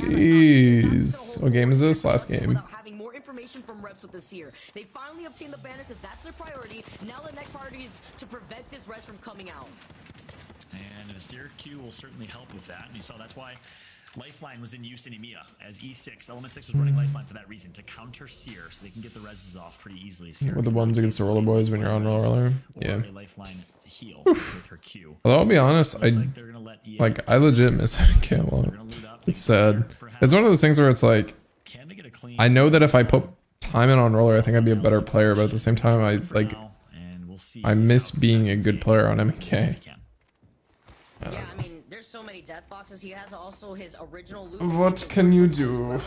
Jeez. What game is this? Last game. Having more information from Reps with the Seer. They finally obtained the banner because that's their priority. Now the next priority is to prevent this res from coming out. And the Seer Q will certainly help with that. And you saw that's why Lifeline was in use in EMEA, as E6, Element 6 was running Lifeline for that reason, to counter Seer, so they can get the reses off pretty easily. Seer With the ones against the roller boys when you're on roller. Yeah. A Lifeline heal with her Q. Although I'll be honest, I legit miss MK a lot. It's sad. It's one of those things where it's like, I know that if I put time in on roller, I think I'd be a better player, but at the same time, I miss being a good player on MK. Yeah, I mean, there's so many death boxes. He has also his original loot. What can you do? I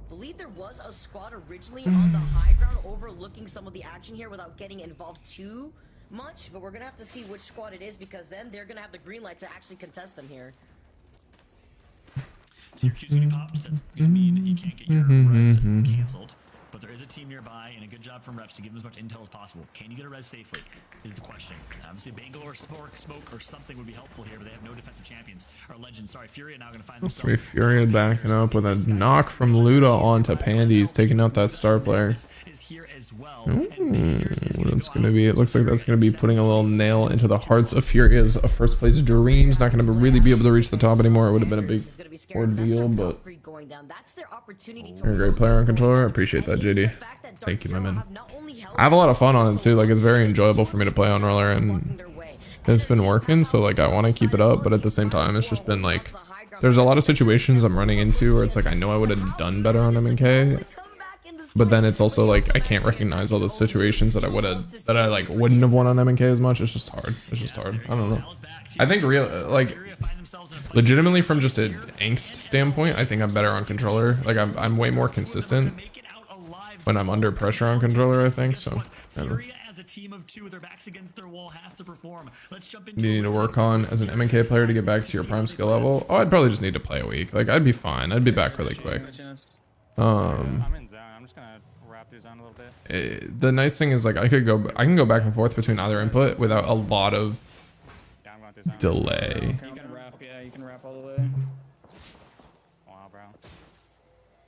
believe there was a squad originally on the high ground overlooking some of the action here without getting involved too much, but we're gonna have to see which squad it is, because then they're gonna have the green light to actually contest them here. So your Q's getting popped, that's gonna mean you can't get your res canceled. But there is a team nearby, and a good job from reps to give them as much intel as possible. Can you get a res safely, is the question. Obviously, Bangle or Smoke or something would be helpful here, but they have no defensive champions. Or legends, sorry, Furia now going to find themselves... Furia backing up with a knock from Luda onto Pandy's, taking out that star player. That's gonna be. It looks like that's gonna be putting a little nail into the hearts of Furia's first place dreams. Not gonna really be able to reach the top anymore. It would have been a big ordeal, but you're a great player on controller. I appreciate that, JD. Thank you, my man. I have a lot of fun on it too. Like, it's very enjoyable for me to play on roller, and it's been working. So like, I want to keep it up, but at the same time, it's just been like, there's a lot of situations I'm running into where it's like, I know I would have done better on MK. But then it's also like, I can't recognize all the situations that I like wouldn't have won on MK as much. It's just hard. It's just hard. I don't know. I think legitimately from just an angst standpoint, I think I'm better on controller. Like I'm way more consistent when I'm under pressure on controller, I think. So I don't know. You need to work on as an MK player to get back to your prime skill level. Oh, I'd probably just need to play a week. Like I'd be fine. I'd be back really quick. The nice thing is like I can go back and forth between either input without a lot of delay. You can wrap, yeah, you can wrap all the way. Wow, bro.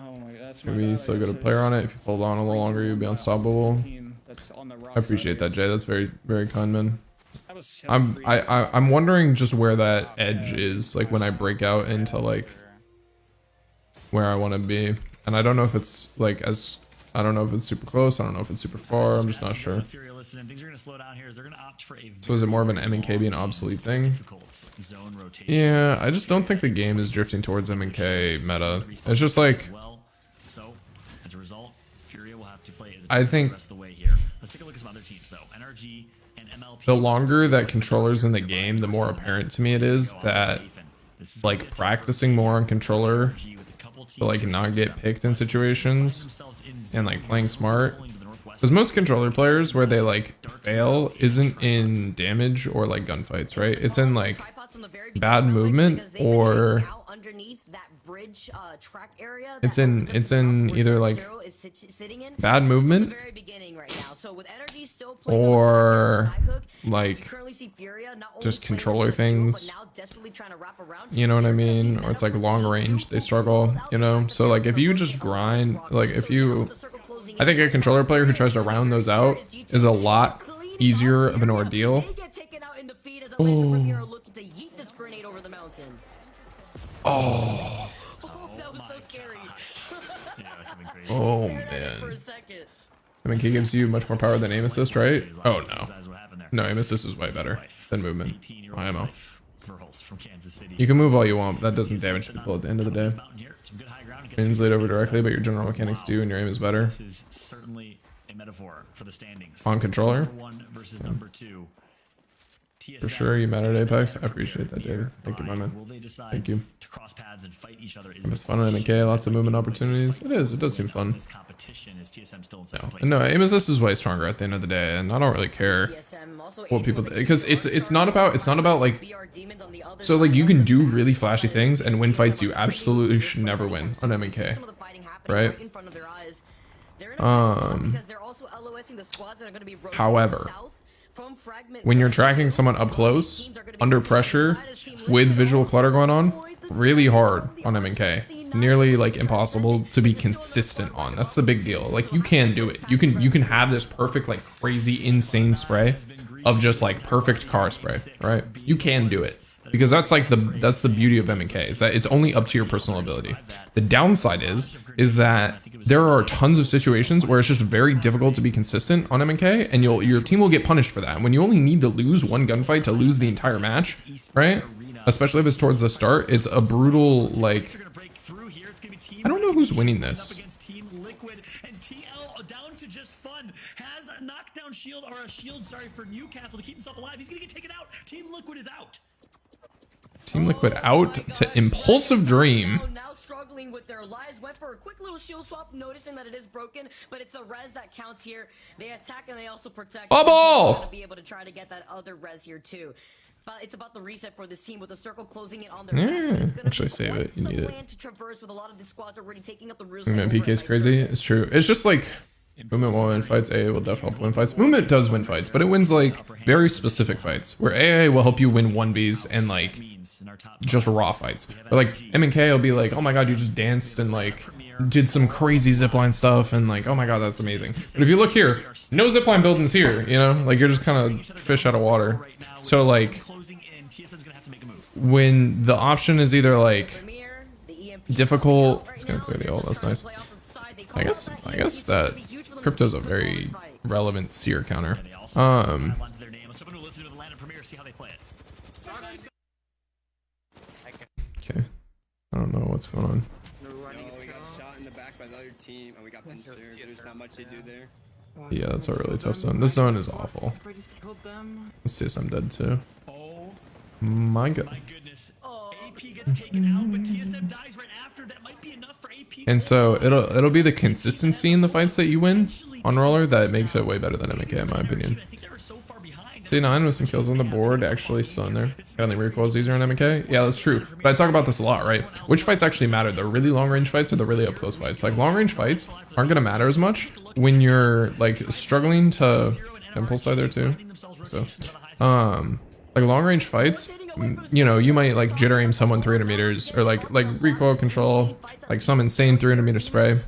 Oh my god, that's Maybe still good a player on it. If you hold on a little longer, you'll be unstoppable. I appreciate that, Jay. That's very, very kind, man. I'm wondering just where that edge is, like when I break out into like where I want to be, and I don't know if it's like I don't know if it's super close. I don't know if it's super far. I'm just not sure. So is it more of an M&K being an obsolete thing? Yeah, I just don't think the game is drifting towards M&K meta. It's just like, I think the longer that controller's in the game, the more apparent to me it is that like practicing more on controller to like not get picked in situations and like playing smart, because most controller players where they like fail isn't in damage or like gunfights, right? It's in like bad movement, or it's in either like bad movement or like just controller things, you know what I mean? Or it's like long range, they struggle, you know? So like if you just grind, like I think a controller player who tries to round those out is a lot easier of an ordeal. Oh. Oh man. I mean, K gives you much more power than aim assist, right? Oh no. No, aim assist is way better than movement. IMO. You can move all you want, but that doesn't damage people at the end of the day. Translate over directly, but your general mechanics do, and your aim is better. On controller? For sure, you matter at Apex. I appreciate that, David. Thank you, my man. Thank you. It's fun on MK, lots of movement opportunities. It is. It does seem fun. No, aim assist is way stronger at the end of the day, and I don't really care what people, because it's not about like, so like you can do really flashy things and win fights you absolutely should never win on MK, right? However, when you're tracking someone up close, under pressure, with visual clutter going on, really hard on MK. Nearly like impossible to be consistent on. That's the big deal. Like you can do it. You can have this perfect, like crazy, insane spray of just like perfect car spray, right? You can do it. because that's like the beauty of M&K, is that it's only up to your personal ability. The downside is that there are tons of situations where it's just very difficult to be consistent on M&K, and your team will get punished for that. When you only need to lose one gunfight to lose the entire match, right? Especially if it's towards the start, it's a brutal, like, I don't know who's winning this. Down to just fun has a knockdown shield or a shield, sorry, for Newcastle to keep himself alive. He's gonna get taken out. Team Liquid is out. Team Liquid out to Impulsive Dream. Now struggling with their lives, went for a quick little shield swap, noticing that it is broken, but it's the res that counts here. They attack and they also protect. Bubble! Gonna be able to try to get that other res here too. But it's about the reset for this team with the circle closing in on their backs. Actually save it. You need it. Land to traverse with a lot of the squads already taking up the real. Movement PK is crazy. It's true. It's just like movement will win fights. AA will definitely help win fights. Movement does win fights, but it wins like very specific fights. Where AA will help you win 1Bs and like just raw fights. But like M&K will be like, oh my god, you just danced and like did some crazy zipline stuff and like, oh my god, that's amazing. But if you look here, no zipline buildings here. You know, like you're just kind of fish out of water. So like, when the option is either like difficult, it's gonna clear the ult. That's nice. I guess that Crypto's a very relevant seer counter. Okay, I don't know what's going on. We got shot in the back by the other team, and we got pinned. There's not much to do there. Yeah, that's a really tough zone. This zone is awful. Let's see if I'm dead too. My god. AP gets taken out, but TSM dies right after. That might be enough for AP. And so it'll be the consistency in the fights that you win on roller that makes it way better than M&K in my opinion. C9 with some kills on the board, actually still in there. Got any recoils easier on M&K? Yeah, that's true. But I talk about this a lot, right? Which fights actually matter? The really long range fights or the really up close fights? Like long range fights aren't gonna matter as much when you're like struggling to impulse die there too. So like long range fights, you know, you might like jitter aim someone 300 meters or like recoil control, like some insane 300 meter spray,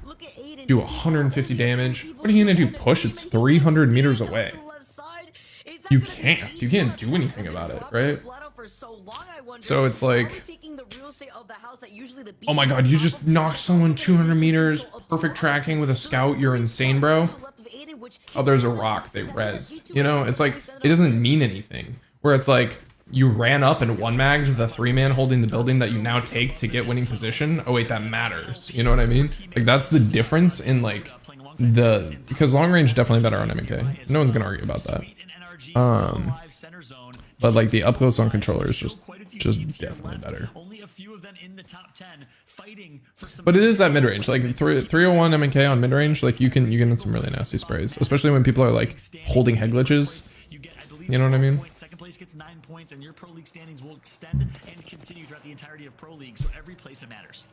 do 150 damage. What are you gonna do? Push? It's 300 meters away. You can't do anything about it, right? So it's like, oh my god, you just knocked someone 200 meters, perfect tracking with a scout, you're insane, bro. Oh, there's a rock, they rezzed. You know, it's like, it doesn't mean anything. Where it's like, you ran up and one magged the 3-man holding the building that you now take to get winning position. Oh wait, that matters. You know what I mean? Like that's the difference in like because long range definitely better on M&K. No one's gonna argue about that. But like the up close on controller is just definitely better. But it is that mid range, like 301 M&K on mid range. Like you can hit some really nasty sprays, especially when people are like holding head glitches. You know what I mean? Second place gets 9 points, and your Pro League standings will extend and continue throughout the entirety of Pro League. So every placement matters.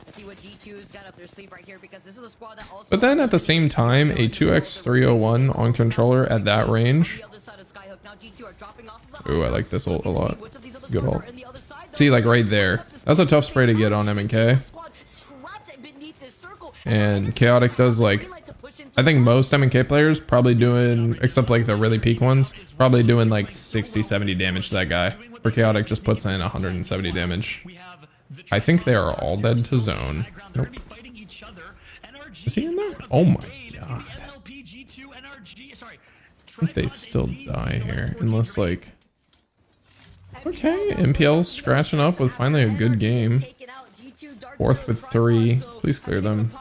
See what G2's got up their sleeve right here, because this is a squad that also. But then at the same time, a 2x301 on controller at that range. Ooh, I like this ult a lot. Good ult. See, like right there. That's a tough spray to get on M&K. And Chaotic does like, I think most M&K players probably doing, except like the really peak ones, probably doing like 60-70 damage to that guy. For Chaotic just puts in 170 damage. I think they are all dead to zone. Nope. Is he in there? Oh my god. I think they still die here. Unless like... Okay, MPL scratching up with finally a good game. Fourth with 3. Please clear them.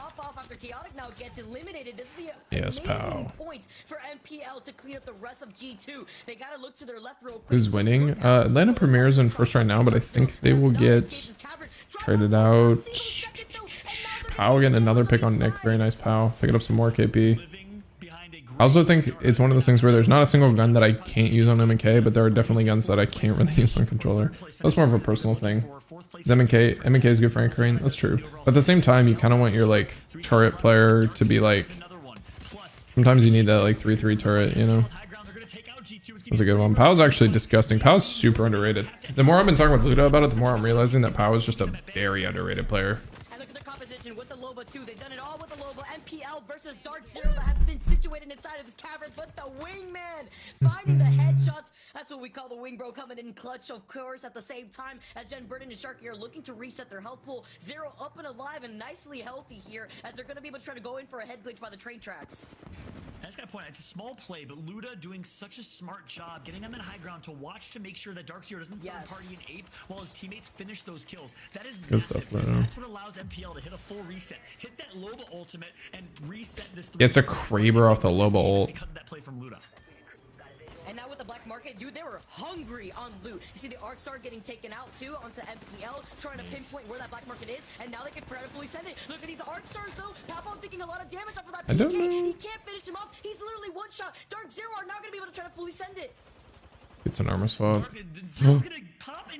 Yes, pow. Who's winning? Atlanta Premier's in first right now, but I think they will get traded out. Pow getting another pick on Nick. Very nice, Pow. Picking up some more KP. I also think it's one of those things where there's not a single gun that I can't use on M&K, but there are definitely guns that I can't really use on controller. That's more of a personal thing. M&K is good for anchoring. That's true. But at the same time, you kind of want your like turret player to be like. Sometimes you need that like 3-3 turret, you know. That's a good one. Pow's actually disgusting. Pow's super underrated. The more I've been talking with Luda about it, the more I'm realizing that Pow is just a very underrated player. rotation with the Loba too. They've done it all with the Loba. MPL versus Dark Zero that have been situated inside of this cavern, but the Wingman finding the headshots. That's what we call the Wing Bro coming in clutch, of course, at the same time as Jen Burden and Sharky are looking to reset their health pool. Zero up and alive and nicely healthy here as they're going to be able to try to go in for a head glitch by the train tracks. I just gotta point out, it's a small play, but Luda doing such a smart job getting them in high ground to watch to make sure that Dark Zero doesn't third party in 8th while his teammates finish those kills. That is good stuff, man. That's what allows MPL to hit a full reset, hit that Loba ultimate, and reset this. Gets a Kraber off the Loba ult. Because of that play from Luda. And now with the black market, dude, they were hungry on loot. You see the Arc Star getting taken out too onto MPL, trying to pinpoint where that black market is, and now they can predictably send it. Look at these Arc Stars though. Papon taking a lot of damage off of that PK. He can't finish him off. He's literally one shot. Dark Zero are not going to be able to try to fully send it. It's an armor swap.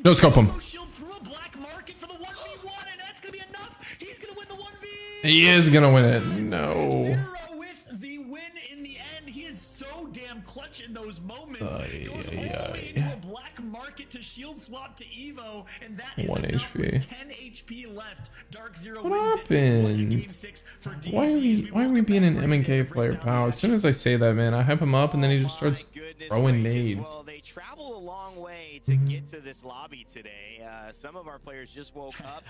No scope him. Shield through a black market for the 1v1, and that's going to be enough. He's going to win the 1v. He is gonna win it. No. Zero with the win in the end. He is so damn clutch in those moments. Goes all the way into a black market to shield swap to Evo, and that is 1 enough HP. with 10 HP left. Dark Zero What wins happened? it. Game 6 for Why are we being an M&K player, pal? As soon as I say that, man, I hype him up and then he just starts throwing nades. Well, they travel a long way to get to this lobby today. Some of our players just woke up.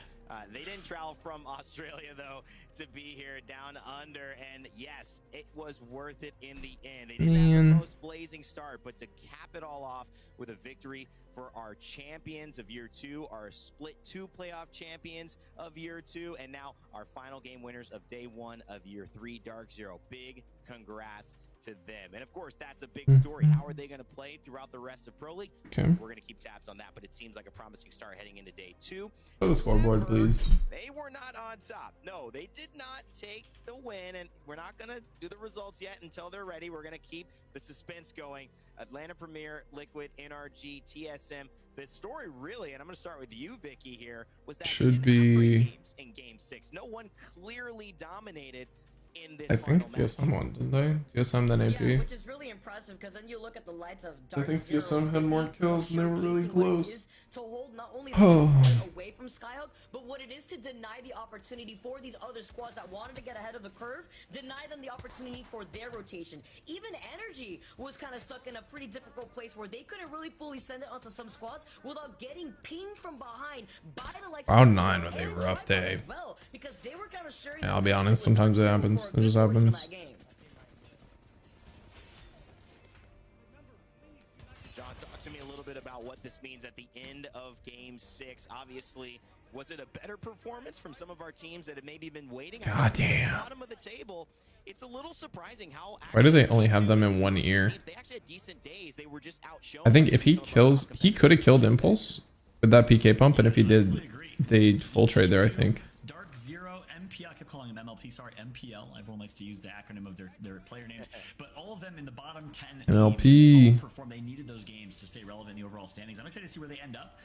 They didn't travel from Australia, though, to be here down under. And yes, it was worth it in the end. They didn't have the most blazing start, but to cap it all off with a victory for our champions of year 2, our split 2 playoff champions of year 2, and now our final game winners of day 1 of year 3, Dark Zero. Big congrats to them. And of course, that's a big story. How are they going to play throughout the rest of Pro League? Okay. We're going to keep tabs on that, but it seems like a promising start heading into day 2. Show the scoreboard, please. They were not on top. No, they did not take the win, and we're not going to do the results yet until they're ready. We're going to keep the suspense going. Atlanta Premier, Liquid, NRG, TSM. The story really, and I'm going to start with you, Vicky, here, was that should be games in Game 6. No one clearly dominated in this. I think TSM won, didn't they? TSM then AP. Yeah, which is really impressive because then you look at the lights of Dark I think Zero TSM had more kills and they were really close. To hold not only the point away from Skyhawk, but what it is to deny the opportunity for these other squads that wanted to get ahead of the curve, deny them the opportunity for their rotation. Even Energy was kind of stuck in a pretty difficult place where they couldn't really fully send it onto some squads without getting pinged from behind by the lights of Round 9 with a rough day. well, because they were kind of sharing. Yeah, I'll be honest, sometimes it happens. It just happens. John, talk to me a little bit about what this means at the end of Game 6. Obviously, was it a better performance from some of our teams that have maybe been waiting God damn. at the bottom of the table? It's a little surprising how. Why do they only have them in one ear? They actually had decent days. They were just outshone. I think if he kills, he could have killed Impulse with that PK pump, and if he did, they full trade there, I think. Dark Zero, MPL, I kept calling him MLP, sorry, MPL. Everyone likes to use the acronym of their player names. But all of them in the bottom 10 MLP. performed. They needed those games to stay relevant in the overall standings. I'm excited to see where they end up.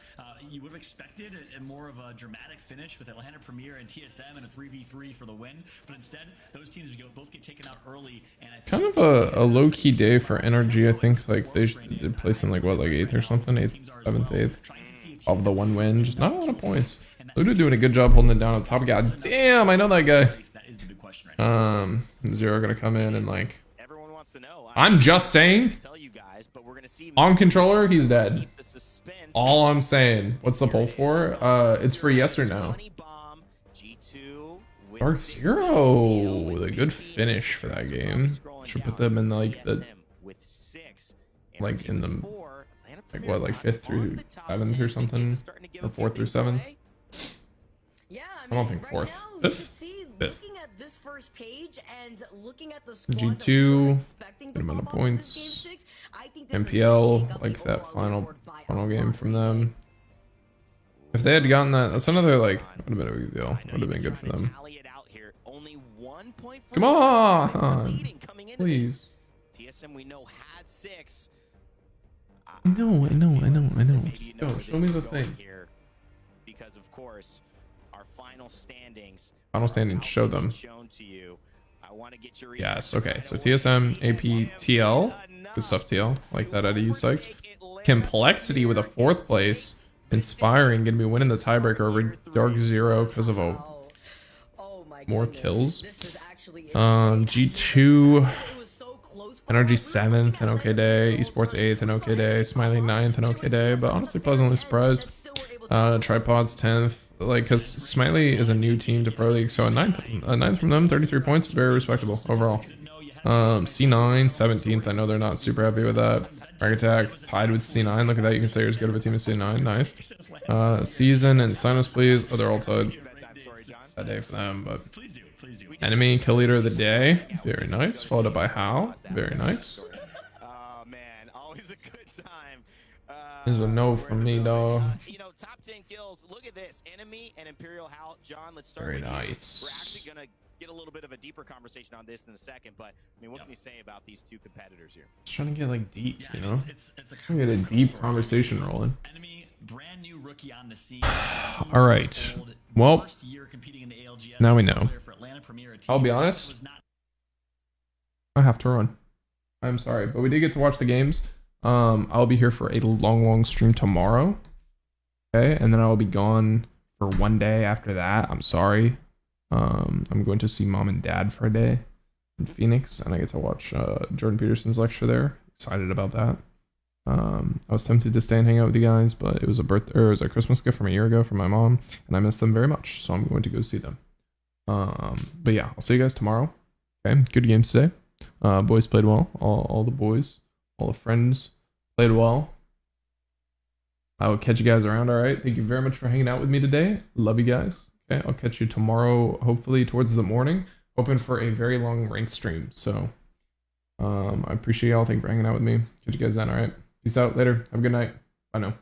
You would have expected a more of a dramatic finish with Atlanta Premier and TSM and a 3v3 for the win. But instead, those teams both get taken out early. And I think Kind of a low-key day for NRG, I think. Like, they're placing, like, what, like 8th or something? 8th, 7th, 8th. Of the one win. Just not a lot of points. Luda doing a good job holding it down at the top. God damn, I know that guy. Zero gonna come in and like. Everyone wants to know. I'm just saying. On controller, he's dead. All I'm saying. What's the poll for? It's for yes or no. Dark Zero with a good finish for that game. Should put them in like the in the like what, like 5th through 7th or something, or 4th through 7th. Yeah, I don't think 4th. 5th. Looking at this first page and looking at the G2, good amount of points. MPL, like that final game from them. If they had gotten that, that's another like would have been a big deal. Would have been good for them. Come on, please. TSM we know had 6. I know. Yo, show me the thing. Because of course, our final standings. Show them. I want to get your Yes. Okay. So TSM, AP, TL, good stuff. TL, like that out of you, Sykes. Complexity with a 4th place. Inspiring, gonna be winning the tiebreaker over Dark Zero because of a more kills. This is actually G2, It was so close. NRG 7th, an okay day. Esports 8th, an okay day. Smiley 9th, an okay day. But honestly, pleasantly surprised. Tripods 10th. Like, because Smiley is a new team to Pro League, so a ninth from them, 33 points, very respectable overall. C9, 17th. I know they're not super happy with that. Rank Attack tied with C9. Look at that. You can say you're as good of a team as C9. Nice. Season and Sinus, please. Oh, they're all tied. That day for them, but enemy kill leader of the day. Very nice. Followed up by Hal. Very nice. Oh man, always a good time. There's a no from me, dog. You know, top 10 kills. Look at this. Enemy and Imperial Hal. John, let's start Very with you. nice. We're actually gonna get a little bit of a deeper conversation on this in a second, but I mean, what can you say about these two competitors here? Just trying to get like deep, you know? It's Trying to get a deep conversation rolling. Enemy, brand new rookie on the scene. All right. Well, now we know. I'll be honest. I have to run. I'm sorry, but we did get to watch the games. I'll be here for a long stream tomorrow. Okay, and then I'll be gone for one day after that. I'm sorry. I'm going to see mom and dad for a day in Phoenix, and I get to watch Jordan Peterson's lecture there. Excited about that. I was tempted to stay and hang out with you guys, but it was a Christmas gift from a year ago from my mom, and I miss them very much, so I'm going to go see them. But yeah, I'll see you guys tomorrow. Okay, good games today. Boys played well. All the boys, all the friends played well. I will catch you guys around. All right, thank you very much for hanging out with me today. Love you guys. Okay, I'll catch you tomorrow, hopefully towards the morning. Hoping for a very long ranked stream. So I appreciate y'all. Thank you for hanging out with me. Catch you guys then. All right. Peace out later. Have a good night. Bye now.